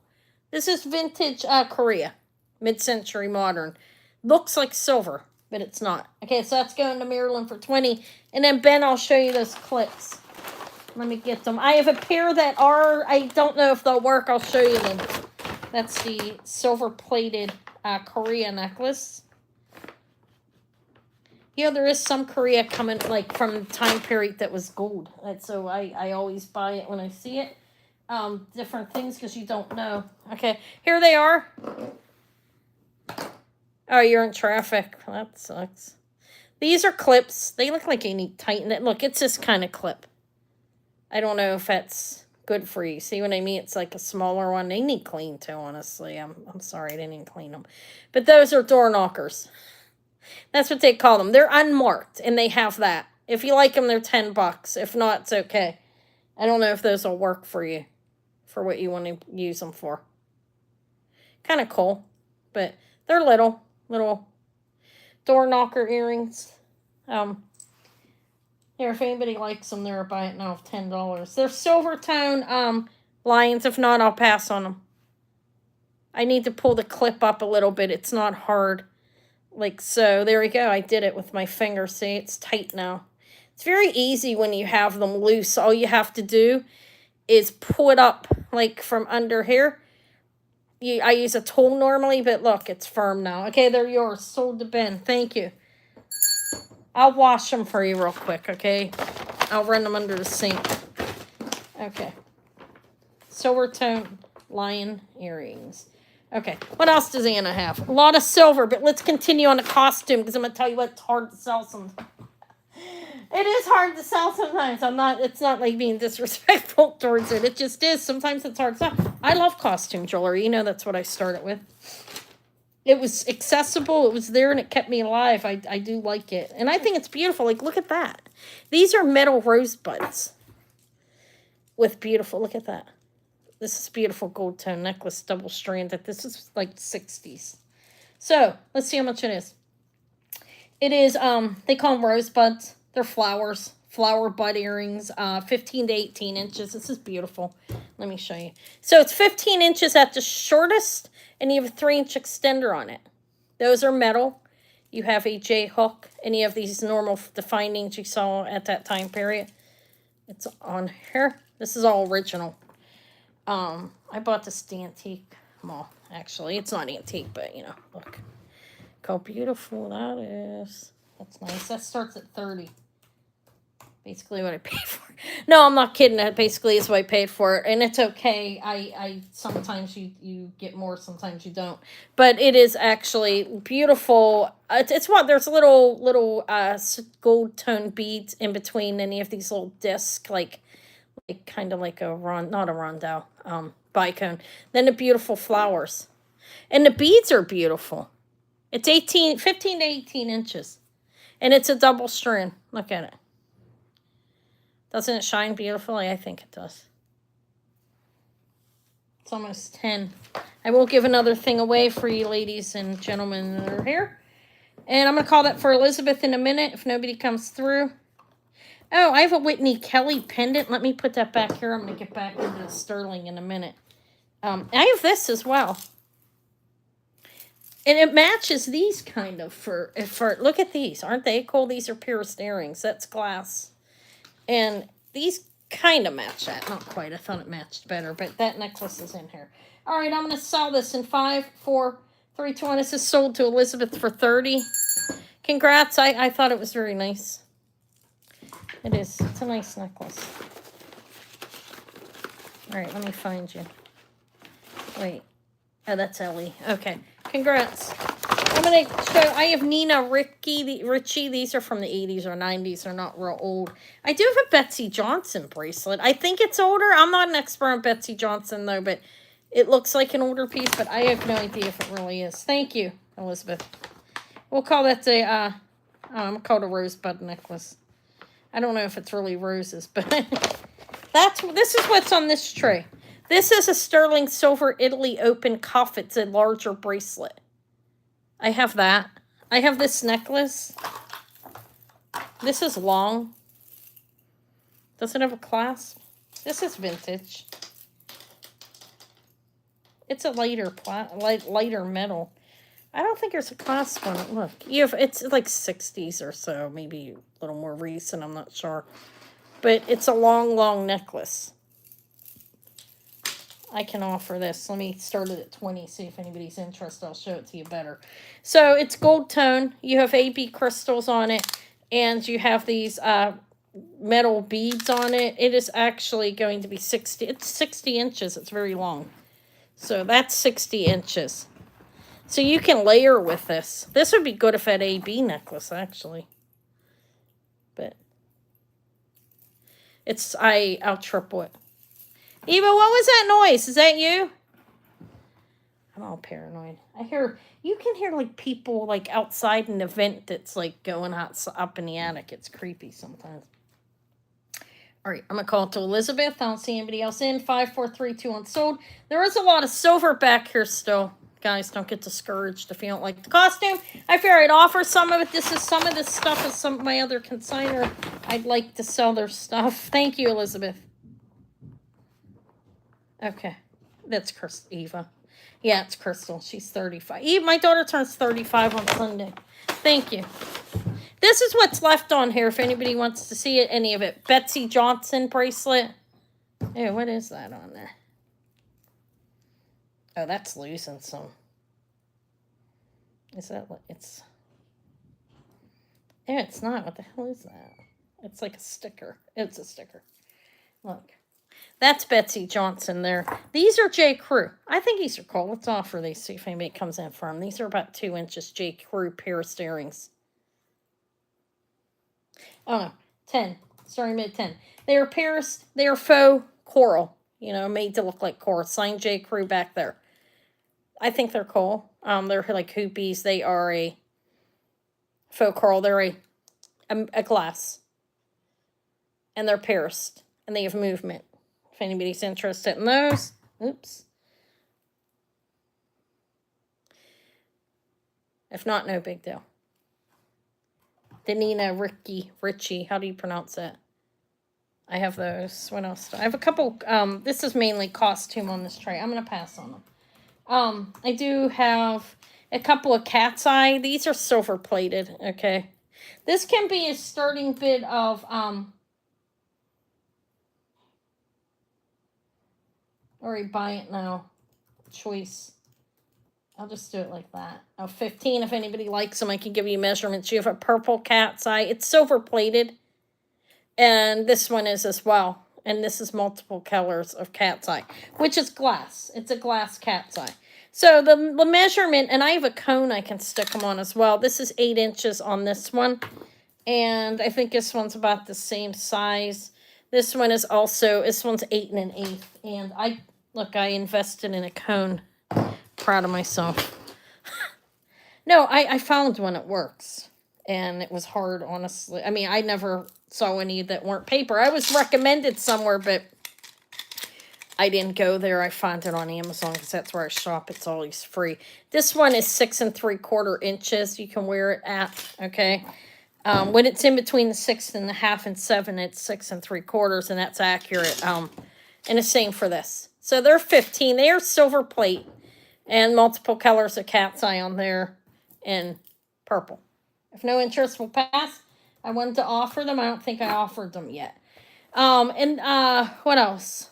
This is vintage Korea, mid-century modern. Looks like silver, but it's not. Okay, so that's going to Marilyn for 20. And then Ben, I'll show you those clips. Let me get them. I have a pair that are, I don't know if they'll work. I'll show you them. That's the silver-plated Korea necklace. Yeah, there is some Korea coming, like, from the time period that was gold. And so I always buy it when I see it. Different things, because you don't know. Okay, here they are. Oh, you're in traffic. That sucks. These are clips. They look like you need to tighten it. Look, it's this kind of clip. I don't know if that's good for you. See what I mean? It's like a smaller one. They need clean, too, honestly. I'm sorry I didn't clean them. But those are door knockers. That's what they call them. They're unmarked, and they have that. If you like them, they're $10. If not, it's okay. I don't know if those will work for you, for what you want to use them for. Kind of cool, but they're little door knocker earrings. Here, if anybody likes them, they're buy it now of $10. They're silver tone lions. If not, I'll pass on them. I need to pull the clip up a little bit. It's not hard. Like so. There we go. I did it with my finger. See, it's tight now. It's very easy when you have them loose. All you have to do is pull it up, like, from under here. I use a tool normally, but look, it's firm now. Okay, they're yours. Sold to Ben. Thank you. I'll wash them for you real quick, okay? I'll run them under the sink. Okay. Silver tone lion earrings. Okay, what else does Anna have? A lot of silver, but let's continue on the costume, because I'm going to tell you what, it's hard to sell some. It is hard to sell sometimes. It's not like being disrespectful towards it. It just is. Sometimes it's hard to sell. I love costume jewelry. You know, that's what I started with. It was accessible. It was there, and it kept me alive. I do like it. And I think it's beautiful. Like, look at that. These are metal rosebuds with beautiful, look at that. This is beautiful gold tone necklace, double stranded. This is like 60s. So, let's see how much it is. It is, they call them rosebuds. They're flowers flower bud earrings, 15 to 18 inches. This is beautiful. Let me show you. So it's 15 inches at the shortest, and you have a 3-inch extender on it. Those are metal. You have a J hook. Any of these normal definings you saw at that time period. It's on here. This is all original. I bought this at the antique mall. Actually, it's not antique, but you know, look how beautiful that is. That's nice. That starts at 30. Basically what I paid for it. No, I'm not kidding. That basically is what I paid for it. And it's okay. I sometimes you get more, sometimes you don't. But it is actually beautiful. It's what there's little gold tone beads in between any of these little discs, like kind of like a not a rondelle, bicone. Then the beautiful flowers. And the beads are beautiful. It's 15 to 18 inches. And it's a double strand. Look at it. Doesn't it shine beautifully? I think it does. It's almost 10. I will give another thing away for you ladies and gentlemen that are here. And I'm going to call that for Elizabeth in a minute if nobody comes through. Oh, I have a Whitney Kelly pendant. Let me put that back here. I'm going to get back into the sterling in a minute. I have this as well. And it matches these kind of for look at these. Aren't they cool? These are pierced earrings. That's glass. And these kind of match that. Not quite. I thought it matched better. But that necklace is in here. All right, I'm going to sell this in 5, 4, 3, 2, 1. This is sold to Elizabeth for 30. Congrats. I thought it was very nice. It is. It's a nice necklace. All right, let me find you. Wait. Oh, that's Ellie. Okay. Congrats. I'm going to show, I have Nina Richie. These are from the 80s or 90s. They're not real old. I do have a Betsy Johnson bracelet. I think it's older. I'm not an expert on Betsy Johnson, though, but it looks like an older piece, but I have no idea if it really is. Thank you, Elizabeth. We'll call that I'm going to call it a rosebud necklace. I don't know if it's really roses, but this is what's on this tray. This is a sterling silver Italy open cuff. It's a larger bracelet. I have that. I have this necklace. This is long. Does it have a clasp? This is vintage. It's a lighter metal. I don't think there's a clasp on it. Look, it's like 60s or so, maybe a little more recent. I'm not sure, but it's a long necklace. I can offer this. Let me start it at 20, see if anybody's interested. I'll show it to you better. So it's gold tone. You have AB crystals on it, and you have these metal beads on it. It is actually going to be 60. It's 60 inches. It's very long. So that's 60 inches. So you can layer with this. This would be good if I had AB necklace, actually. But I'll triple it. Eva, what was that noise? Is that you? I'm all paranoid. You can hear like people like outside an event that's like going up in the attic. It's creepy sometimes. All right, I'm going to call it to Elizabeth. I don't see anybody else in. 5, 4, 3, 2, 1 sold. There is a lot of silver back here still. Guys, don't get discouraged if you don't like the costume. I figure I'd offer some of it. Some of this stuff is some of my other consignor. I'd like to sell their stuff. Thank you, Elizabeth. Okay, that's Eva. Yeah, it's Crystal. She's 35. My daughter turns 35 on Sunday. Thank you. This is what's left on here if anybody wants to see it, any of it. Betsy Johnson bracelet. Ew, what is that on there? Oh, that's losing some. Is that what it's... Yeah, it's not. What the hell is that? It's like a sticker. It's a sticker. Look. That's Betsy Johnson there. These are J. Crew. I think these are cool. Let's offer these, see if anybody comes in for them. These are about 2 inches J. Crew pierced earrings. Oh, no. 10. Starting mid-10. They are pierced. They are faux coral. You know, made to look like coral. Signed J. Crew back there. I think they're cool. They're like hoopies. They are a faux coral. They're a glass. And they're pierced. And they have movement. If anybody's interested in those. Oops. If not, no big deal. Danina Richie. How do you pronounce that? I have those. What else? I have a couple. This is mainly costume on this tray. I'm gonna pass on them. I do have a couple of cat's eye. These are silver plated. Okay, this can be a starting bit of or you buy it now. Choice. I'll just do it like that. 15. If anybody likes them, I can give you measurements. You have a purple cat's eye. It's silver plated. And this one is as well. And this is multiple colors of cat's eye, which is glass. It's a glass cat's eye. So the measurement, and I have a cone I can stick them on as well. This is 8 inches on this one. And I think this one's about the same size. This one is also, this one's 8 1/8. And I invested in a cone. Proud of myself. No, I found one that works. And it was hard, honestly. I mean, I never saw any that weren't paper. I was recommended somewhere, but I didn't go there. I found it on Amazon because that's where I shop. It's always free. This one is 6 3/4 inches. You can wear it at, okay? When it's in between the 6 1/2 and 7, it's 6 3/4, and that's accurate. And the same for this. So they're 15. They are silver plate and multiple colors of cat's eye on there and purple. If no interest, will pass. I wanted to offer them. I don't think I offered them yet. What else?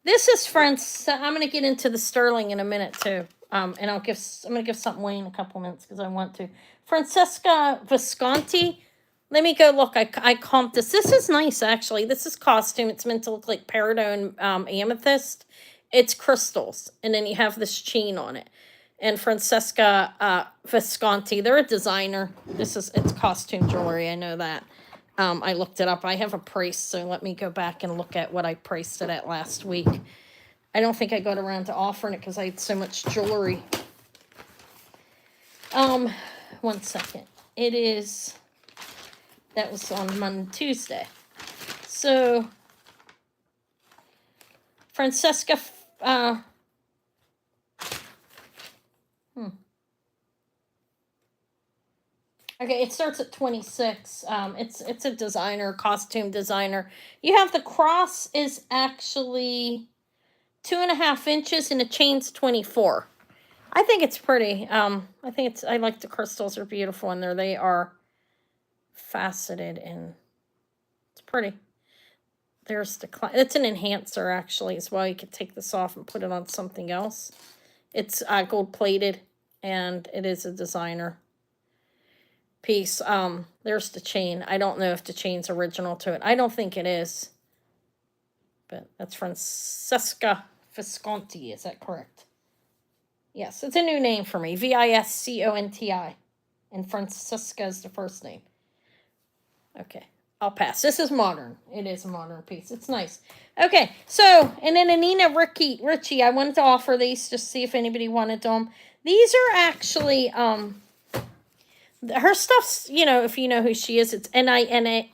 This is friends. I'm gonna get into the sterling in a minute too. And I'm gonna give something away in a couple minutes because I want to. Francesca Visconti. Let me go look. I comped this. This is nice actually. This is costume. It's meant to look like peridot and amethyst. It's crystals, and then you have this chain on it. And Francesca Visconti, they're a designer. It's costume jewelry. I know that. I looked it up. I have a price, so let me go back and look at what I priced it at last week. I don't think I got around to offering it because I had so much jewelry. 1 second. That was on Tuesday. So, Francesca, Okay, it starts at 26. It's a designer, costume designer. You have the cross is actually 2.5 inches and the chain's 24. I think it's pretty. I like the crystals are beautiful in there. They are faceted and it's pretty. There's it's an enhancer actually as well. You could take this off and put it on something else. It's gold plated and it is a designer piece. There's the chain. I don't know if the chain's original to it. I don't think it is. But that's Francesca Visconti. Is that correct? Yes, it's a new name for me. Visconti. And Francesca is the first name. Okay, I'll pass. This is modern. It is a modern piece. It's nice. Okay, so, and then Anina Ritchie, I wanted to offer these just to see if anybody wanted them. These are actually, her stuff's, if you know who she is, it's Ninaricci.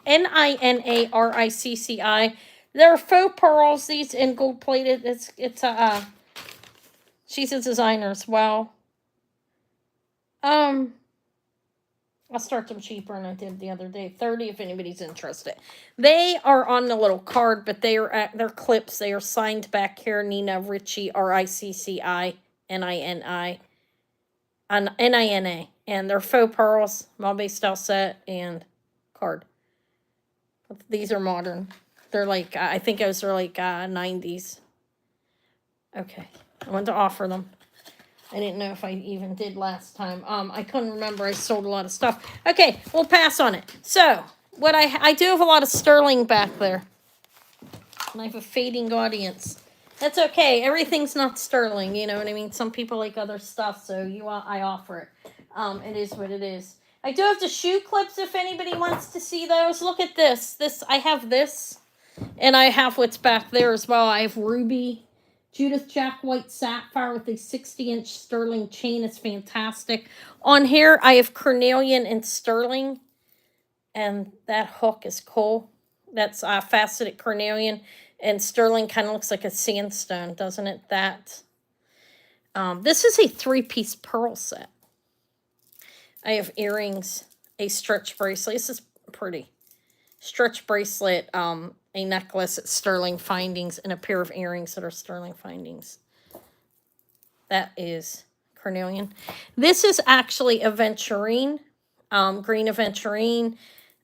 They're faux pearls, these in gold plated. She's a designer as well. I'll start them cheaper than I did the other day. 30 if anybody's interested. They are on the little card, but they're clips. They are signed back here. Nina Ritchie, Ricci, Nini, Nina. And they're faux pearls, Malbay style set, and card. These are modern. They're like, I think those are like 90s. Okay, I wanted to offer them. I didn't know if I even did last time. I couldn't remember. I sold a lot of stuff. Okay, we'll pass on it. So, what I do have a lot of sterling back there. And I have a fading audience. That's okay. Everything's not sterling, you know what I mean? Some people like other stuff, so I offer it. It is what it is. I do have the shoe clips if anybody wants to see those. Look at this. I have this, and I have what's back there as well. I have ruby, Judith Jack White sapphire with a 60-inch sterling chain. It's fantastic. On here, I have carnelian and sterling, and that hook is cool. That's faceted carnelian, and sterling kind of looks like a sandstone, doesn't it? This is a 3-piece pearl set. I have earrings, a stretch bracelet. This is pretty. stretch bracelet, a necklace at Sterling Findings, and a pair of earrings that are Sterling Findings. That is carnelian. This is actually aventurine, green aventurine.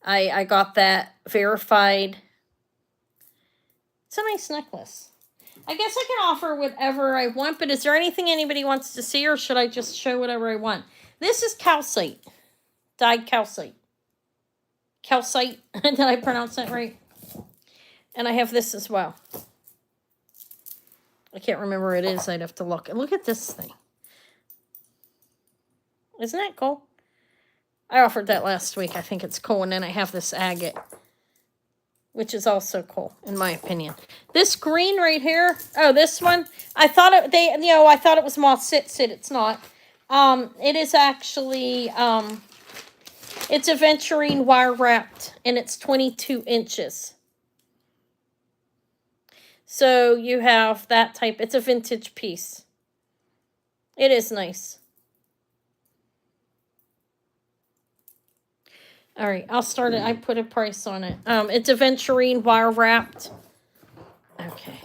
I got that verified. It's a nice necklace. I guess I can offer whatever I want, but is there anything anybody wants to see, or should I just show whatever I want? This is calcite, dyed calcite. Calcite, did I pronounce that right? And I have this as well. I can't remember where it is. I'd have to look. And look at this thing. Isn't that cool? I offered that last week. I think it's cool. And then I have this agate, which is also cool, in my opinion. This green right here. Oh, this one. I thought I thought it was moss sit. It's not. It is actually, it's aventurine wire wrapped, and it's 22 inches. So you have that type. It's a vintage piece. It is nice. All right, I'll start it. I put a price on it. It's aventurine wire wrapped. Okay.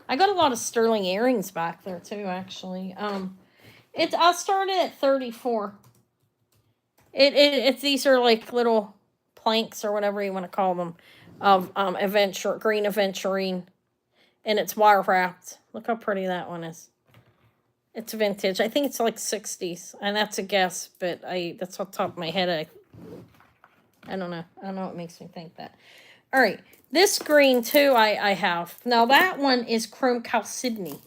I got a lot of sterling earrings back there too, actually. I'll start it at 34. It's these are like little planks or whatever you want to call them of green aventurine, and it's wire wrapped. Look how pretty that one is. It's vintage. I think it's like 60s, and that's a guess, but that's off the top of my head. I don't know. I don't know what makes me think that. All right, this green too I have. Now that one is chrome chalcedony.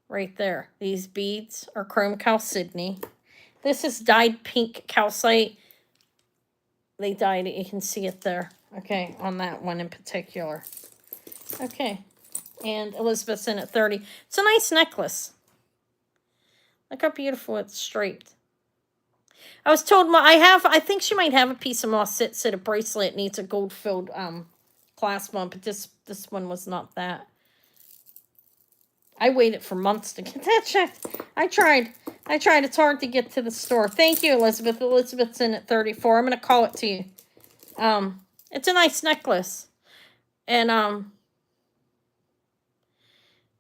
Right there. These beads are chrome chalcedony. This is dyed pink calcite. They dyed it. You can see it there. Okay, on that one in particular. Okay, and Elizabeth's in at 30. It's a nice necklace. Look how beautiful it's striped. I was told I think she might have a piece of moss sit a bracelet. It needs a gold filled clasp on, but this one was not that. I waited for months to get that checked. I tried. It's hard to get to the store. Thank you, Elizabeth. Elizabeth's in at 34. I'm gonna call it to you. It's a nice necklace. And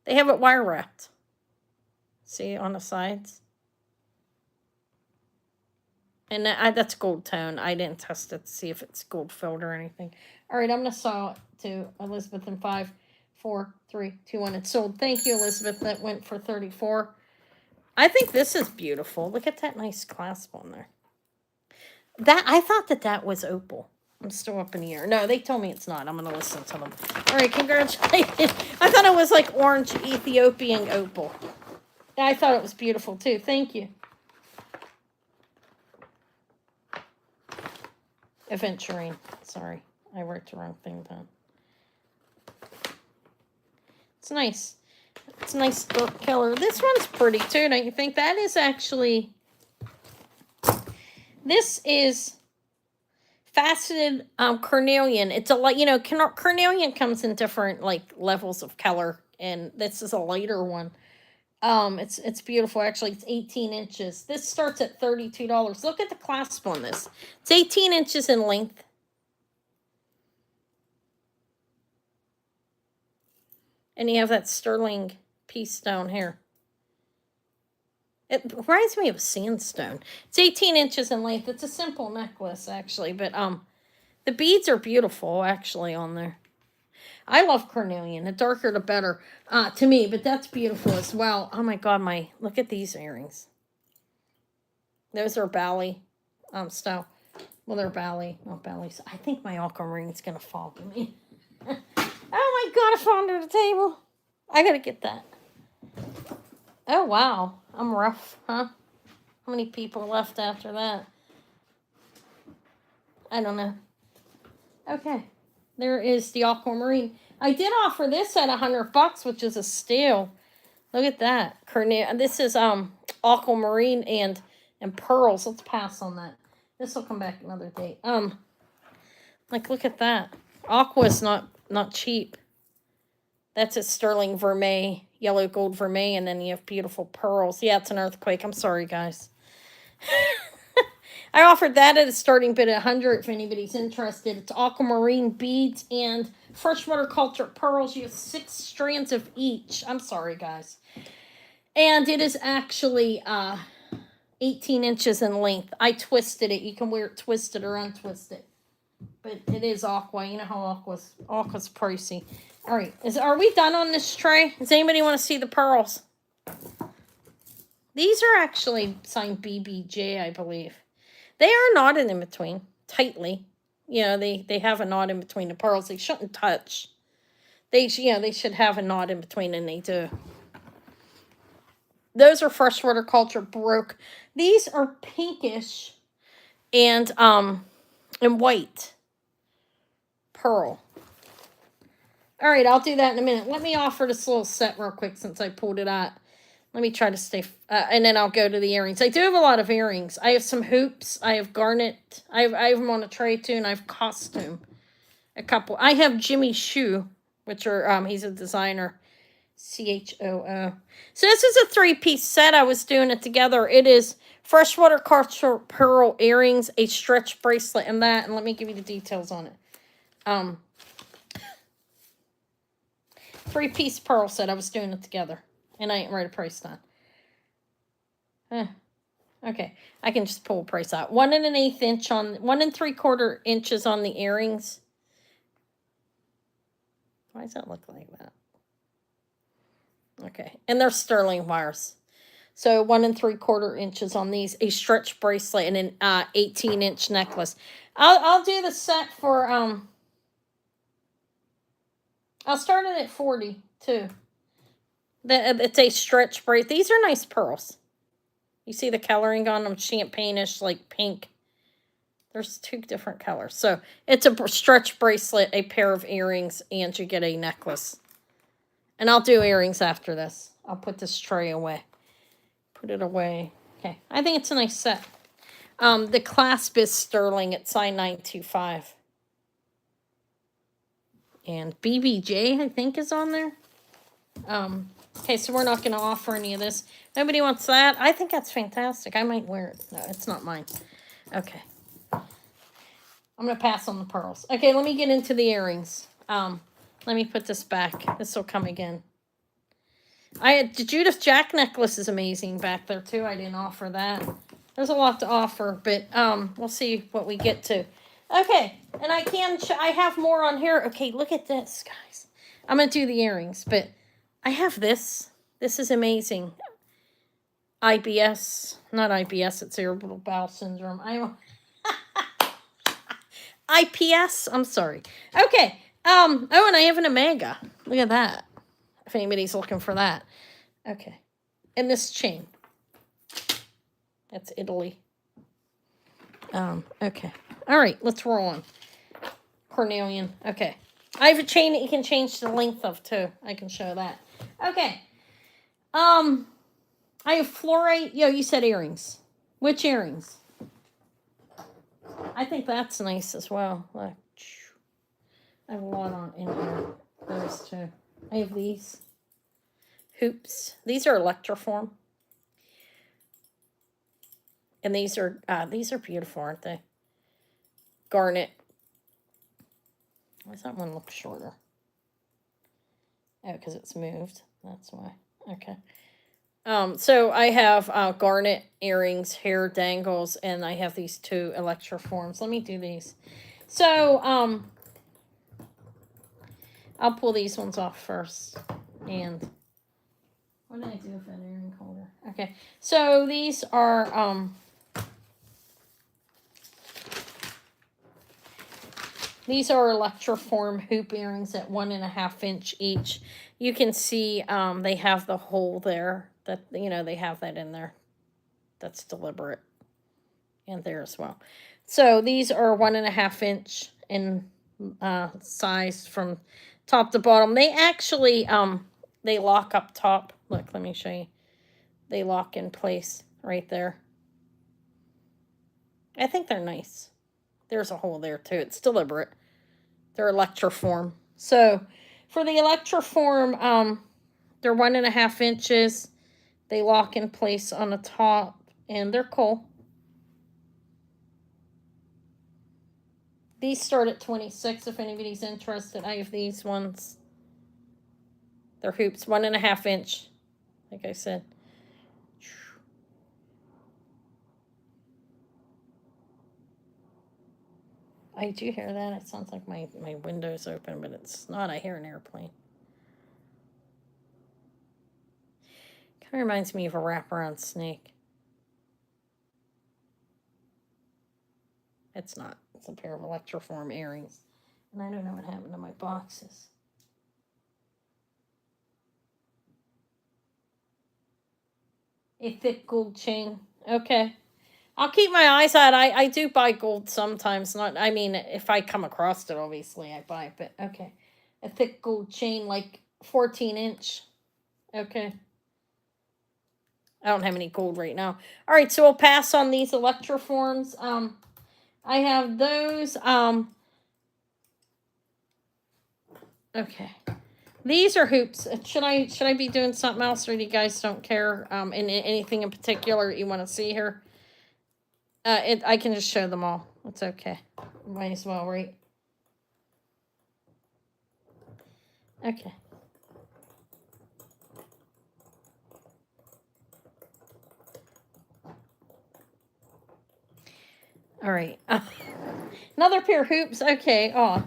they have it wire wrapped. See on the sides? And that's gold tone. I didn't test it to see if it's gold filled or anything. All right, I'm going to sell it to Elizabeth in 5, 4, 3, 2, 1. It's sold. Thank you, Elizabeth. That went for 34. I think this is beautiful. Look at that nice clasp on there. I thought that was opal. I'm still up in the air. No, they told me it's not. I'm going to listen to them. All right, congratulations. I thought it was like orange Ethiopian opal. I thought it was beautiful, too. Thank you. Aventurine. Sorry, I wrote the wrong thing down. It's nice. It's a nice dark color. This one's pretty, too, don't you think? That is actually... This is faceted carnelian. It's a carnelian comes in different levels of color, and this is a lighter one. It's beautiful. Actually, it's 18 inches. This starts at $32. Look at the clasp on this. It's 18 inches in length. And you have that sterling piece down here. It reminds me of sandstone. It's 18 inches in length. It's a simple necklace, actually, but the beads are beautiful, actually, on there. I love carnelian. The darker, the better to me, but that's beautiful as well. Oh, my God. Look at these earrings. Those are Bally style. Well, they're Bally, not Bally's. I think my aquamarine is going to fall to me. Oh, my God. It fell under the table. I got to get that. Oh, wow. I'm rough, huh? How many people left after that? I don't know. Okay. There is the aquamarine. I did offer this at $100, which is a steal. Look at that. This is aquamarine and pearls. Let's pass on that. This will come back another day. Look at that. Aqua is not cheap. That's a sterling vermeil, yellow gold vermeil, and then you have beautiful pearls. Yeah, it's an earthquake. I'm sorry, guys. I offered that at a starting bid at 100 if anybody's interested. It's aquamarine beads and freshwater cultured pearls. You have 6 strands of each. I'm sorry, guys. And it is actually 18 inches in length. I twisted it. You can wear it twisted or untwisted. But it is aqua. You know how aqua's pricey. All right. Are we done on this tray? Does anybody want to see the pearls? These are actually signed BBJ, I believe. They are knotted in between, tightly. You know, they have a knot in between the pearls. They shouldn't touch. They should have a knot in between, and they do. Those are freshwater culture broke. These are pinkish and white pearl. All right, I'll do that in a minute. Let me offer this little set real quick since I pulled it out. Let me try to stay, and then I'll go to the earrings. I do have a lot of earrings. I have some hoops. I have garnet. I have them on a tray too, and I have costume. A couple. I have Jimmy Choo, which are, he's a designer. CHOO. So this is a 3-piece set. I was doing it together. It is freshwater culture pearl earrings, a stretch bracelet, and that. And let me give you the details on it. 3-piece pearl set. I was doing it together. And I ain't write a price down. Okay, I can just pull a price out. 1 1/8 inch on 1 3/4 inches on the earrings. Why does that look like that? Okay, and they're sterling wires. So 1 3/4 inches on these. A stretch bracelet and an 18-inch necklace. I'll do the set for I'll start it at 40 too. It's a stretch bracelet. These are nice pearls. You see the coloring on them, champagne-ish, like pink. There's 2 different colors. So it's a stretch bracelet, a pair of earrings, and you get a necklace. And I'll do earrings after this. I'll put this tray away. Put it away. Okay. I think it's a nice set. The clasp is sterling. It's signed 925. And BBJ, I think, is on there. Okay, so we're not going to offer any of this. Nobody wants that. I think that's fantastic. I might wear it. No, it's not mine. Okay. I'm going to pass on the pearls. Okay, let me get into the earrings. Let me put this back. This will come again. The Judith Jack necklace is amazing back there, too. I didn't offer that. There's a lot to offer, but we'll see what we get to. Okay, and I have more on here. Okay, look at this, guys. I'm going to do the earrings, but I have this. This is amazing. IBS. Not IBS, it's irritable bowel syndrome. IPS. I'm sorry. Okay. Oh, and I have an Omega. Look at that. If anybody's looking for that. Okay. And this chain. That's Italy. Okay. All right, let's roll on. Cornelian. Okay. I have a chain that you can change the length of, too. I can show that. Okay. I have fluorite. Yo, you said earrings. Which earrings? I think that's nice as well. Look. I have a lot on in here. Those two. I have these. Hoops. These are electroform. And these are beautiful, aren't they? Garnet. Why does that one look shorter? Oh, because it's moved. That's why. Okay. So I have garnet earrings, hair dangles, and I have these 2 electroforms. Let me do these. So, I'll pull these ones off first. And what did I do with that earring holder? Okay. So these are electroform hoop earrings at 1 1/2 inch each. You can see they have the hole there. That, you know, they have that in there. That's deliberate. And there as well. So these are 1 1/2 inch in size from top to bottom. They actually they lock up top. Look, let me show you. They lock in place right there. I think they're nice. There's a hole there too. It's deliberate. They're electroform. So for the electroform, they're 1 1/2 inches. They lock in place on the top, and they're cool. These start at 26 if anybody's interested. I have these ones. They're hoops, 1.5 inch, like I said. I do hear that. It sounds like my window's open, but it's not. I hear an airplane. Kind of reminds me of a wraparound snake. It's not. It's a pair of electroform earrings. And I don't know what happened to my boxes. A thick gold chain. Okay. I'll keep my eyes out. I do buy gold sometimes. Not. I mean, if I come across it, obviously I buy it. But okay. A thick gold chain, like 14 inch. Okay. I don't have any gold right now. All right, so we'll pass on these electroforms. I have those. Okay. These are hoops. Should I be doing something else, or do you guys don't care? In anything in particular you want to see here? I can just show them all. It's okay. Might as well, right? Okay. All right. Another pair of hoops. Okay. Oh.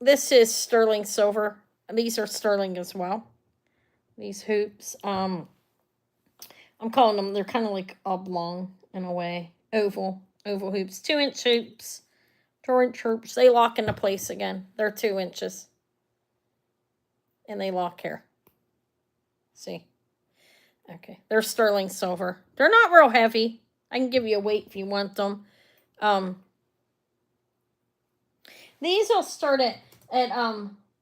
This is sterling silver. These are sterling as well. These hoops. I'm calling them, they're kind of like oblong in a way. Oval hoops. 2-inch hoops. 2-inch hoops. They lock into place again. They're 2 inches. And they lock here. See? Okay. They're sterling silver. They're not real heavy. I can give you a weight if you want them. These will start at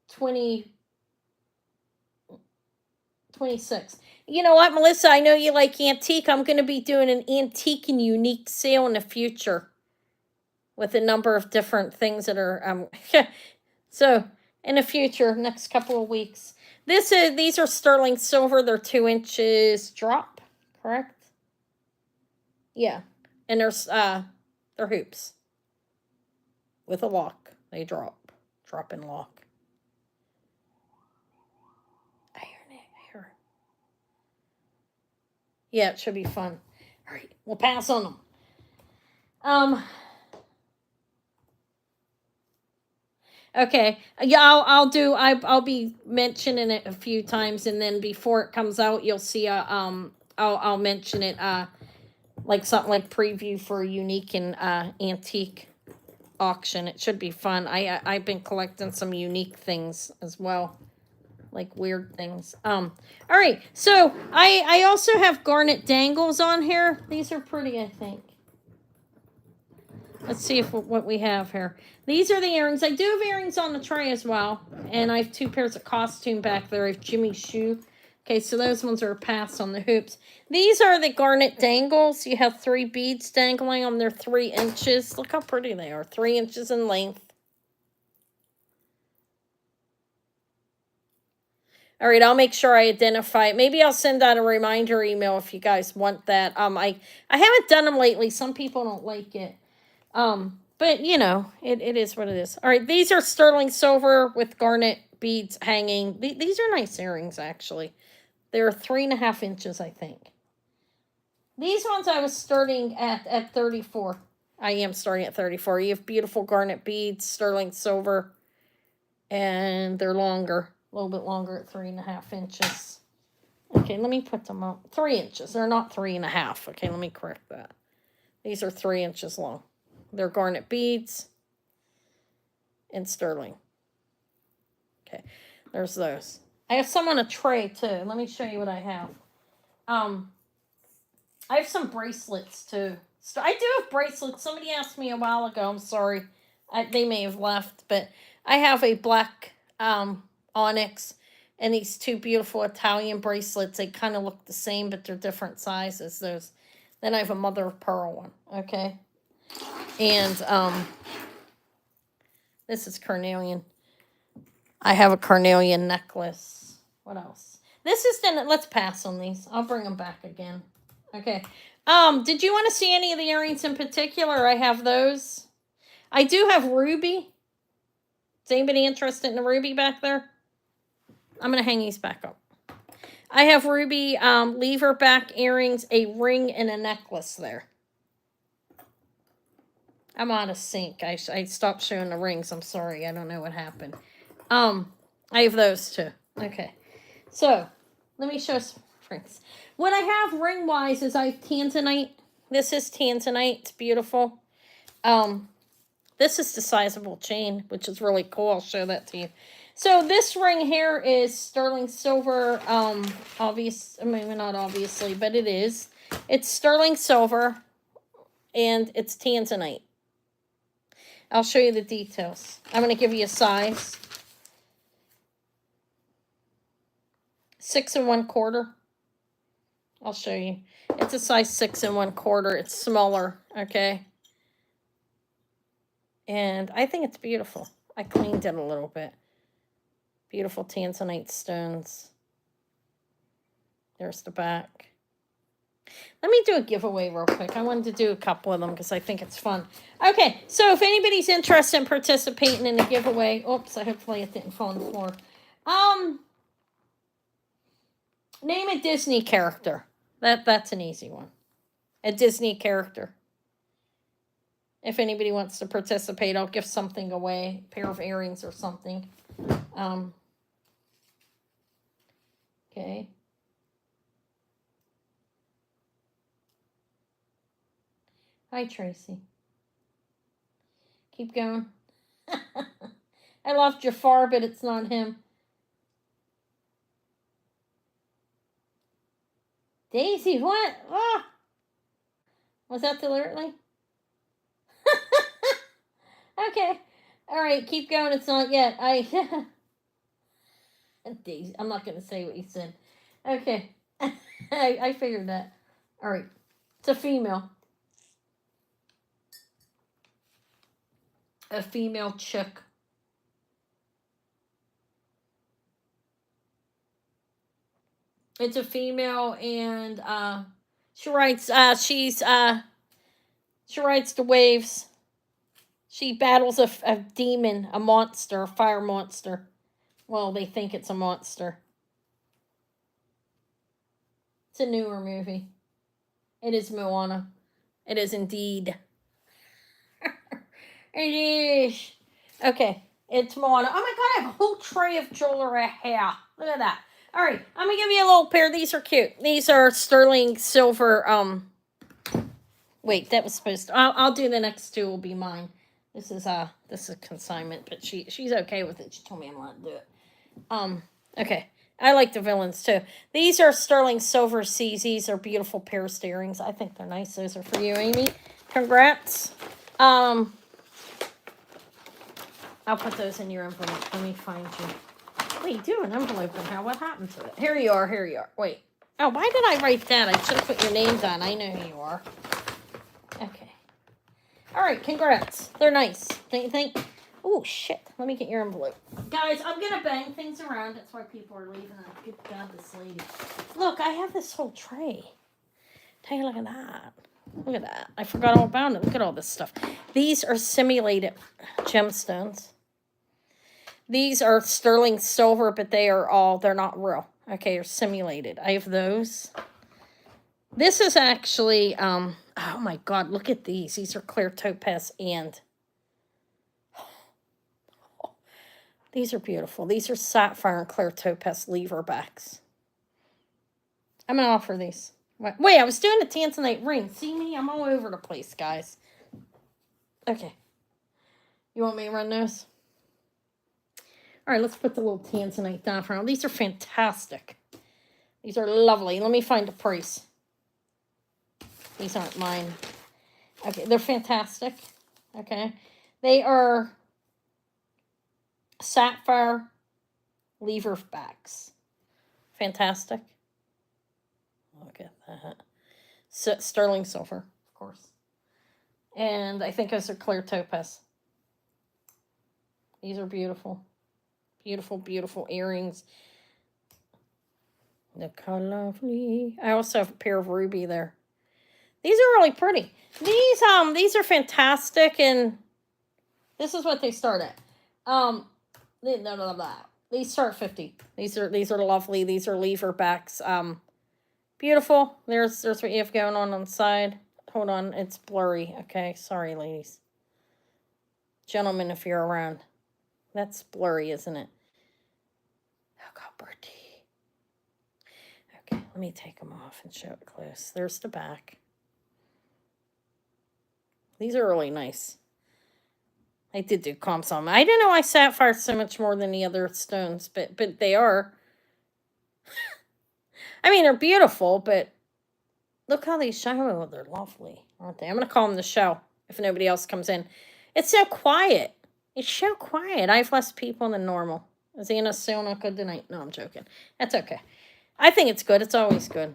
26. You know what, Melissa? I know you like antique. I'm going to be doing an antique and unique sale in the future with a number of different things that are so in the future, next couple of weeks. These are sterling silver. They're 2 inches drop, correct? Yeah, and they're hoops with a lock. They drop and lock. I hear. Yeah, it should be fun. All right, we'll pass on them. Okay. Yeah, I'll be mentioning it a few times, and then before it comes out, you'll see I'll mention it like something like preview for a unique and antique auction. It should be fun. I've been collecting some unique things as well, like weird things. All right. So I also have garnet dangles on here. These are pretty, I think. Let's see what we have here. These are the earrings. I do have earrings on the tray as well. And I have 2 pairs of costume back there. I have Jimmy's shoe. Okay, so those ones are a pass on the hoops. These are the garnet dangles. You have 3 beads dangling on. They're 3 inches. Look how pretty they are. 3 inches in length. All right, I'll make sure I identify it. Maybe I'll send out a reminder email if you guys want that. I haven't done them lately. Some people don't like it. But you know, it is what it is. All right, these are sterling silver with garnet beads hanging. These are nice earrings, actually. They're 3.5 inches, I think. These ones I was starting at 34. I am starting at 34. You have beautiful garnet beads, sterling silver, and they're longer, a little bit longer at 3.5 inches. Okay, let me put them up. 3 inches. They're not 3.5. Okay, let me correct that. These are 3 inches long. They're garnet beads and sterling. Okay, there's those. I have some on a tray too. Let me show you what I have. I have some bracelets too. So I do have bracelets. Somebody asked me a while ago. I'm sorry. They may have left, but I have a black onyx and these 2 beautiful Italian bracelets. They kind of look the same, but they're different sizes. Those. Then I have a mother of pearl one. Okay. And this is carnelian. I have a carnelian necklace. What else? This is then. Let's pass on these. I'll bring them back again. Okay. Did you want to see any of the earrings in particular? I have those. I do have ruby. Is anybody interested in the ruby back there? I'm going to hang these back up. I have ruby lever back earrings, a ring, and a necklace there. I'm out of sync. I stopped showing the rings. I'm sorry. I don't know what happened. I have those too. Okay. So, let me show some rings. What I have ring-wise is I have tanzanite. This is tanzanite. It's beautiful. This is the sizable chain, which is really cool. I'll show that to you. So this ring here is sterling silver. Maybe not obviously, but it is. It's sterling silver, and it's tanzanite. I'll show you the details. I'm going to give you a size. 6 1/4. I'll show you. It's a size 6 1/4. It's smaller, okay? And I think it's beautiful. I cleaned it a little bit. Beautiful tanzanite stones. There's the back. Let me do a giveaway real quick. I wanted to do a couple of them because I think it's fun. Okay, so if anybody's interested in participating in the giveaway, oops, hopefully it didn't fall on the floor. Name a Disney character. That's an easy one. A Disney character. If anybody wants to participate, I'll give something away. A pair of earrings or something. Okay. Hi, Tracy. Keep going. I love Jafar, but it's not him. Daisy, what? Ah! Was that deliberately? Okay. All right, keep going. It's not yet. Daisy. I'm not going to say what you said. Okay. I figured that. All right. It's a female. A female chick. It's a female, and she rides the waves. She battles a demon, a monster, a fire monster. Well, they think it's a monster. It's a newer movie. It is Moana. It is indeed. It is. Okay, it's Moana. Oh my god, I have a whole tray of jewelry here. Look at that. All right, I'm gonna give you a little pair. These are cute. These are sterling silver. Wait, that was supposed to. I'll do the next two. Will be mine. This is consignment, but she's okay with it. She told me I'm allowed to do it. Okay. I like the villains too. These are sterling silver C's. These are beautiful pair of earrings. I think they're nice. Those are for you, Amy. Congrats. I'll put those in your envelope. Let me find you. Wait, do an envelope in here. What happened to it? Here you are. Here you are. Wait. Oh, why did I write that? I should have put your name down. I know who you are. Okay. All right. Congrats. They're nice. Think. Oh, shit. Let me get your envelope. Guys, I'm going to bang things around. That's why people are leaving. Good God, this lady. Look, I have this whole tray. Take a look at that. Look at that. I forgot all about it. Look at all this stuff. These are simulated gemstones. These are sterling silver, but they're not real. Okay, they're simulated. I have those. This is actually, oh my God, look at these. These are clear topaz and... These are beautiful. These are sapphire and clear topaz lever backs. I'm going to offer these. Wait, I was doing a tanzanite ring. See me? I'm all over the place, guys. Okay. You want me to run those? All right, let's put the little tanzanite down for now. These are fantastic. These are lovely. Let me find a price. These aren't mine. Okay, they're fantastic. Okay. They are... sapphire lever backs. Fantastic. Look at that. Sterling silver, of course. And I think those are clear topaz. These are beautiful. Beautiful, beautiful earrings. Look how lovely. I also have a pair of ruby there. These are really pretty. These are fantastic, and this is what they start at. These start 50. These are lovely. These are lever backs. Beautiful. There's what you have going on the side. Hold on, it's blurry. Okay, sorry, ladies. Gentlemen, if you're around. That's blurry, isn't it? Look how pretty. Okay, let me take them off and show it close. There's the back. These are really nice. I did do comps on them. I didn't know I sapphire so much more than the other stones, but they are. I mean, they're beautiful, but look how they shine. Oh, they're lovely, aren't they? I'm going to call them the show if nobody else comes in. It's so quiet. It's so quiet. I have less people than normal. Is Anna still not good tonight? No, I'm joking. That's okay. I think it's good. It's always good.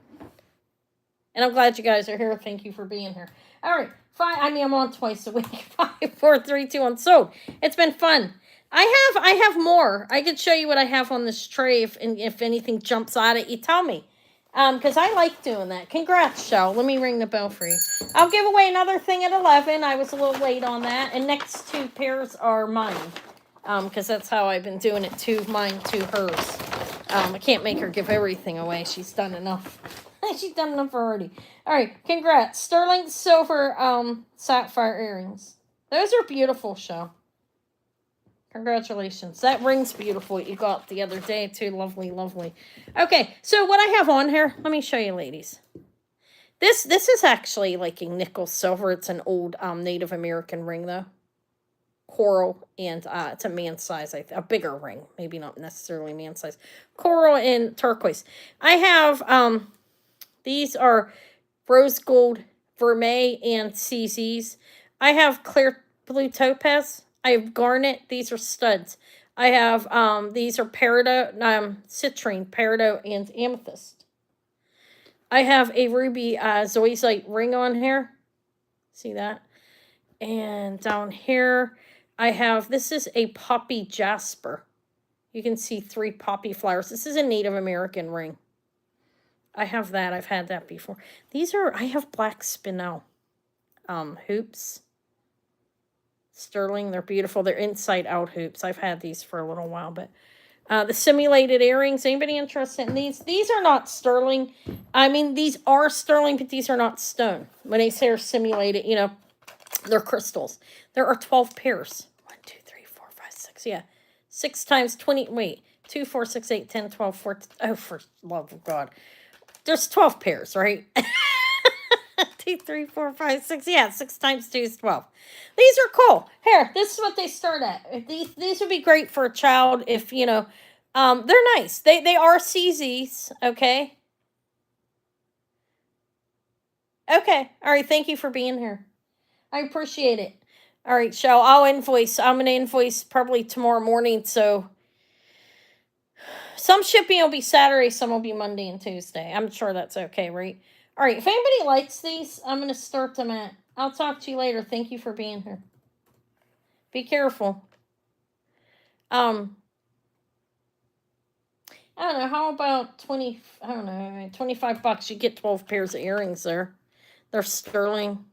And I'm glad you guys are here. Thank you for being here. All right. Fine. I mean, I'm on twice a week. 5, 4, 3, 2, 1. So it's been fun. I have more. I could show you what I have on this tray. If anything jumps out at you, tell me. Because I like doing that. Congrats, Shell. Let me ring the bell for you. I'll give away another thing at 11. I was a little late on that. And next 2 pairs are mine. Because that's how I've been doing it. 2 mine, 2 hers. I can't make her give everything away. She's done enough. She's done enough already. All right, congrats. Sterling silver sapphire earrings. Those are beautiful, Shell. Congratulations. That ring's beautiful you got the other day, too. Lovely, lovely. Okay, so what I have on here, let me show you, ladies. This is actually like a nickel silver. It's an old Native American ring, though. Coral, and it's a man size, a bigger ring. Maybe not necessarily man size. Coral and turquoise. I have, these are rose gold, vermeil, and CZs. I have clear blue topaz. I have garnet. These are studs. I have, these are peridot, citrine, peridot, and amethyst. I have a ruby zoisite ring on here. See that? And down here, I have, this is a poppy jasper. You can see 3 poppy flowers. This is a Native American ring. I have that. I've had that before. These are, I have black spinel hoops. Sterling, they're beautiful. They're inside out hoops. I've had these for a little while, but the simulated earrings, anybody interested in these? These are not sterling. I mean, these are sterling, but these are not stone. When they say they're simulated, you know, they're crystals. There are 12 pairs. 1, 2, 3, 4, 5, 6. Yeah. 6 times 20. Wait. 2, 4, 6, 8, 10, 12, 14. Oh, for love of God. There's 12 pairs, right? 2, 3, 4, 5, 6. Yeah, 6 times 2 is 12. These are cool. Here, this is what they start at. These would be great for a child if, you know, they're nice. They are CZs, okay? Okay. All right, thank you for being here. I appreciate it. All right, Shell, I'll invoice. I'm going to invoice probably tomorrow morning, so some shipping will be Saturday, some will be Monday and Tuesday. I'm sure that's okay, right? All right, if anybody likes these, I'm going to start them at. I'll talk to you later. Thank you for being here. Be careful. I don't know, how about 20, I don't know, $25? You get 12 pairs of earrings there. They're sterling.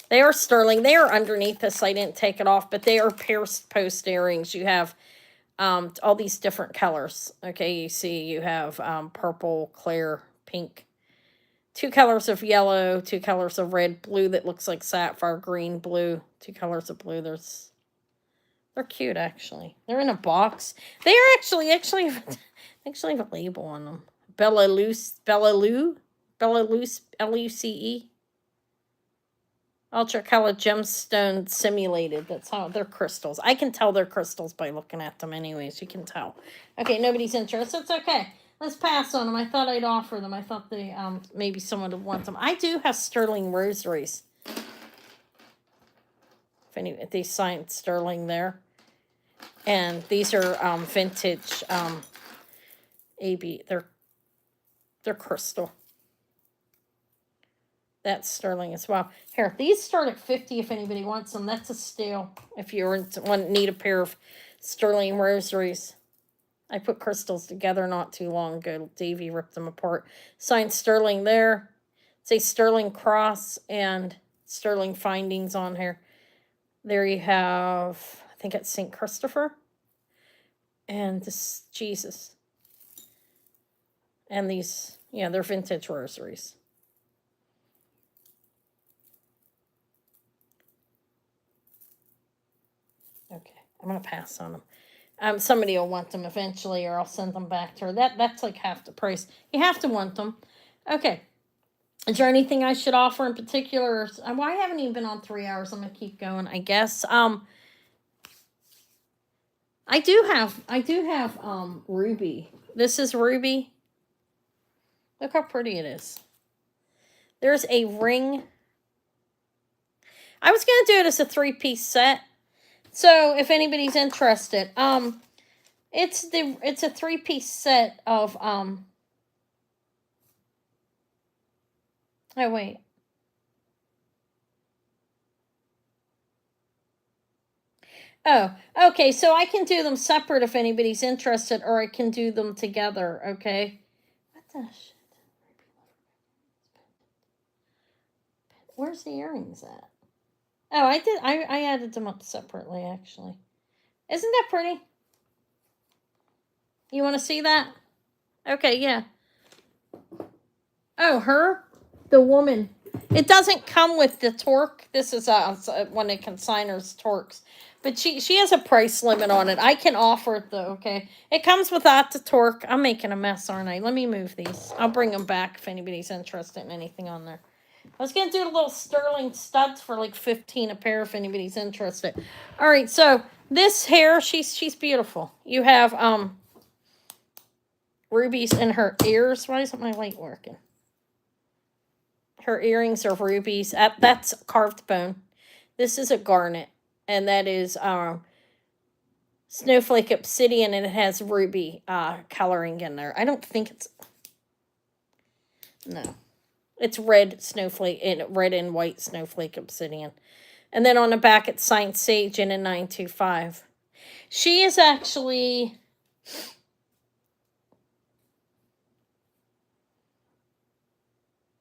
They are sterling. They are underneath this. I didn't take it off, but they are pierced post earrings. You have all these different colors. Okay, you see you have purple, clear, pink. 2 colors of yellow, 2 colors of red, blue that looks like sapphire, green, blue. 2 colors of blue. They're cute, actually. They're in a box. They are actually have a label on them. Bellaluce, Luce, Ultracolor gemstone simulated. That's how they're crystals. I can tell they're crystals by looking at them anyways. You can tell. Okay, nobody's interested. It's okay. Let's pass on them. I thought I'd offer them. I thought they maybe someone would want them. I do have sterling rosaries. If they signed sterling there. And these are vintage AB. They're crystal. That's sterling as well. Here, these start at 50 if anybody wants them. That's a steal if you need a pair of sterling rosaries. I put crystals together not too long ago. Davey ripped them apart. Signed sterling there. Say sterling cross and sterling findings on here. There you have, I think it's St. Christopher and this Jesus. And these, yeah, they're vintage rosaries. Okay, I'm gonna pass on them. Somebody will want them eventually, or I'll send them back to her. That's like half the price. You have to want them. Okay. Is there anything I should offer in particular? Well, I haven't even been on 3 hours. I'm gonna keep going, I guess. I do have ruby. This is ruby. Look how pretty it is. There's a ring. I was gonna do it as a 3-piece set. So if anybody's interested, it's a 3-piece set of oh wait. Oh, okay, so I can do them separate if anybody's interested, or I can do them together, okay? What the shit? Where's the earrings at? Oh, I added them up separately, actually. Isn't that pretty? You want to see that? Okay, yeah. Oh, her? The woman. It doesn't come with the torque. This is one of consignor's torques. But she has a price limit on it. I can offer it, though, okay? It comes without the torque. I'm making a mess, aren't I? Let me move these. I'll bring them back if anybody's interested in anything on there. I was going to do the little sterling studs for like 15 a pair if anybody's interested. All right, so this hair, she's beautiful. You have rubies in her ears. Why isn't my light working? Her earrings are rubies. That's carved bone. This is a garnet, and that is snowflake obsidian, and it has ruby coloring in there. I don't think it's... No. It's red snowflake, red and white snowflake obsidian. And then on the back, it's signed Sage in a 925. She is actually...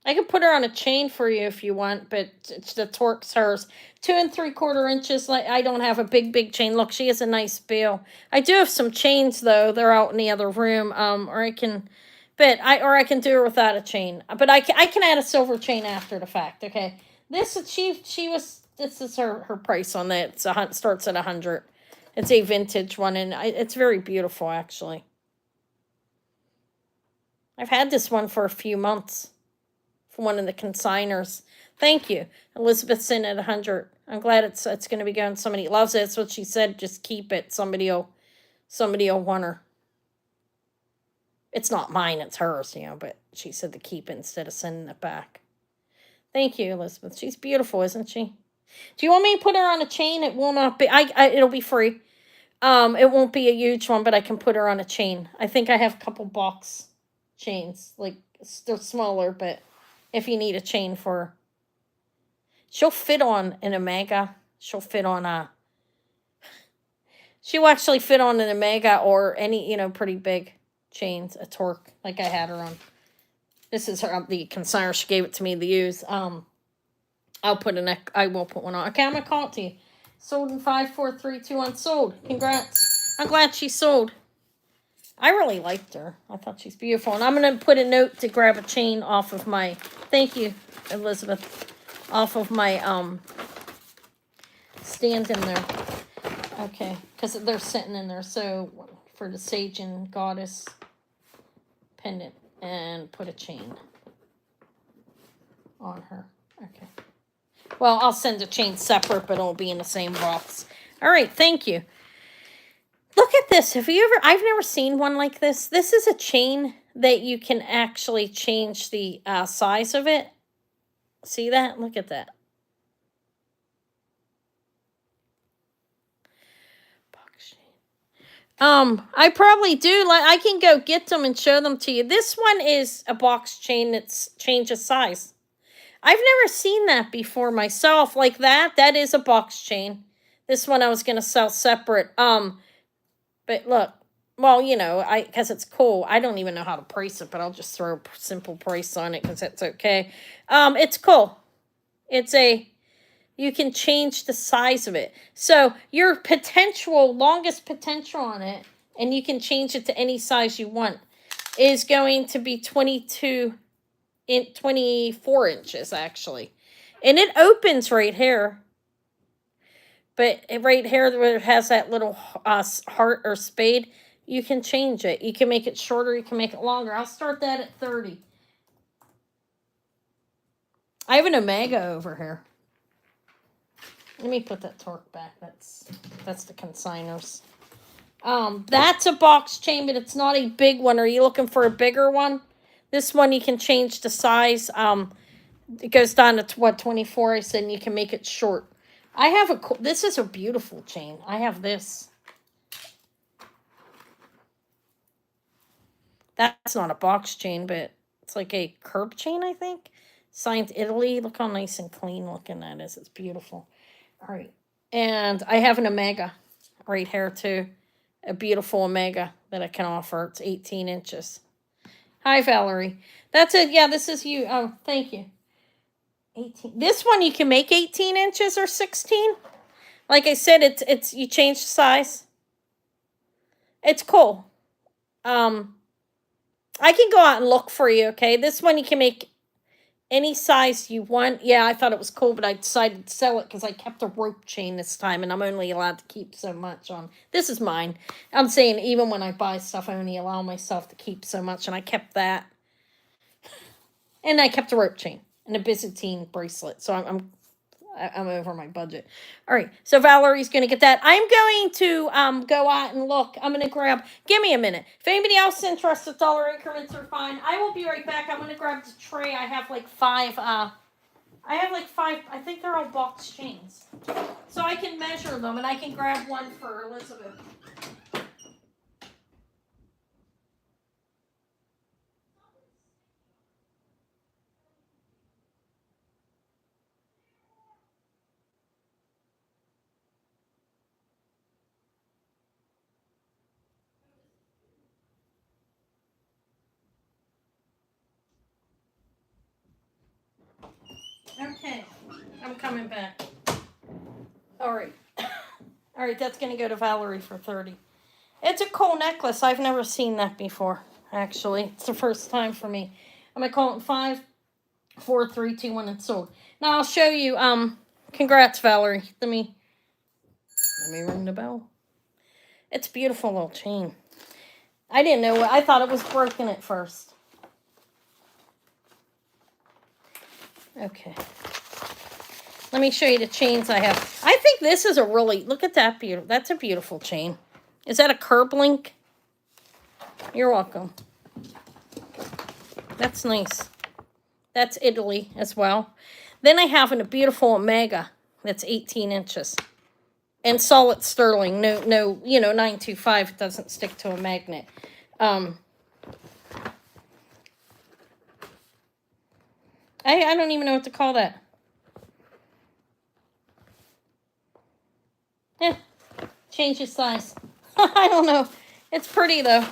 I could put her on a chain for you if you want, but the torque's hers. 2 3/4 inches. Like, I don't have a big chain. Look, she has a nice bill. I do have some chains though. They're out in the other room. Or I can, I can do her without a chain. But I can add a silver chain after the fact. Okay, this is her price on that. It starts at 100. It's a vintage one, and it's very beautiful actually. I've had this one for a few months. For one of the consigners. Thank you. Elizabeth's in at 100. I'm glad it's going to be going. Somebody loves it. That's what she said. Just keep it. Somebody'll want her. It's not mine. It's hers, but she said to keep it instead of sending it back. Thank you, Elizabeth. She's beautiful, isn't she? Do you want me to put her on a chain? It will not be. It'll be free. It won't be a huge one, but I can put her on a chain. I think I have a couple box chains. Like, they're smaller, but... If you need a chain for her. She'll fit on an Omega. She'll fit on she'll actually fit on an Omega or any, pretty big chains, a torque, like I had her on. This is her, the consignor. She gave it to me to use. I will put one on. Okay, I'm going to call it to you. Sold in 5, 4, 3, 2, 1. Sold. Congrats. I'm glad she sold. I really liked her. I thought she's beautiful. And I'm going to put a note to grab a chain off of my... Thank you, Elizabeth. Off of my stand in there. Okay. Because they're sitting in there. So, for the Sage and Goddess pendant. And put a chain on her. Okay. Well, I'll send a chain separate, but it'll be in the same box. All right. Thank you. Look at this. I've never seen one like this. This is a chain that you can actually change the size of it. See that? Look at that. Box chain. I probably do. I can go get them and show them to you. This one is a box chain that's changes size. I've never seen that before myself. Like that. That is a box chain. This one I was going to sell separate. But look, well, you know, because it's cool. I don't even know how to price it, but I'll just throw a simple price on it because it's okay. It's cool. It's a you can change the size of it. So your potential, longest potential on it, and you can change it to any size you want, is going to be 24 inches actually. And it opens right here. But right here where it has that little heart or spade, you can change it. You can make it shorter, you can make it longer. I'll start that at 30. I have an Omega over here. Let me put that torque back. That's the consigners. That's a box chain, but it's not a big one. Are you looking for a bigger one? This one you can change the size. It goes down to what, 24, I said, and you can make it short. I have this is a beautiful chain. I have this. That's not a box chain, but it's like a curb chain, I think. Signed Italy. Look how nice and clean looking that is. It's beautiful. All right. And I have an Omega right here too. A beautiful Omega that I can offer. It's 18 inches. Hi, Valerie. That's it. Yeah, this is you. Oh, thank you. 18. This one you can make 18 inches or 16. Like I said, it's you change the size. It's cool. I can go out and look for you, okay? This one you can make any size you want. Yeah, I thought it was cool, but I decided to sell it because I kept a rope chain this time, and I'm only allowed to keep so much on. This is mine. I'm saying even when I buy stuff, I only allow myself to keep so much, and I kept that. And I kept a rope chain and a Byzantine bracelet, so I'm over my budget. All right, so Valerie's going to get that. I'm going to go out and look. I'm going to grab, give me a minute. If anybody else is interested, dollar increments are fine. I will be right back. I'm going to grab the tray. I have like five, I think they're all box chains. So I can measure them, and I can grab one for Elizabeth. Okay, I'm coming back. All right. All right, that's going to go to Valerie for 30. It's a cool necklace. I've never seen that before, actually. It's the first time for me. I'm going to call it 5, 4, 3, 2, 1, and sold. Now I'll show you, congrats, Valerie. Let me ring the bell. It's a beautiful little chain. I didn't know I thought it was broken at first. Okay. Let me show you the chains I have. I think this is a really, look at that beautiful, that's a beautiful chain. Is that a curb link? You're welcome. That's nice. That's Italy as well. Then I have a beautiful Omega that's 18 inches. And solid sterling. No, 925. It doesn't stick to a magnet. I don't even know what to call that. Change your size. I don't know. It's pretty though.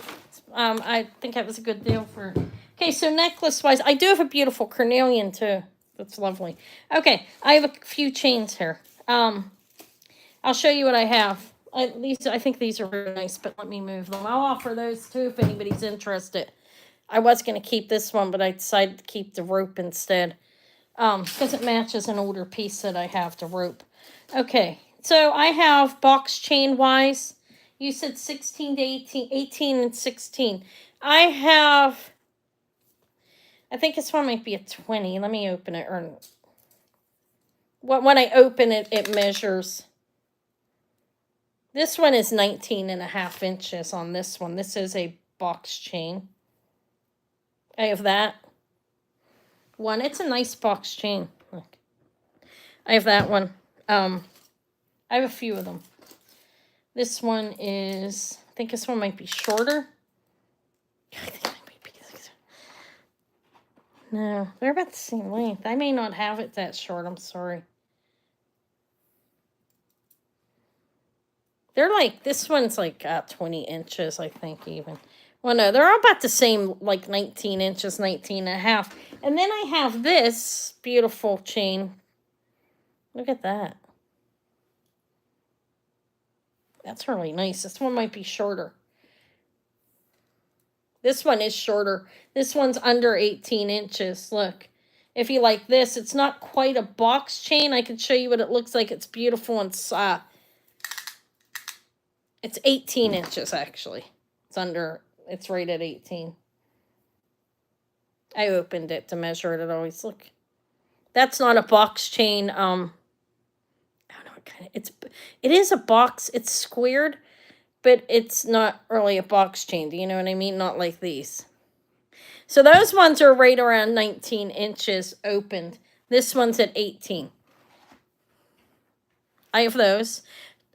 I think that was a good deal for. Okay, so necklace wise, I do have a beautiful carnelian too. That's lovely. Okay, I have a few chains here. I'll show you what I have. I think these are very nice, but let me move them. I'll offer those too if anybody's interested. I was going to keep this one, but I decided to keep the rope instead. Because it matches an older piece that I have, the rope. Okay, so I have box chain wise. You said 16 to 18 and 16. I think this one might be a 20. Let me open it. Or when I open it, it measures. This one is 19 and a half inches on this one. This is a box chain. I have that one. It's a nice box chain. Look. I have that one. I have a few of them. This one is, I think this one might be shorter. I think it might be. No, they're about the same length. I may not have it that short. I'm sorry. They're like, this one's like 20 inches, I think, even. Well, no, they're all about the same, like 19 inches, 19 and a half. And then I have this beautiful chain. Look at that. That's really nice. This one might be shorter. This one is shorter. This one's under 18 inches. Look. If you like this, it's not quite a box chain. I can show you what it looks like. It's beautiful and it's 18 inches actually. It's right at 18. I opened it to measure it. It always look. That's not a box chain. I don't know what kind of it is a box. It's squared, but it's not really a box chain. Do you know what I mean? Not like these. So those ones are right around 19 inches opened. This one's at 18. I have those.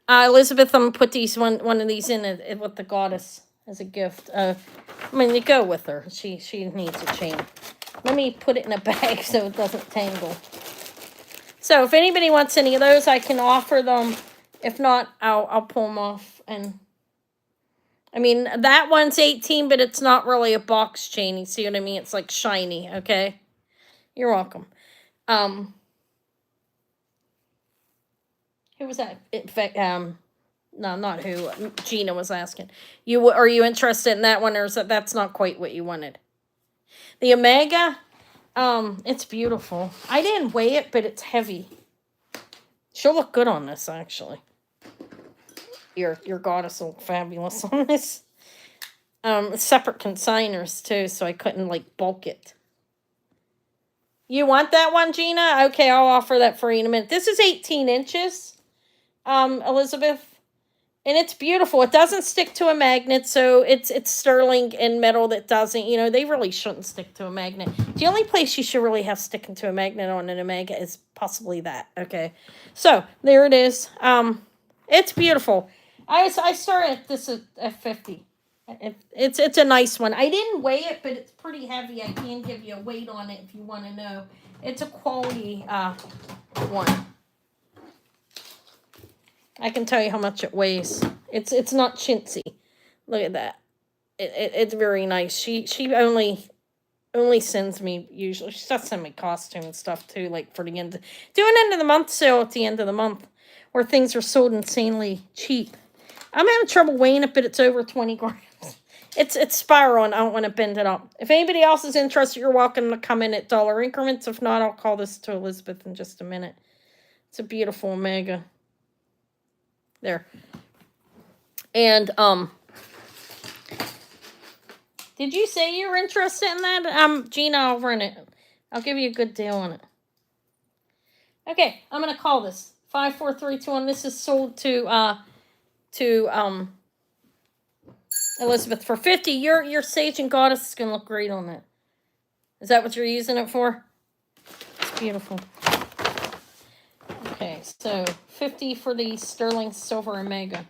Elizabeth, I'm going to put one of these in with the goddess as a gift. I mean, you go with her. She needs a chain. Let me put it in a bag so it doesn't tangle. So if anybody wants any of those, I can offer them. If not, I'll pull them off. And I mean, that one's 18, but it's not really a box chain. You see what I mean? It's like shiny, okay? You're welcome. Who was that? In fact, no, not who. Gina was asking. Are you interested in that one, or is that's not quite what you wanted? The Omega, it's beautiful. I didn't weigh it, but it's heavy. She'll look good on this, actually. Your goddess will look fabulous on this. Separate consigners too, so I couldn't like bulk it. You want that one, Gina? Okay, I'll offer that for you in a minute. This is 18 inches, Elizabeth. And it's beautiful. It doesn't stick to a magnet, so it's sterling and metal that doesn't, they really shouldn't stick to a magnet. The only place you should really have sticking to a magnet on an Omega is possibly that, okay? So, there it is. It's beautiful. I started this at 50. It's a nice one. I didn't weigh it, but it's pretty heavy. I can give you a weight on it if you want to know. It's a quality one. I can tell you how much it weighs. It's not chintzy. Look at that. It's very nice. She only sends me usually. She does send me costume and stuff too, like for the end of the month sale at the end of the month, where things are sold insanely cheap. I'm having trouble weighing it, but it's over 20 grams. It's spiral, and I don't want to bend it up. If anybody else is interested, you're welcome to come in at dollar increments. If not, I'll call this to Elizabeth in just a minute. It's a beautiful Omega. There. And, did you say you were interested in that? Gina, I'll run it. I'll give you a good deal on it. Okay, I'm going to call this 54321. This is sold to Elizabeth for 50. Your Sage and Goddess is going to look great on that. Is that what you're using it for? It's beautiful. Okay, so 50 for the sterling silver Omega.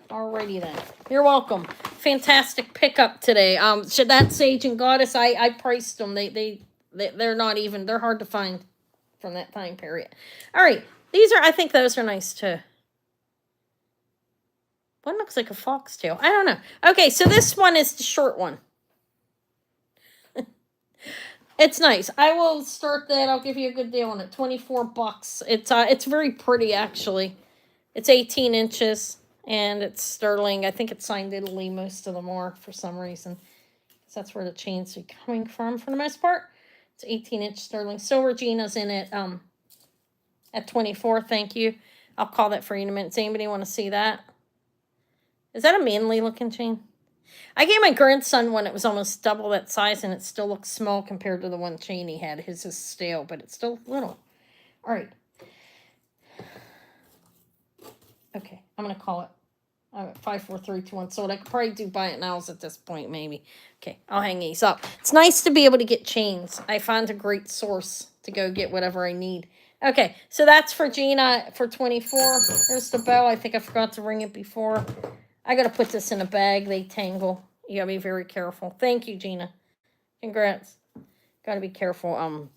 Alrighty then. You're welcome. Fantastic pickup today. Should that Sage and Goddess, I priced them. They're not even, they're hard to find from that time period. Alright, I think those are nice too. One looks like a foxtail. I don't know. Okay, so this one is the short one. It's nice. I will start that. I'll give you a good deal on it. $24. It's very pretty actually. It's 18 inches and it's sterling. I think it's signed Italy. Most of them are for some reason. That's where the chains are coming from for the most part. It's 18-inch sterling silver. Gina's in it at 24. Thank you. I'll call that for you in a minute. Does anybody want to see that? Is that a manly looking chain? I gave my grandson one. It was almost double that size, and it still looks small compared to the one chain he had. His is stale, but it's still little. All right. Okay, I'm going to call it 54321. So I could probably do buy it nows at this point, maybe. Okay, I'll hang these up. It's nice to be able to get chains. I found a great source to go get whatever I need. Okay, so that's for Gina for 24. There's the bow. I think I forgot to ring it before. I got to put this in a bag. They tangle. You got to be very careful. Thank you, Gina. Congrats. Got to be careful.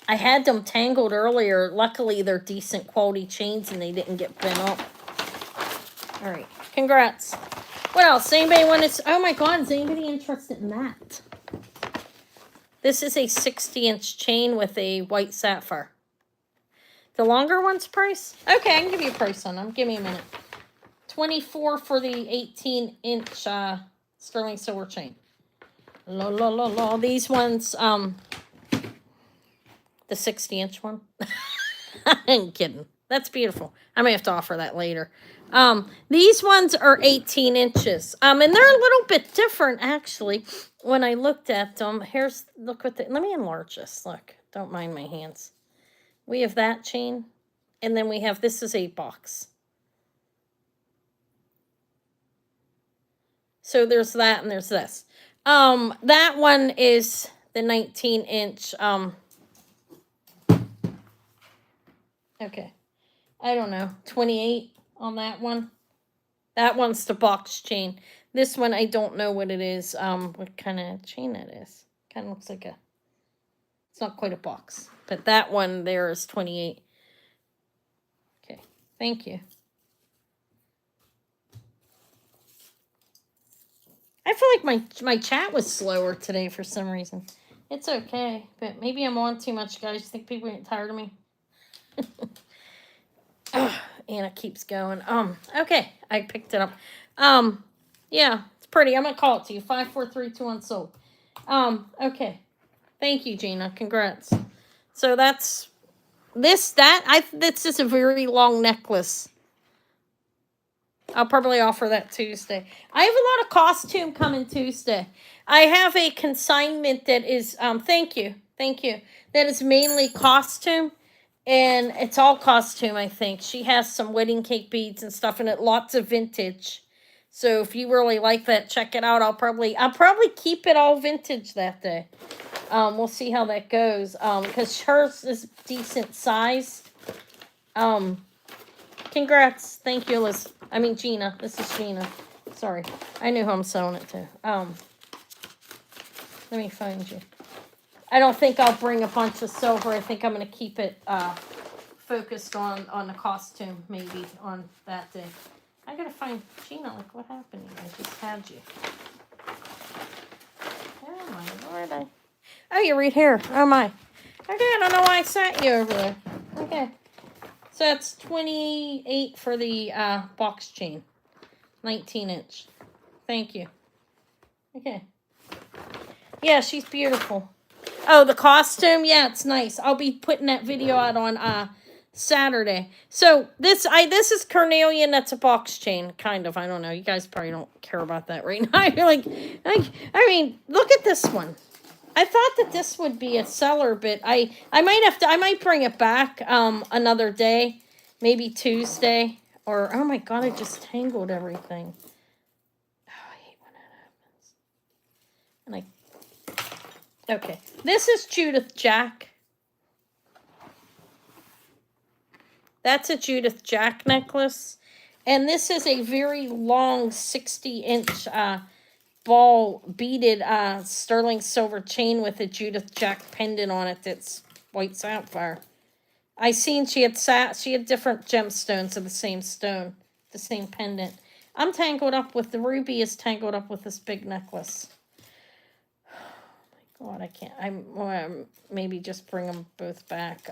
I had them tangled earlier. Luckily, they're decent quality chains and they didn't get bent up. All right. Congrats. What else? Anybody want to... Oh, my God. Is anybody interested in that? This is a 60-inch chain with a white sapphire. The longer one's price? Okay, I can give you a price on them. Give me a minute. $24 for the 18-inch sterling silver chain. La, la, la, la. These ones, the 60-inch one. I'm kidding. That's beautiful. I may have to offer that later. These ones are 18 inches. And they're a little bit different, actually, when I looked at them. Look what let me enlarge this. Look, don't mind my hands. We have that chain, and then we have, this is a box. So there's that, and there's this. That one is the 19-inch, okay. I don't know, 28 on that one. That one's the box chain. This one, I don't know what it is, what kind of chain it is. Kind of looks like it's not quite a box. But that one there is 28. Okay, thank you. I feel like my chat was slower today for some reason. It's okay, but maybe I'm on too much, guys. You think people get tired of me? Anna keeps going. Okay, I picked it up. Yeah, it's pretty. I'm gonna call it to you. 5, 4, 3, 2, 1, sold. Okay. Thank you, Gina. Congrats. So that's this is a very long necklace. I'll probably offer that Tuesday. I have a lot of costume coming Tuesday. I have a consignment that is thank you. That is mainly costume. And it's all costume, I think. She has some wedding cake beads and stuff in it, lots of vintage. So if you really like that, check it out. I'll probably keep it all vintage that day. We'll see how that goes. Because hers is decent size. Congrats. Thank you, Liz. I mean Gina. This is Gina. Sorry. I knew who I'm selling it to. Let me find you. I don't think I'll bring a bunch of silver. I think I'm going to keep it focused on the costume, maybe, on that day. I got to find Gina. Like, what happened here? I just had you. Oh, my Lord. Oh, you're right here. Oh, my. Okay, I don't know why I sat you over there. Okay. So that's 28 for the box chain. 19-inch. Thank you. Okay. Yeah, she's beautiful. Oh, the costume? Yeah, it's nice. I'll be putting that video out on Saturday. So this is carnelian. That's a box chain, kind of. I don't know. You guys probably don't care about that right now. You're like, I mean, look at this one. I thought that this would be a seller, but I might bring it back another day, maybe Tuesday, or oh my God, I just tangled everything. Oh, I hate when that happens. Okay, this is Judith Jack. That's a Judith Jack necklace, and this is a very long 60-inch ball beaded sterling silver chain with a Judith Jack pendant on it that's white sapphire. I seen she had different gemstones of the same stone, the same pendant. I'm tangled up with the ruby is tangled up with this big necklace. Oh my God, I can't. I'm maybe just bring them both back.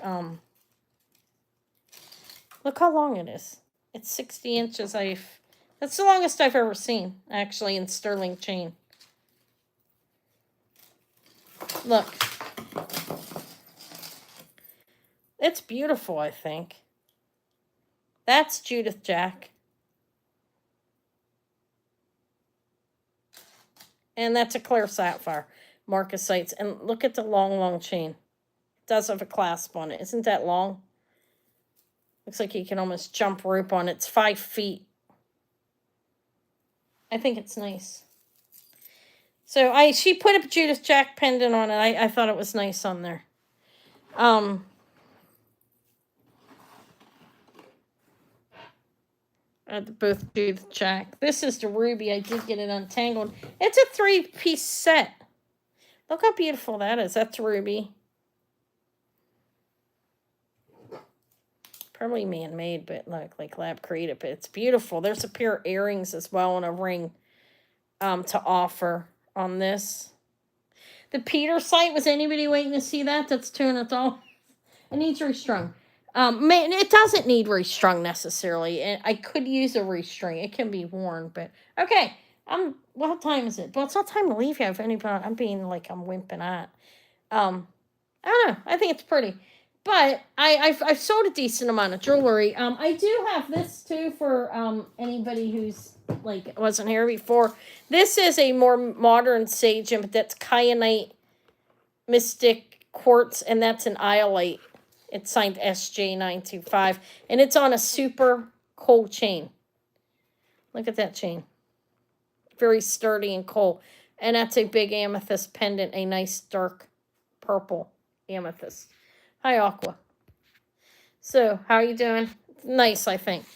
Look how long it is. It's 60 inches. That's the longest I've ever seen, actually, in sterling chain. Look. It's beautiful, I think. That's Judith Jack. And that's a clear sapphire. Marcasites. And look at the long, long chain. It does have a clasp on it. Isn't that long? Looks like you can almost jump rope on it. It's 5 feet. I think it's nice. So she put a Judith Jack pendant on it. I thought it was nice on there. Both Judith Jack. This is the ruby. I did get it untangled. It's a 3-piece set. Look how beautiful that is. That's ruby. Probably man-made, but look, like lab created, but it's beautiful. There's a pair of earrings as well and a ring to offer on this. The Peter site, was anybody waiting to see that? That's $200. It needs restrung. It doesn't need restrung necessarily. I could use a restring. It can be worn, but okay. What time is it? Well, it's not time to leave yet. If anybody, I'm being like I'm wimping at. I don't know. I think it's pretty, but I've sold a decent amount of jewelry. I do have this too for anybody who's like wasn't here before. This is a more modern sage, but that's kyanite mystic quartz, and that's an iolite. It's signed SJ925, and it's on a super cool chain. Look at that chain. Very sturdy and cool. And that's a big amethyst pendant, a nice dark purple amethyst. Hi, Aqua. So, how are you doing? Nice, I think.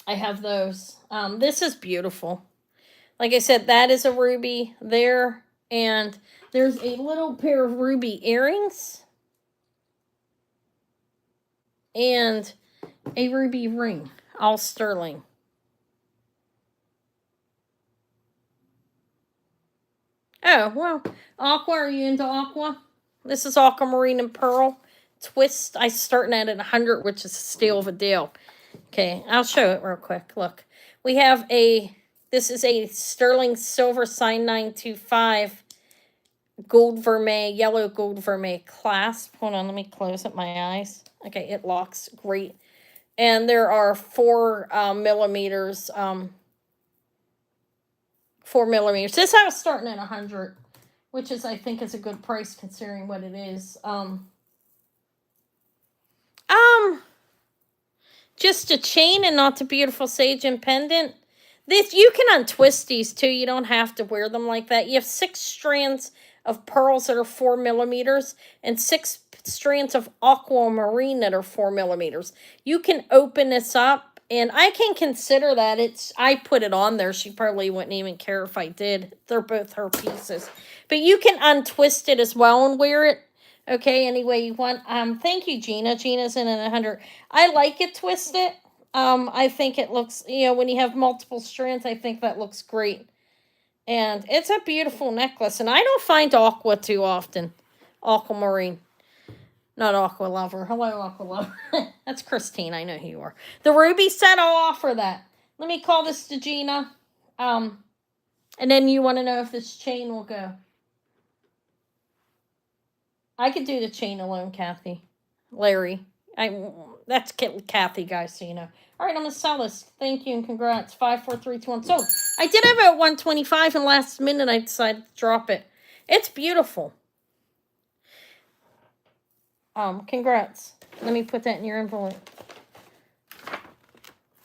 I have those. This is beautiful. Like I said, that is a ruby there, and there's a little pair of ruby earrings. And a ruby ring, all sterling. Oh, well, Aqua, are you into Aqua? This is Aquamarine and Pearl Twist. I'm starting at 100, which is a steal of a deal. Okay, I'll show it real quick. Look, we have this is a sterling silver sign 925 gold vermeil, yellow gold vermeil clasp. Hold on, let me close up my eyes. Okay, it locks great. And there are 4 millimeters. 4 millimeters. This I was starting at 100, which is, I think, is a good price considering what it is. Just a chain and not the beautiful sage and pendant. This, you can untwist these too. You don't have to wear them like that. You have 6 strands of pearls that are 4 millimeters and 6 strands of aquamarine that are 4 millimeters. You can open this up, and I can consider that I put it on there. She probably wouldn't even care if I did. They're both her pieces. But you can untwist it as well and wear it. Okay, any way you want. Thank you, Gina. Gina's in at 100. I like it twisted. I think it looks, when you have multiple strands, I think that looks great. And it's a beautiful necklace. And I don't find aqua too often. Aquamarine. Not Aqua Lover. Hello, Aqua Lover. That's Christine. I know who you are. The ruby set, I'll offer that. Let me call this to Gina. And then you want to know if this chain will go. I could do the chain alone, Kathy. Larry. That's Kathy, guys, so you know. All right, I'm going to sell this. Thank you and congrats. 5, 4, 3, 2, 1. Sold. I did have about 125, and last minute I decided to drop it. It's beautiful. Congrats. Let me put that in your envelope.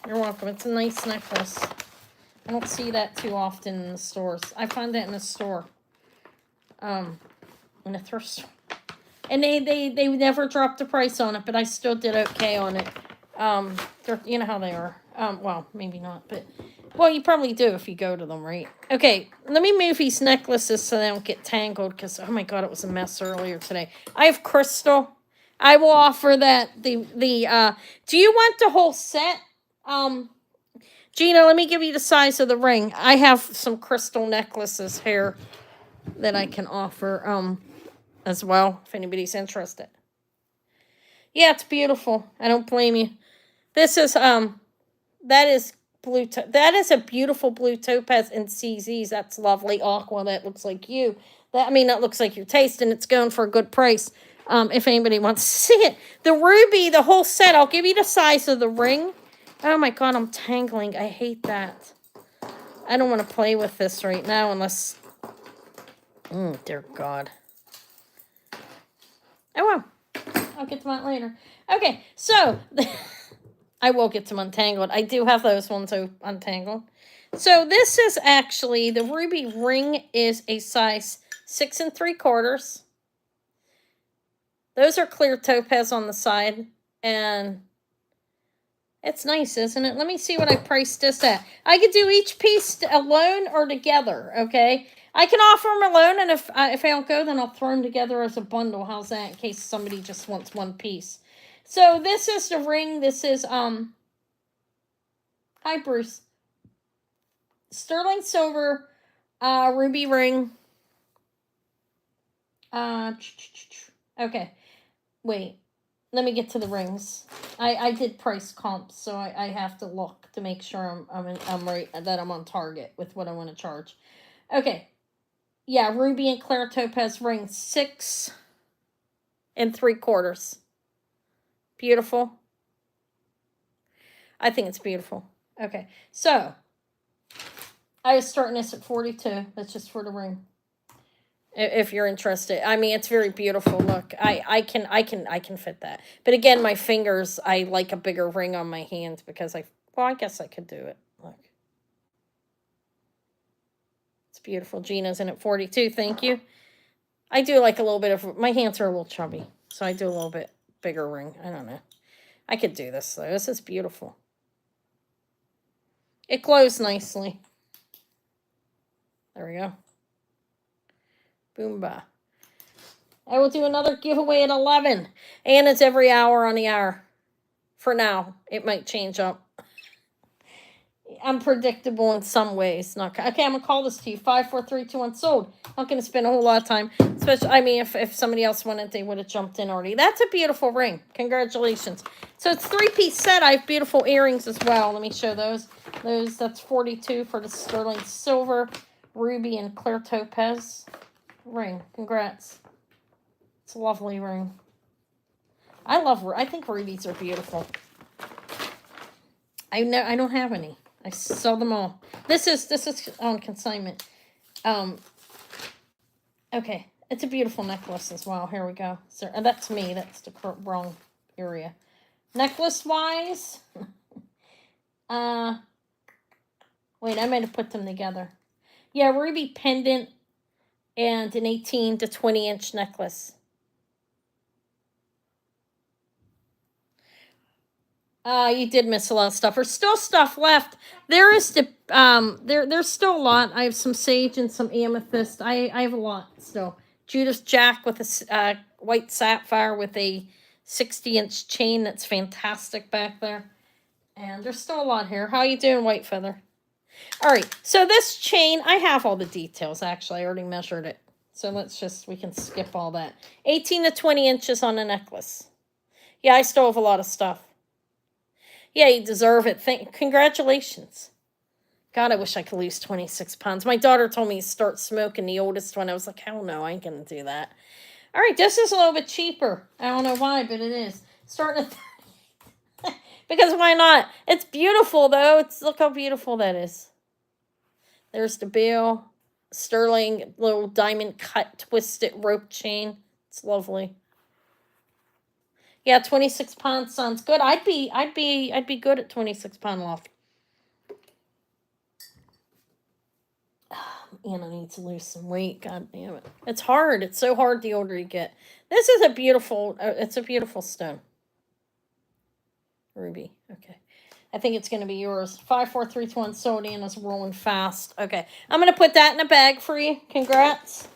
You're welcome. It's a nice necklace. I don't see that too often in the stores. I find that in the store. In a thrift store. And they never dropped the price on it, but I still did okay on it. You know how they are. Well, maybe not, but well, you probably do if you go to them, right? Okay, let me move these necklaces so they don't get tangled, because oh my god, it was a mess earlier today. I have crystal. I will offer that do you want the whole set? Gina, let me give you the size of the ring. I have some crystal necklaces here that I can offer as well, if anybody's interested. Yeah, it's beautiful. I don't blame you. This is that is blue. That is a beautiful blue topaz in CZs. That's lovely aqua. That looks like you. That looks like your taste, and it's going for a good price. If anybody wants to see it, the ruby, the whole set. I'll give you the size of the ring. Oh my god, I'm tangling. I hate that. I don't want to play with this right now unless. Dear God. Oh well. I'll get to that later. Okay, so I will get them untangled. I do have those ones untangled. So this is actually, the ruby ring is a size 6 3/4. Those are clear topaz on the side, and it's nice, isn't it? Let me see what I priced this at. I could do each piece alone or together, okay? I can offer them alone, and if I don't go, then I'll throw them together as a bundle. How's that, in case somebody just wants one piece? So this is the ring. This is, hi, Bruce. Sterling silver, ruby ring. Okay. Wait. Let me get to the rings. I did price comps, so I have to look to make sure I'm right, that I'm on target with what I want to charge. Okay. Yeah, ruby and clear topaz ring, 6 3/4. Beautiful. I think it's beautiful. Okay, so I was starting this at 42. That's just for the ring. If you're interested, I mean, it's very beautiful. Look, I can fit that. But again, my fingers, I like a bigger ring on my hand because I guess I could do it. Look, it's beautiful. Gina's in at 42. Thank you. I do like a little bit of, my hands are a little chubby, so I do a little bit bigger ring. I don't know. I could do this though. This is beautiful. It glows nicely. There we go. Boom ba. I will do another giveaway at 11. And it's every hour on the hour. For now. It might change up. I'm predictable in some ways. Not okay, I'm going to call this to you. 5, 4, 3, 2, 1, sold. Not going to spend a whole lot of time. Especially, I mean, if somebody else wanted, they would have jumped in already. That's a beautiful ring. Congratulations. So it's 3-piece set. I have beautiful earrings as well. Let me show those. That's 42 for the sterling silver, ruby, and clear topaz ring. Congrats. It's a lovely ring. I think rubies are beautiful. I don't have any. I sell them all. This is on consignment. Okay. It's a beautiful necklace as well. Here we go. So, and that's me. That's the wrong area. Necklace wise. Wait, I might have put them together. Yeah, ruby pendant and an 18 to 20-inch necklace. You did miss a lot of stuff. There's still stuff left. There is there's still a lot. I have some sage and some amethyst. I have a lot still. Judas Jack with a white sapphire with a 60-inch chain. That's fantastic back there. And there's still a lot here. How you doing, White Feather? All right. So this chain, I have all the details, actually. I already measured it. So we can skip all that. 18 to 20 inches on a necklace. Yeah, I still have a lot of stuff. Yeah, you deserve it. Congratulations. God, I wish I could lose 26 pounds. My daughter told me to start smoking, the oldest one. I was like, hell no, I ain't going to do that. All right, this is a little bit cheaper. I don't know why, but it is. Starting at because why not? It's beautiful, though. Look how beautiful that is. There's the bill. Sterling little diamond cut twisted rope chain. It's lovely. Yeah, 26 pounds sounds good. I'd be good at 26-pound loft. Anna needs to lose some weight. God damn it. It's hard. It's so hard the older you get. This is a beautiful, it's a beautiful stone. Ruby. Okay. I think it's going to be yours. 5, 4, 3, 2, 1. Sold. Anna's rolling fast. Okay. I'm going to put that in a bag for you. Congrats.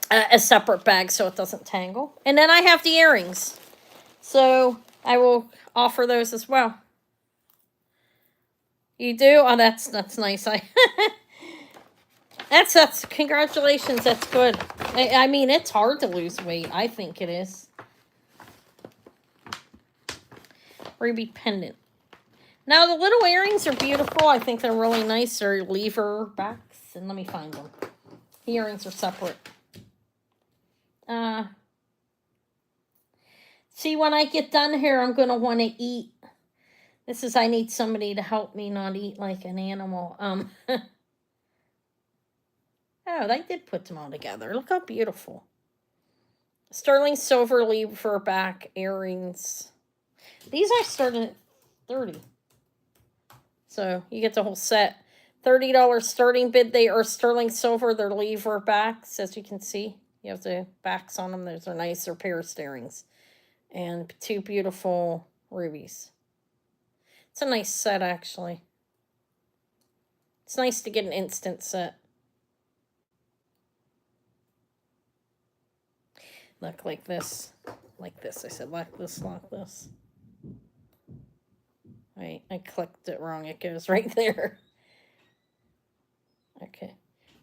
A separate bag so it doesn't tangle. And then I have the earrings. So I will offer those as well. You do? Oh, that's nice. That's congratulations. That's good. I mean, it's hard to lose weight. I think it is. Ruby pendant. Now, the little earrings are beautiful. I think they're really nice. They're lever backs. And let me find them. The earrings are separate. See, when I get done here, I'm going to want to eat. I need somebody to help me not eat like an animal. Oh, they did put them all together. Look how beautiful. Sterling silver lever back earrings. These are starting at $30. So you get the whole set. $30 starting bid. They are sterling silver. They're lever backs, as you can see. You have the backs on them. Those are nice. They're pierced earrings. And 2 beautiful rubies. It's a nice set, actually. It's nice to get an instant set. Look like this. like this. I said like this, like this. Wait, I clicked it wrong. It goes right there. Okay.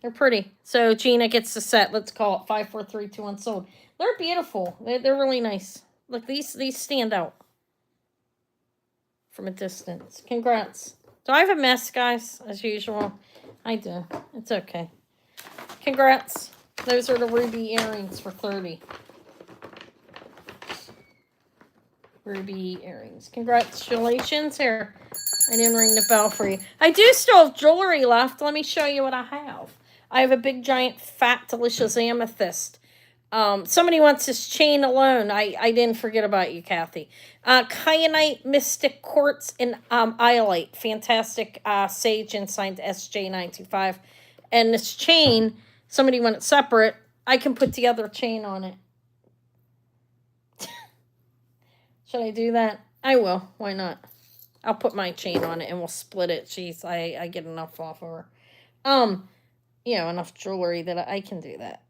They're pretty. So Gina gets the set. Let's call it 5, 4, 3, 2, 1 sold. They're beautiful. They're really nice. Look, these stand out from a distance. Congrats. Do I have a mess, guys? As usual. I do. It's okay. Congrats. Those are the ruby earrings for 30. Ruby earrings. Congratulations. Here. I didn't ring the bell for you. I do still have jewelry left. Let me show you what I have. I have a big, giant, fat, delicious amethyst. Somebody wants this chain alone. I didn't forget about you, Kathy. Kyanite, Mystic Quartz, and Iolite. Fantastic sage and signed SJ925. And this chain, somebody want it separate. I can put the other chain on it. Should I do that? I will. Why not? I'll put my chain on it and we'll split it. Jeez, I get enough off of her. You know, enough jewelry that I can do that.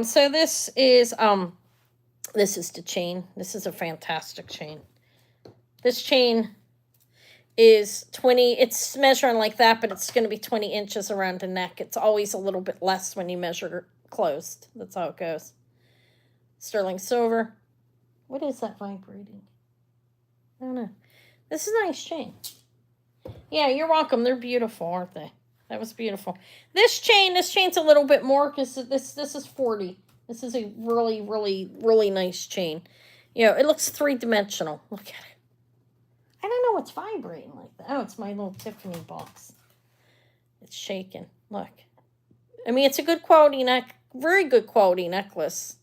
So this is the chain. This is a fantastic chain. This chain is 20, it's measuring like that, but it's going to be 20 inches around the neck. It's always a little bit less when you measure closed. That's how it goes. Sterling silver. What is that vibrating? I don't know. This is a nice chain. Yeah, you're welcome. They're beautiful, aren't they? That was beautiful. This chain's a little bit more because this is 40. This is a really, really, really nice chain. You know, it looks three-dimensional. Look at it. I don't know what's vibrating like that. Oh, it's my little Tiffany box. It's shaking. Look. I mean, it's a good quality very good quality necklace.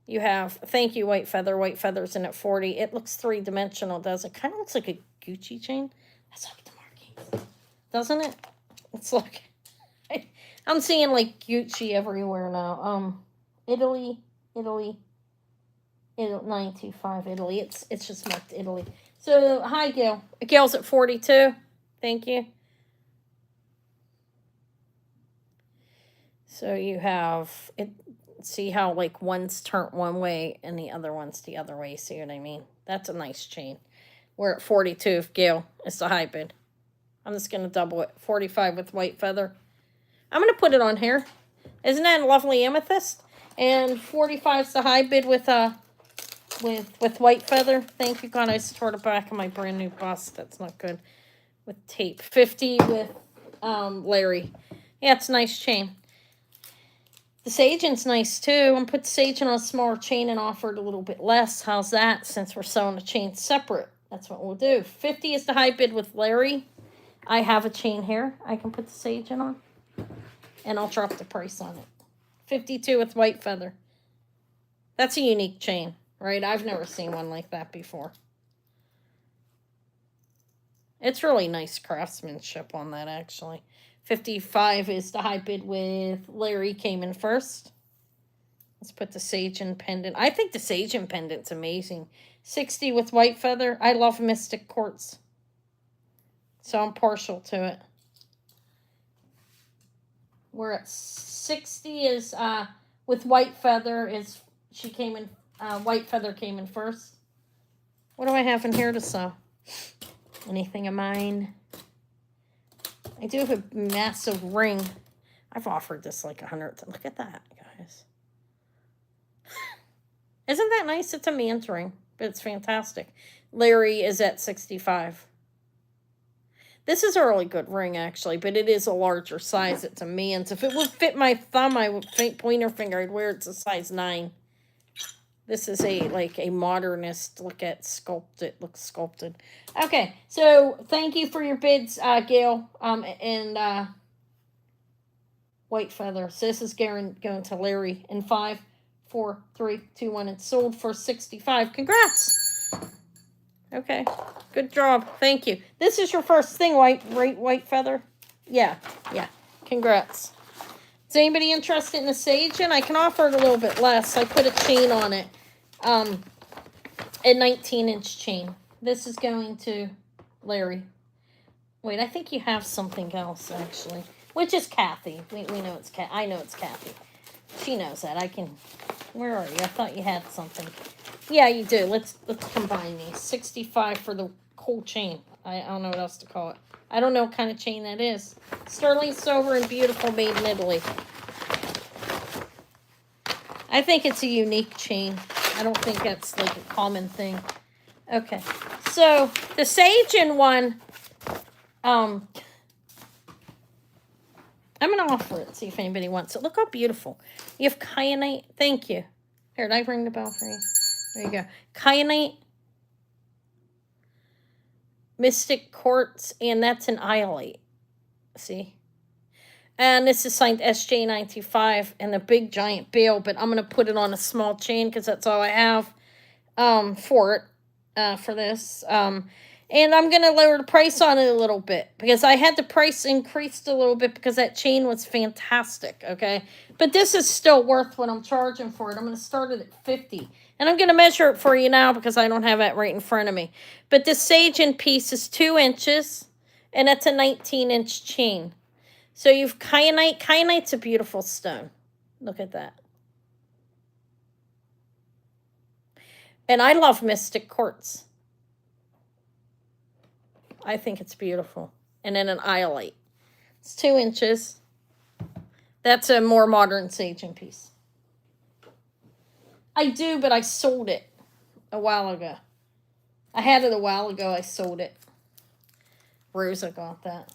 You have, thank you, White Feather. White Feather's in at 40. It looks three-dimensional, does it? Kind of looks like a Gucci chain. That's like the markings. Doesn't it? It's like, I'm seeing like Gucci everywhere now. Italy, 925, Italy. It's just marked Italy. So, hi, Gail. Gail's at 42. Thank you. So you have it. See how like one's turned one way and the other one's the other way. See what I mean? That's a nice chain. We're at 42 if Gail is the high bid. I'm just going to double it. 45 with White Feather. I'm going to put it on here. Isn't that a lovely amethyst? And 45 is the high bid with White Feather. Thank you, God. I just tore the back of my brand new bust. That's not good. With tape. 50 with Larry. Yeah, it's a nice chain. The Sagin's nice too. I'm going to put the Sagin on a smaller chain and offer it a little bit less. How's that? Since we're selling the chain separate. That's what we'll do. 50 is the high bid with Larry. I have a chain here. I can put the Sagin on. And I'll drop the price on it. 52 with White Feather. That's a unique chain, right? I've never seen one like that before. It's really nice craftsmanship on that, actually. 55 is the high bid with Larry came in first. Let's put the Sagin pendant. I think the Sagin pendant's amazing. 60 with White Feather. I love Mystic Quartz. So I'm partial to it. We're at 60 is with White Feather is she came in White Feather came in first. What do I have in here to sew? Anything of mine? I do have a massive ring. I've offered this like 100. Look at that, guys. Isn't that nice? It's a man's ring, but it's fantastic. Larry is at 65. This is a really good ring, actually, but it is a larger size. It's a man's. If it would fit my thumb, I would pointer finger. I'd wear it's a size 9. This is a modernist look at sculpted. Looks sculpted. Okay, so thank you for your bids, Gail, and White Feather. So this is going to Larry in 5, 4, 3, 2, 1. It's sold for 65. Congrats. Okay, good job. Thank you. This is your first thing, White Feather. Yeah. Congrats. Is anybody interested in the Sagin? I can offer it a little bit less. I put a chain on it. A 19-inch chain. This is going to Larry. Wait, I think you have something else, actually. Which is Kathy. We know it's I know it's Kathy. She knows that. Where are you? I thought you had something. Yeah, you do. Let's combine these. 65 for the cool chain. I don't know what else to call it. I don't know what kind of chain that is. Sterling silver and beautiful, made in Italy. I think it's a unique chain. I don't think that's like a common thing. Okay. So the Sagen one, I'm gonna offer it, see if anybody wants it. Look how beautiful. You have kyanite. Thank you. Here, did I ring the bell for you? There you go. Kyanite, Mystic Quartz, and that's an iolite. See? And this is signed SJ925 and a big giant bale, but I'm going to put it on a small chain because that's all I have for it, for this. And I'm going to lower the price on it a little bit because I had the price increased a little bit because that chain was fantastic, okay? But this is still worth what I'm charging for it. I'm going to start it at 50. And I'm going to measure it for you now because I don't have it right in front of me. But the Sagen piece is 2 inches, and that's a 19-inch chain. So you've kyanite. Kyanite's a beautiful stone. Look at that. And I love Mystic Quartz. I think it's beautiful. And then an iolite. It's 2 inches. That's a more modern Sagen piece. I do, but I sold it a while ago. I had it a while ago. I sold it. Rosa got that.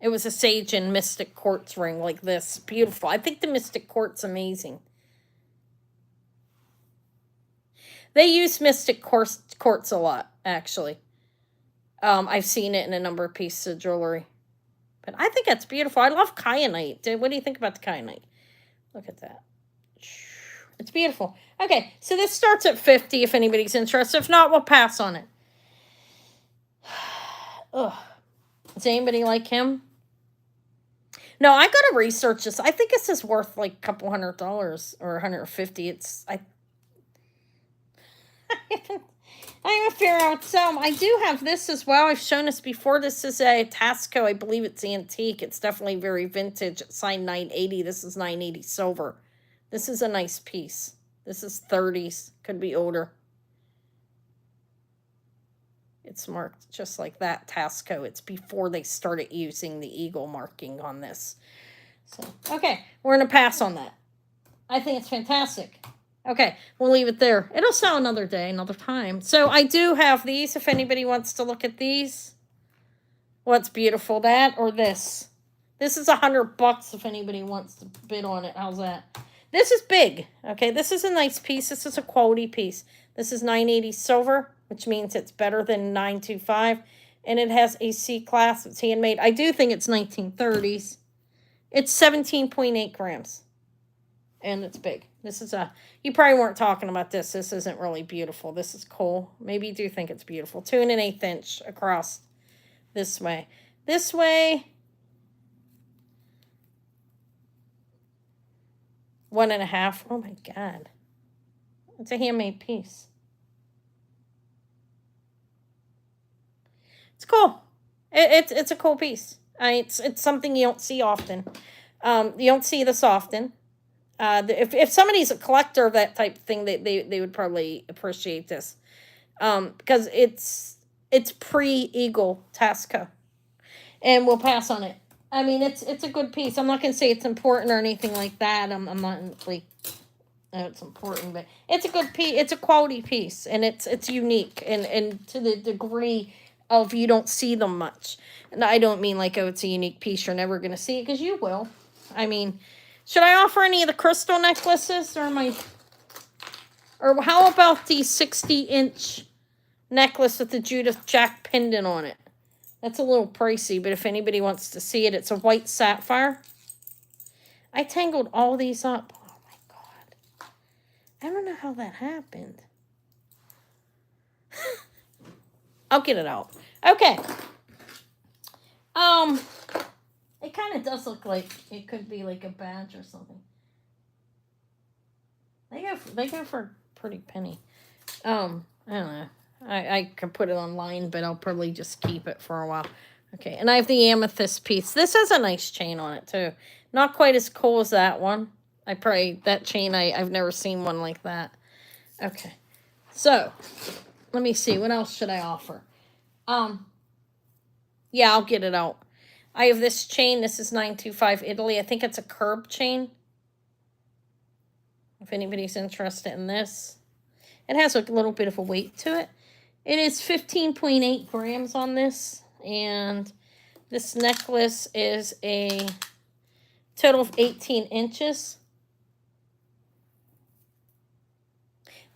It was a Sagen Mystic Quartz ring like this. Beautiful. I think the Mystic Quartz amazing. They use Mystic Quartz a lot, actually. I've seen it in a number of pieces of jewelry. But I think that's beautiful. I love kyanite. What do you think about the kyanite? Look at that. It's beautiful. Okay, so this starts at 50 if anybody's interested. If not, we'll pass on it. Ugh. Does anybody like him? No, I gotta research this. I think this is worth like a couple $100 or $150. I haven't figured out some. I do have this as well. I've shown this before. This is a Tasco. I believe it's antique. It's definitely very vintage. It's signed 980. This is 980 silver. This is a nice piece. This is 30s. Could be older. It's marked just like that, Tasco. It's before they started using the eagle marking on this. So, okay, we're going to pass on that. I think it's fantastic. Okay, we'll leave it there. It'll sell another day, another time. So I do have these if anybody wants to look at these. What's beautiful, that or this? This is $100 if anybody wants to bid on it. How's that? This is big, okay? This is a nice piece. This is a quality piece. This is 980 silver, which means it's better than 925. And it has a C-class. It's handmade. I do think it's 1930s. It's 17.8 grams. And it's big. This is a... You probably weren't talking about this. This isn't really beautiful. This is cool. Maybe you do think it's beautiful. 2 1/8 inch across this way. This way... 1.5. Oh my God. It's a handmade piece. It's cool. It's a cool piece. It's something you don't see often. You don't see this often. If somebody's a collector of that type of thing, they would probably appreciate this. Because it's pre-Eagle Tasco. And we'll pass on it. I mean, it's a good piece. I'm not going to say it's important or anything like that. I'm not like, it's important, but it's a good piece. It's a quality piece, and it's unique, and to the degree of you don't see them much. And I don't mean like, oh, it's a unique piece. You're never going to see it, because you will. I mean, should I offer any of the crystal necklaces, or how about the 60-inch necklace with the Judith Jack pendant on it? That's a little pricey, but if anybody wants to see it, it's a white sapphire. I tangled all these up. Oh, my God. I don't know how that happened. I'll get it out. Okay. It kind of does look like it could be like a badge or something. They go for a pretty penny. I don't know. I can put it online, but I'll probably just keep it for a while. Okay, and I have the amethyst piece. This has a nice chain on it, too. Not quite as cool as that one. That chain, I've never seen one like that. Okay. So, let me see. What else should I offer? Yeah, I'll get it out. I have this chain. This is 925 Italy. I think it's a curb chain. If anybody's interested in this. It has a little bit of a weight to it. It is 15.8 grams on this. And this necklace is a total of 18 inches.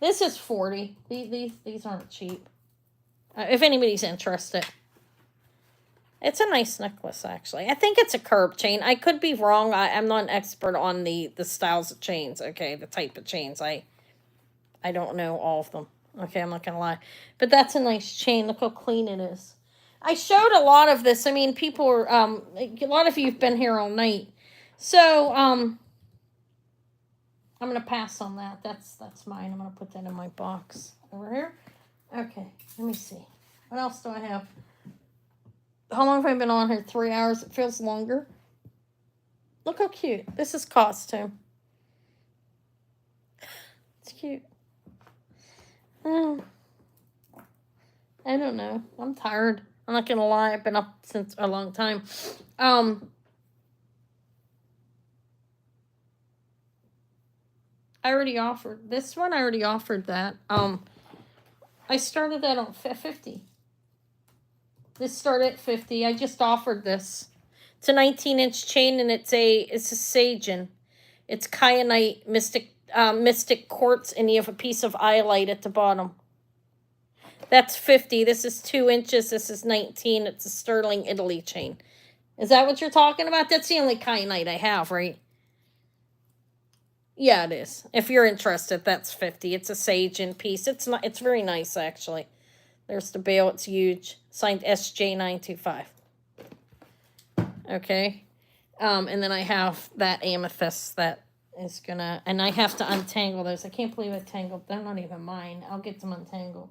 This is 40. These aren't cheap. If anybody's interested. It's a nice necklace, actually. I think it's a curb chain. I could be wrong. I'm not an expert on the styles of chains, okay? The type of chains. I don't know all of them. Okay, I'm not going to lie. But that's a nice chain. Look how clean it is. I showed a lot of this. I mean, people are, a lot of you have been here all night. So, I'm going to pass on that. That's mine. I'm going to put that in my box over here. Okay, let me see. What else do I have? How long have I been on here? 3 hours. It feels longer. Look how cute. This is costume. It's cute. I don't know. I'm tired. I'm not going to lie. I've been up since a long time. I already offered this one. I already offered that. I started that on 50. This started at 50. I just offered this. It's a 19-inch chain, and it's a sagen. It's kyanite mystic quartz, and you have a piece of iolite at the bottom. That's 50. This is 2 inches. This is 19. It's a sterling Italy chain. Is that what you're talking about? That's the only kyanite I have, right? Yeah, it is. If you're interested, that's 50. It's a sagen piece. It's not. It's very nice, actually. There's the bail. It's huge. Signed SJ925. Okay. And then I have that amethyst that is gonna, and I have to untangle those. I can't believe I tangled. They're not even mine. I'll get them untangled.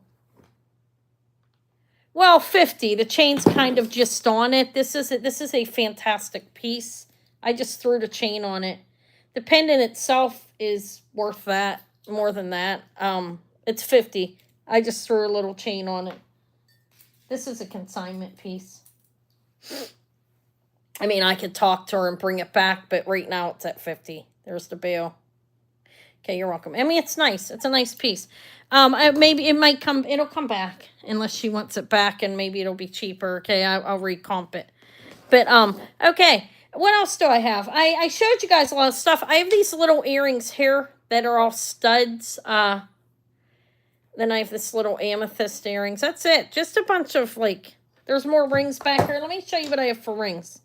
Well, 50. The chain's kind of just on it. This is a fantastic piece. I just threw the chain on it. The pendant itself is worth that, more than that. It's 50. I just threw a little chain on it. This is a consignment piece. I mean, I could talk to her and bring it back, but right now it's at 50. There's the bill. Okay, you're welcome. I mean, it's nice. It's a nice piece. Maybe it'll come back unless she wants it back, and maybe it'll be cheaper. Okay, I'll recomp it. But, okay. What else do I have? I showed you guys a lot of stuff. I have these little earrings here that are all studs. Then I have this little amethyst earrings. That's it. Just a bunch of, like, there's more rings back here. Let me show you what I have for rings.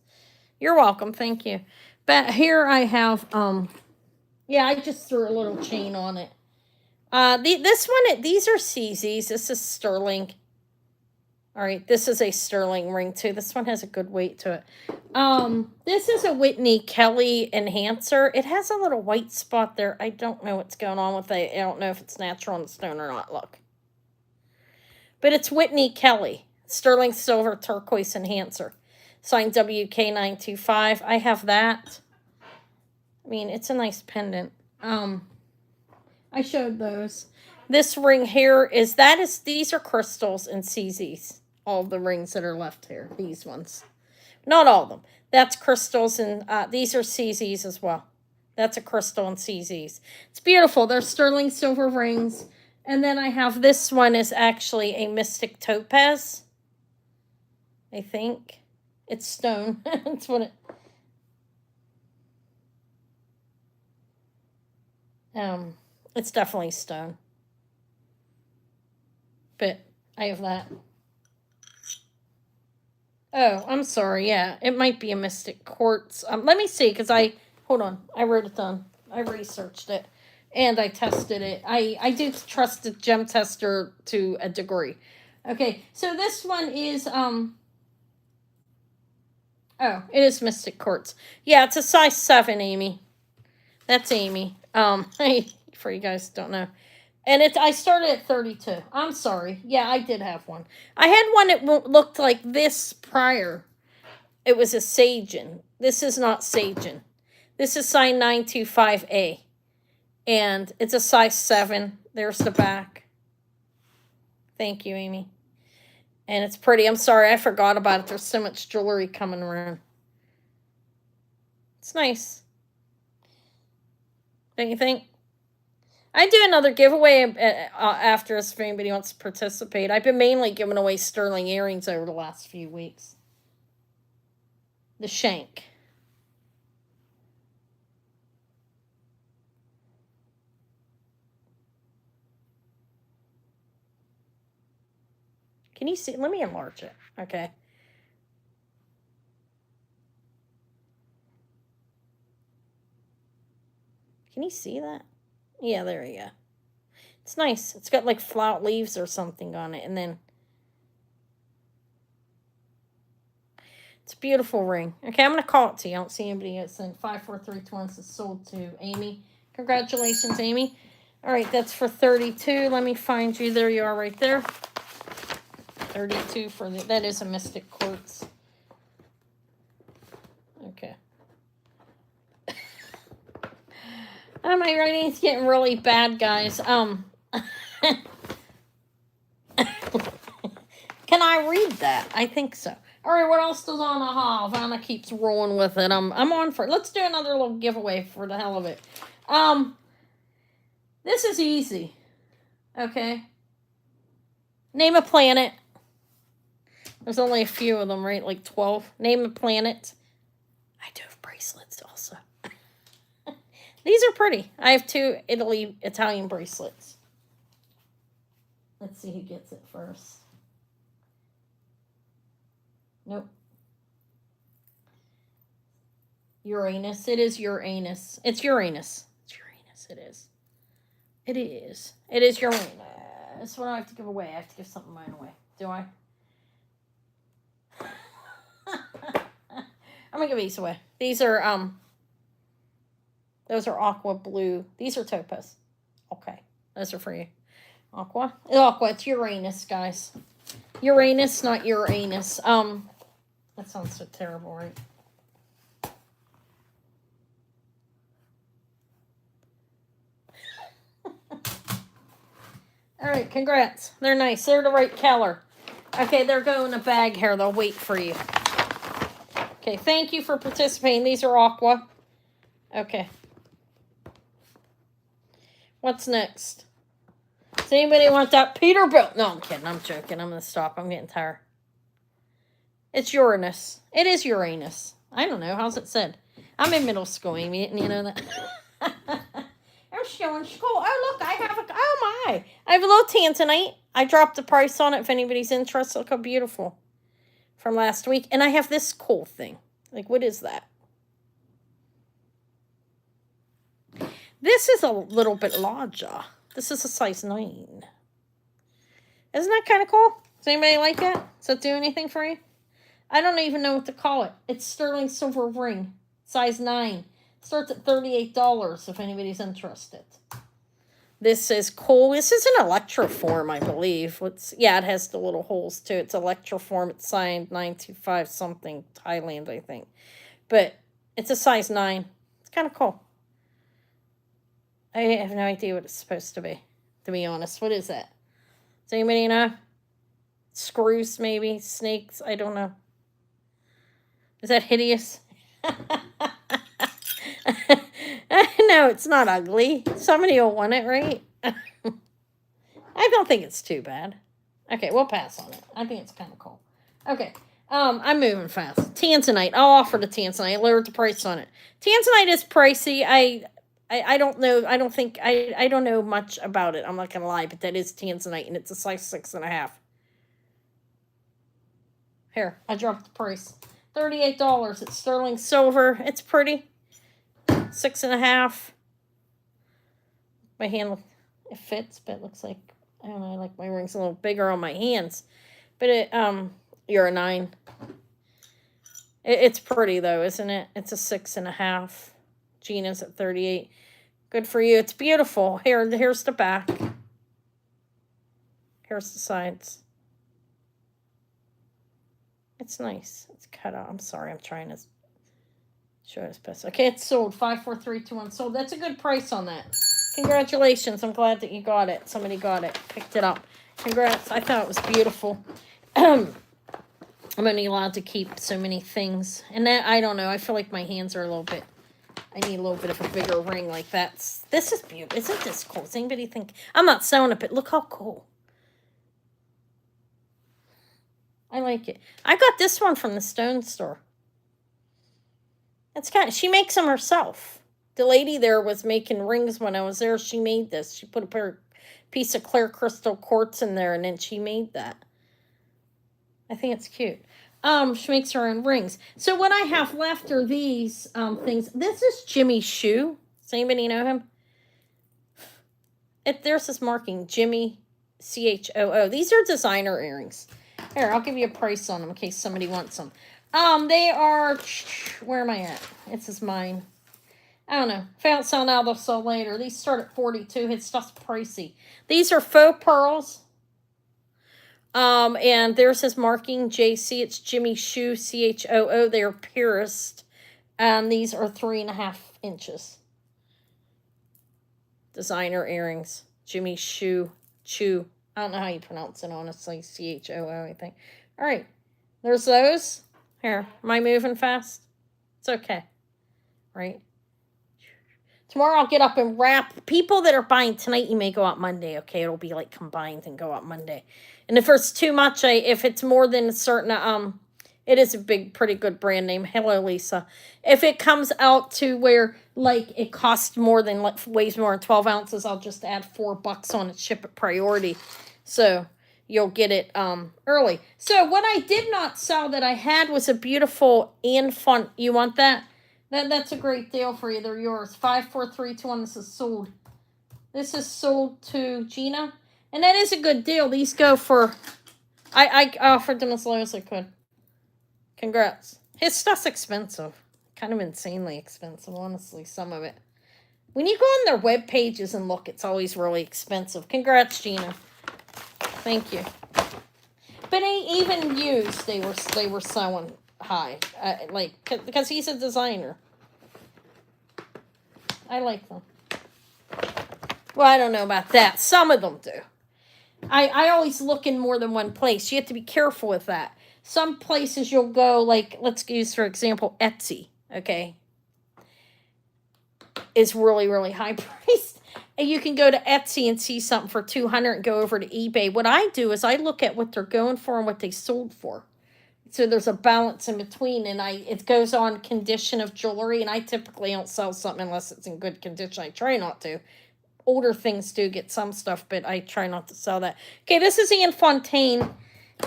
You're welcome. Thank you. But here I have, yeah, I just threw a little chain on it. These are CZs. This is sterling. All right, this is a sterling ring, too. This one has a good weight to it. This is a Whitney Kelly enhancer. It has a little white spot there. I don't know what's going on with it. I don't know if it's natural on the stone or not. Look. But it's Whitney Kelly. Sterling silver turquoise enhancer. Signed WK925. I have that. I mean, it's a nice pendant. I showed those. This ring here these are crystals and CZs. All the rings that are left here. These ones. Not all of them. That's crystals, and these are CZs as well. That's a crystal and CZs. It's beautiful. They're sterling silver rings. And then I have this one is actually a mystic topaz. I think. It's stone. That's what it... It's definitely stone. But I have that. Oh, I'm sorry. Yeah, it might be a mystic quartz. Let me see, because hold on. I wrote it down. I researched it. And I tested it. I do trust the gem tester to a degree. Okay, so this one is, oh, it is mystic quartz. Yeah, it's a size 7, Amy. That's Amy. For you guys don't know. And I started at 32. I'm sorry. Yeah, I did have one. I had one that looked like this prior. It was a sagen. This is not sagen. This is signed 925A. And it's a size 7. There's the back. Thank you, Amy. And it's pretty. I'm sorry, I forgot about it. There's so much jewelry coming around. It's nice. Don't you think? I do another giveaway after this if anybody wants to participate. I've been mainly giving away sterling earrings over the last few weeks. The shank. Can you see? Let me enlarge it. Okay. Can you see that? Yeah, there we go. It's nice. It's got like flower leaves or something on it. And then it's a beautiful ring. Okay, I'm going to call it to you. I don't see anybody yet. Sent 54321 is sold to Amy. Congratulations, Amy. All right, that's for 32. Let me find you. There you are right there. 32 for the, that is a Mystic Quartz. Okay. My writing's getting really bad, guys. Can I read that? I think so. All right, what else is on the haul? Vanna keeps rolling with it. I'm on for it. Let's do another little giveaway for the hell of it. This is easy. Okay. Name a planet. There's only a few of them, right? Like 12. Name a planet. I do have bracelets also. These are pretty. I have 2 Italian bracelets. Let's see who gets it first. Nope. Uranus. It is Uranus. It's Uranus. It's Uranus. It is. It is. It is Uranus. What do I have to give away? I have to give something mine away. Do I? I'm gonna give these away. These are those are aqua blue. These are topaz. Okay. Those are for you. Aqua. It's Uranus, guys. Uranus, not Uranus. That sounds so terrible, right? All right, congrats. They're nice. They're the right color. Okay, they're going in a bag here. They'll wait for you. Okay, thank you for participating. These are aqua. Okay. What's next? Does anybody want that Peterbilt? No, I'm kidding. I'm joking. I'm going to stop. I'm getting tired. It's Uranus. It is Uranus. I don't know. How's it said? I'm in middle school, Amy. Didn't you know that? I'm still in school. Oh, look. I have a... Oh, my. I have a little tanzanite. I dropped the price on it if anybody's interested. Look how beautiful. From last week. And I have this cool thing. Like, what is that? This is a little bit larger. This is a size 9. Isn't that kind of cool? Does anybody like that? Does that do anything for you? I don't even know what to call it. It's sterling silver ring. Size 9. Starts at $38 if anybody's interested. This is cool. This is an electroform, I believe. Yeah, it has the little holes too. It's electroform. It's signed 925 something. Thailand, I think. But it's a size 9. It's kind of cool. I have no idea what it's supposed to be honest. What is that? Does anybody know? Screws, maybe? Snakes? I don't know. Is that hideous? No, it's not ugly. Somebody will want it, right? I don't think it's too bad. Okay, we'll pass on it. I think it's kind of cool. Okay, I'm moving fast. Tanzanite. I'll offer the Tanzanite. I lowered the price on it. Tanzanite is pricey. I don't know. I don't know much about it. I'm not going to lie, but that is Tanzanite, and it's a size 6.5. Here, I dropped the price. $38. It's sterling silver. It's pretty. 6.5. My hand, it fits, but it looks like, I don't know, I like my rings a little bigger on my hands. But you're a 9. It's pretty though, isn't it? It's a 6.5. Gina's at 38. Good for you. It's beautiful. Here's the back. Here's the sides. It's nice. It's cut out. I'm sorry. I'm trying to show this best. Okay, it's sold. 54321 sold. That's a good price on that. Congratulations. I'm glad that you got it. Somebody got it. Picked it up. Congrats. I thought it was beautiful. I'm only allowed to keep so many things. And that, I don't know. I feel like my hands are a little bit... I need a little bit of a bigger ring like that. This is beautiful. Isn't this cool? Does anybody think... I'm not sewing it, but look how cool. I like it. I got this one from the stone store. It's kind of... She makes them herself. The lady there was making rings when I was there. She made this. She put a piece of clear crystal quartz in there, and then she made that. I think it's cute. She makes her own rings. So what I have left are these things. This is Jimmy's shoe. Does anybody know him? There's this marking, Jimmy, CHOO. These are designer earrings. Here, I'll give you a price on them in case somebody wants them. They are, where am I at? This is mine. I don't know. If I don't sell now, they'll sell later. These start at $42. It's just pricey. These are faux pearls. And there's his marking, JC. It's Jimmy Shoe, CHOO. They are pierced. And these are 3.5 inches. Designer earrings. Jimmy Shoe, Chew. I don't know how you pronounce it, honestly. CHOO, I think. All right. There's those. Here. Am I moving fast? It's okay. Right? Tomorrow I'll get up and wrap. People that are buying tonight, you may go out Monday, okay? It'll be like combined and go out Monday. And if it's too much, if it's more than a certain, it is a pretty good brand name. Hello, Lisa. If it comes out to where, like, it costs more than, like, weighs more than 12 ounces, I'll just add $4 on it, ship it priority. So you'll get it early. So what I did not sell that I had was a beautiful infant. You want that? That's a great deal for you. They're yours. 54321. This is sold. This is sold to Gina. And that is a good deal. These go for... I offered them as low as I could. Congrats. His stuff's expensive. Kind of insanely expensive, honestly, some of it. When you go on their web pages and look, it's always really expensive. Congrats, Gina. Thank you. But even used, they were selling high, because he's a designer. I like them. Well, I don't know about that. Some of them do. I always look in more than one place. You have to be careful with that. Some places you'll go, like, let's use, for example, Etsy, okay, is really, really high priced. And you can go to Etsy and see something for $200 and go over to eBay. What I do is I look at what they're going for and what they sold for. So there's a balance in between, and it goes on condition of jewelry, and I typically don't sell something unless it's in good condition. I try not to. Older things do get some stuff, but I try not to sell that. Okay, this is Ian Fontaine,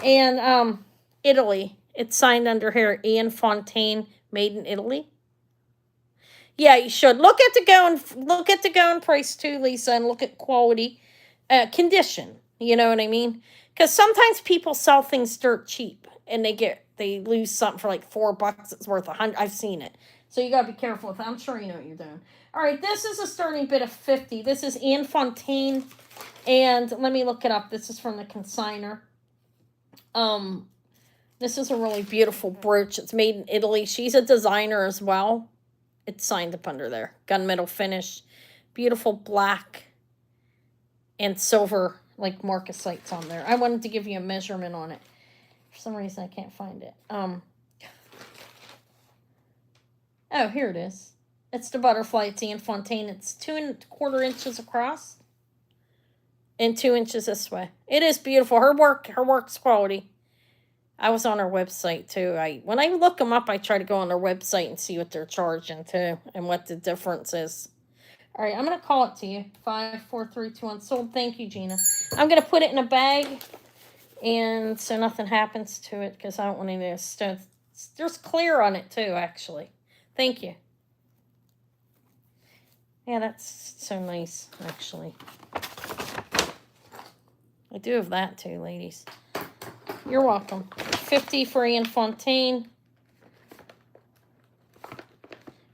and Italy. It's signed under here, Ian Fontaine, made in Italy. Yeah, you should look at the going price too, Lisa, and look at quality, condition. You know what I mean? Because sometimes people sell things dirt cheap, and they lose something for like $4. It's worth $100. I've seen it. So you gotta be careful with that. I'm sure you know what you're doing. All right, this is a starting bid of $50. This is Anne Fontaine, and let me look it up. This is from the consigner. This is a really beautiful brooch. It's made in Italy. She's a designer as well. It's signed up under there. Gunmetal finish, beautiful black and silver like marcasites on there. I wanted to give you a measurement on it. For some reason, I can't find it. Oh, here it is. It's the butterfly. It's Anne Fontaine. It's 2¼ inches across and 2 inches this way. It is beautiful. Her work's quality. I was on her website too. When I look them up, I try to go on their website and see what they're charging too and what the difference is. All right, I'm going to call it to you. 54321 sold. Thank you, Gina. I'm going to put it in a bag, and so nothing happens to it because I don't want any stones. There's clear on it too, actually. Thank you. Yeah, that's so nice, actually. I do have that too, ladies. You're welcome. 50 for Ian Fontaine.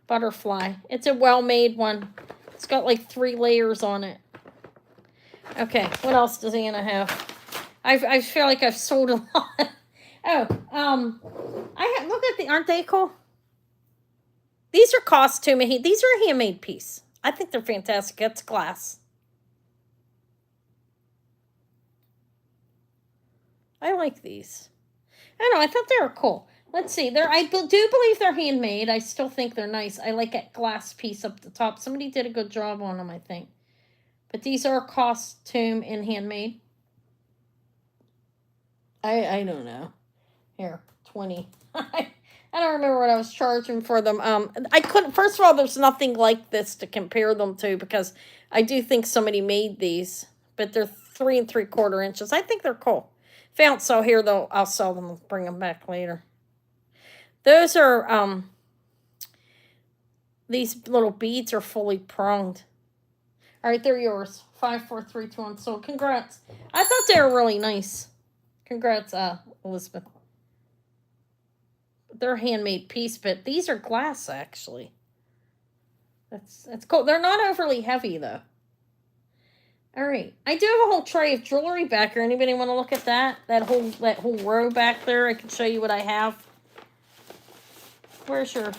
Butterfly. It's a well-made one. It's got like 3 layers on it. Okay, what else does Anna have? I feel like I've sold a lot. Look at aren't they cool? These are costume. These are a handmade piece. I think they're fantastic. It's glass. I like these. I don't know. I thought they were cool. Let's see. I do believe they're handmade. I still think they're nice. I like that glass piece up the top. Somebody did a good job on them, I think. But these are costume and handmade. I don't know. Here, 20. I don't remember what I was charging for them. I couldn't. First of all, there's nothing like this to compare them to because I do think somebody made these, but they're 3 3/4 inches. I think they're cool. If I don't sell here, though, I'll sell them and bring them back later. Those are these little beads are fully pronged. All right, they're yours. 5 4 3 2 1. So congrats. I thought they were really nice. Congrats, Elizabeth. They're a handmade piece, but these are glass actually. That's cool. They're not overly heavy though. All right, I do have a whole tray of jewelry back here. Anybody want to look at that? That whole row back there. I can show you what I have. Where's your?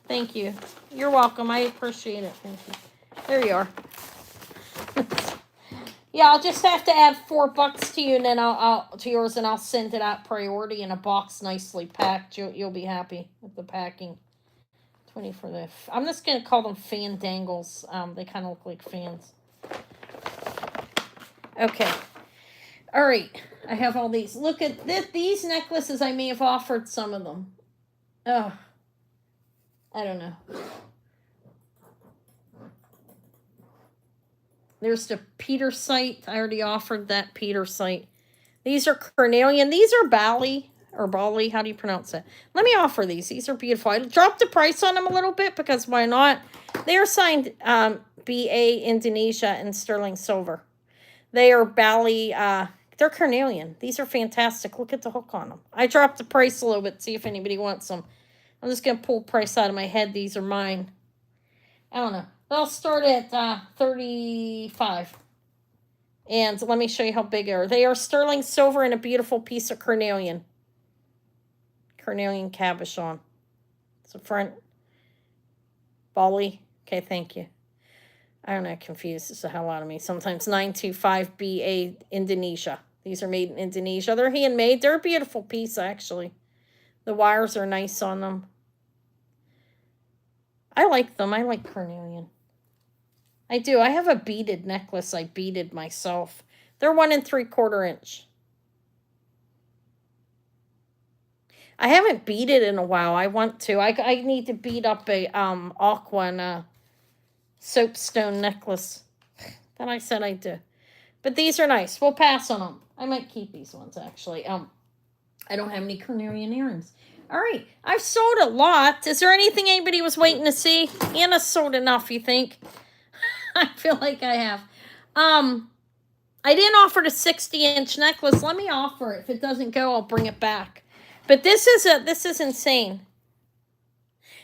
Thank you. You're welcome. I appreciate it. Thank you. There you are. Yeah, I'll just have to add $4 to you, and then I'll to yours, and I'll send it out priority in a box, nicely packed. You'll be happy with the packing. 20 for the. I'm just gonna call them fan dangles. They kind of look like fans. Okay. All right. I have all these. Look at these necklaces. I may have offered some of them. Oh, I don't know. There's the Peter site. I already offered that Peter site. These are carnelian. These are Bali or Bali. How do you pronounce it? Let me offer these. These are beautiful. I dropped the price on them a little bit because why not? They are signed BA Indonesia and sterling silver. They are Bali. They're carnelian. These are fantastic. Look at the hook on them. I dropped the price a little bit. See if anybody wants them. I'm just gonna pull price out of my head. These are mine. I don't know. They'll start at 35. And let me show you how big they are. They are sterling silver and a beautiful piece of carnelian. Carnelian cabochon. It's a front. Bali. Okay, thank you. I don't know, confuses the hell out of me. Sometimes 925BA Indonesia. These are made in Indonesia. They're handmade. They're a beautiful piece, actually. The wires are nice on them. I like them. I like carnelian. I do. I have a beaded necklace I beaded myself. They're 1 3/4 inch. I haven't beaded in a while. I want to. I need to bead up a aqua soapstone necklace that I said I'd do. But these are nice. We'll pass on them. I might keep these ones actually. I don't have any carnelian earrings. All right, I've sold a lot. Is there anything anybody was waiting to see? Anna's sold enough, you think? I feel like I have. I didn't offer the 60-inch necklace. Let me offer it. If it doesn't go, I'll bring it back. But this is insane.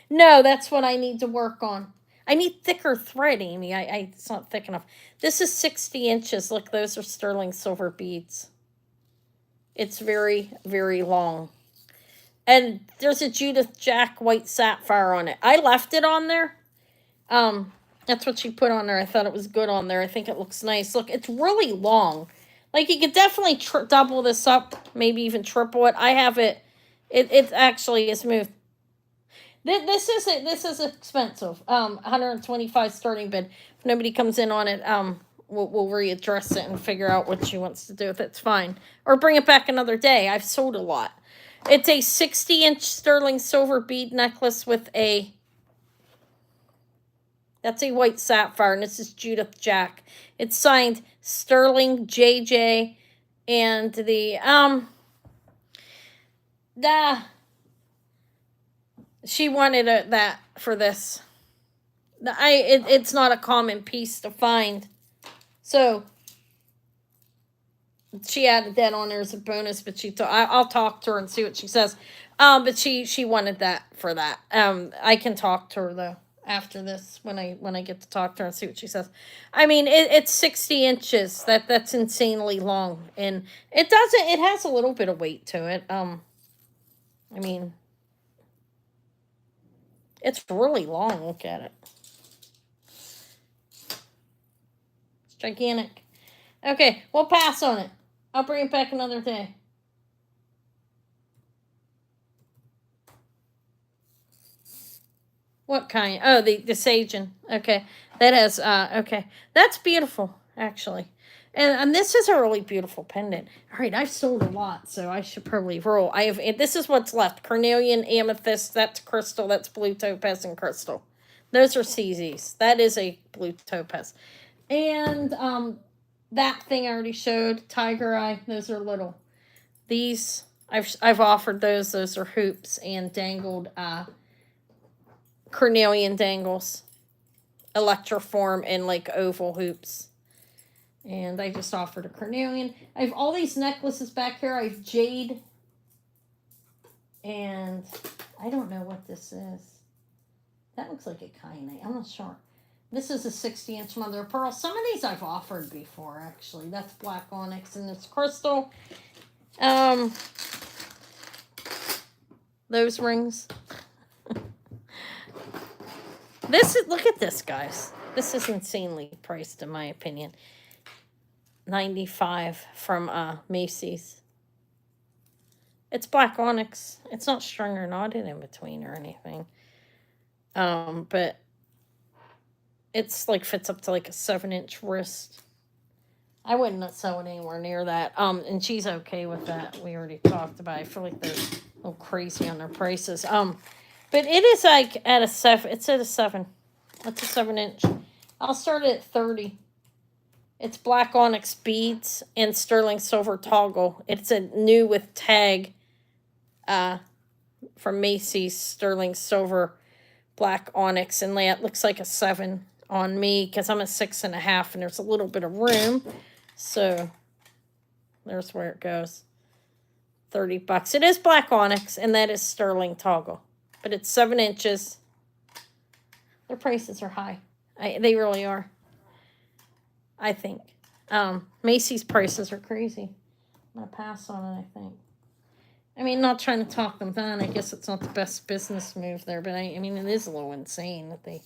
No, that's what I need to work on. I need thicker thread, Amy. It's not thick enough. This is 60 inches. Look, those are sterling silver beads. It's very, very long. And there's a Judith Jack white sapphire on it. I left it on there. That's what she put on there. I thought it was good on there. I think it looks nice. Look, it's really long. Like, you could definitely double this up, maybe even triple it. I have it. It actually is smooth. This is expensive. 125 starting bid. If nobody comes in on it, we'll readdress it and figure out what she wants to do with it. It's fine. Or bring it back another day. I've sold a lot. It's a 60-inch sterling silver bead necklace with a. That's a white sapphire, and this is Judith Jack. It's signed Sterling JJ, and she wanted that for this. It's not a common piece to find, so she added that on there as a bonus. But I'll talk to her and see what she says. But she wanted that for that. I can talk to her though after this when I get to talk to her and see what she says. I mean, it's 60 inches. That's insanely long, and it has a little bit of weight to it. I mean, it's really long. Look at it. gigantic. Okay, we'll pass on it. I'll bring it back another day. What kind? Oh, the Sagen. Okay. That has, okay. That's beautiful, actually. And this is a really beautiful pendant. All right, I've sold a lot, so I should probably roll. This is what's left. Carnelian, amethyst, that's crystal, that's blue topaz, and crystal. Those are CZs. That is a blue topaz. And, that thing I already showed, tiger eye, those are little. These, I've offered those. Those are hoops and dangled, carnelian dangles, electroform, and like oval hoops. And I just offered a carnelian. I have all these necklaces back here. I have jade. And I don't know what this is. That looks like a kyanite. I'm not sure. This is a 60-inch mother of pearl. Some of these I've offered before, actually. That's black onyx and it's crystal. Those rings. Look at this, guys. This is insanely priced, in my opinion. $95 from Macy's. It's black onyx. It's not strung or knotted in between or anything. But it's like fits up to like a 7-inch wrist. I wouldn't sell it anywhere near that. And she's okay with that. We already talked about it. I feel like they're a little crazy on their prices. But it is like at a 7. It's at a 7. That's a 7-inch. I'll start it at 30. It's black onyx beads and sterling silver toggle. It's a new with tag from Macy's, sterling silver black onyx. And it looks like a 7 on me because I'm a 6.5 and there's a little bit of room. So there's where it goes. $30. It is black onyx and that is sterling toggle. But it's 7 inches. Their prices are high. They really are. I think. Macy's prices are crazy. I'm going to pass on it, I think. I mean, not trying to talk them down. I guess it's not the best business move there. But, I mean, it is a little insane that a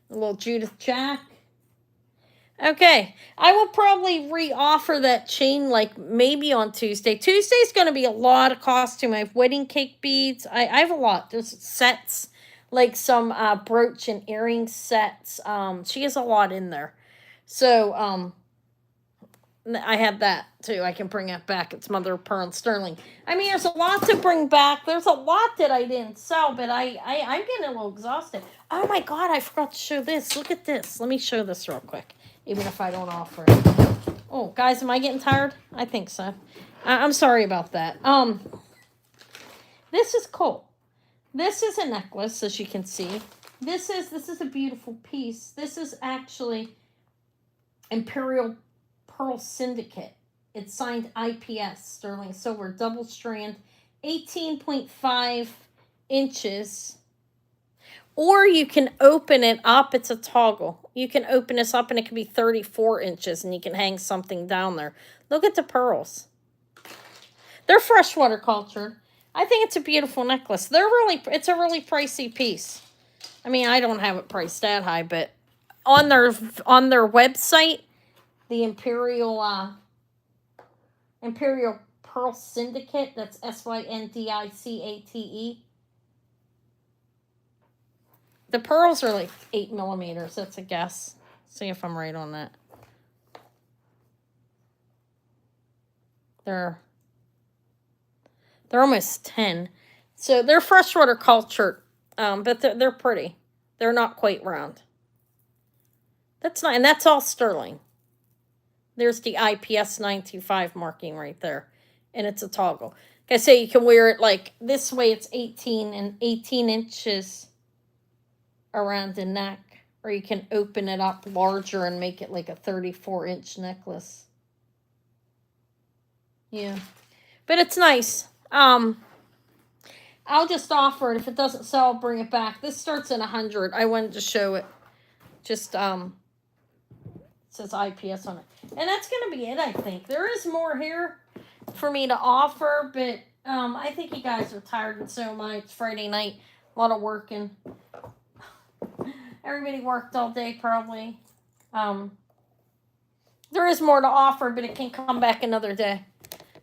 little Judith Jack. Okay. I will probably re-offer that chain, like, maybe on Tuesday. Tuesday's going to be a lot of costume. I have wedding cake beads. I have a lot. There's sets, like some brooch and earring sets. She has a lot in there. So, I have that too. I can bring it back. It's mother of pearl and sterling. I mean, there's a lot to bring back. There's a lot that I didn't sell, but I'm getting a little exhausted. Oh my God, I forgot to show this. Look at this. Let me show this real quick, even if I don't offer it. Oh, guys, am I getting tired? I think so. I'm sorry about that. This is cool. This is a necklace, as you can see. This is a beautiful piece. This is actually Imperial Pearl Syndicate. It's signed IPS, sterling silver, double strand, 18.5 inches. Or you can open it up. It's a toggle. You can open this up and it can be 34 inches and you can hang something down there. Look at the pearls. They're freshwater cultured. I think it's a beautiful necklace. It's a really pricey piece. I mean, I don't have it priced that high, but on their website, the Imperial Pearl Syndicate, that's SYNDICATE. The pearls are like 8 millimeters. That's a guess. See if I'm right on that. They're almost 10. So they're freshwater cultured, but they're pretty. They're not quite round. That's not, and that's all sterling. There's the IPS 925 marking right there. And it's a toggle. Like I say, you can wear it like this way. It's 18 inches around the neck. Or you can open it up larger and make it like a 34-inch necklace. Yeah. But it's nice. I'll just offer it. If it doesn't sell, I'll bring it back. This starts at 100. I wanted to show it. Just, it says IPS on it. And that's going to be it, I think. There is more here for me to offer, but I think you guys are tired and so am I. It's Friday night. A lot of working. Everybody worked all day, probably. There is more to offer, but it can come back another day.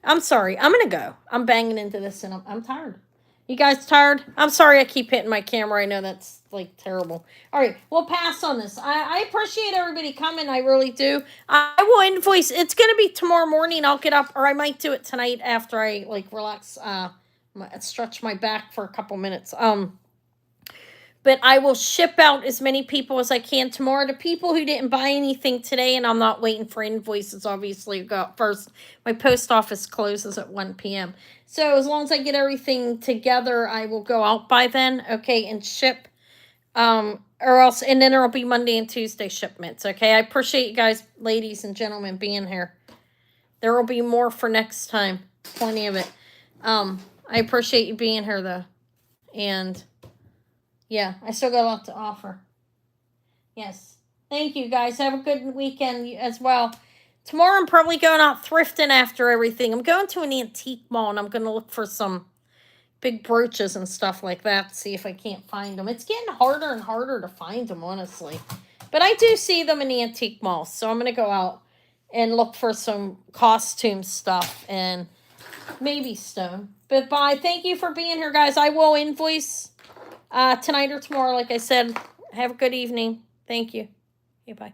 I'm sorry. I'm going to go. I'm banging into this and I'm tired. You guys tired? I'm sorry I keep hitting my camera. I know that's like terrible. All right, we'll pass on this. I appreciate everybody coming. I really do. I will invoice. It's going to be tomorrow morning. I'll get up, or I might do it tonight after I like relax, stretch my back for a couple minutes. But I will ship out as many people as I can tomorrow. To people who didn't buy anything today, and I'm not waiting for invoices, obviously, go out first. My post office closes at 1 p.m. So as long as I get everything together, I will go out by then, okay, and ship. Or else, and then there'll be Monday and Tuesday shipments, okay? I appreciate you guys, ladies and gentlemen, being here. There will be more for next time. Plenty of it. I appreciate you being here, though. And... yeah, I still got a lot to offer. Yes. Thank you, guys. Have a good weekend as well. Tomorrow I'm probably going out thrifting after everything. I'm going to an antique mall and I'm going to look for some big brooches and stuff like that. See if I can't find them. It's getting harder and harder to find them, honestly. But I do see them in the antique malls. So I'm going to go out and look for some costume stuff and maybe stone. But bye. Thank you for being here, guys. I will invoice tonight or tomorrow, like I said. Have a good evening. Thank you. Okay, bye.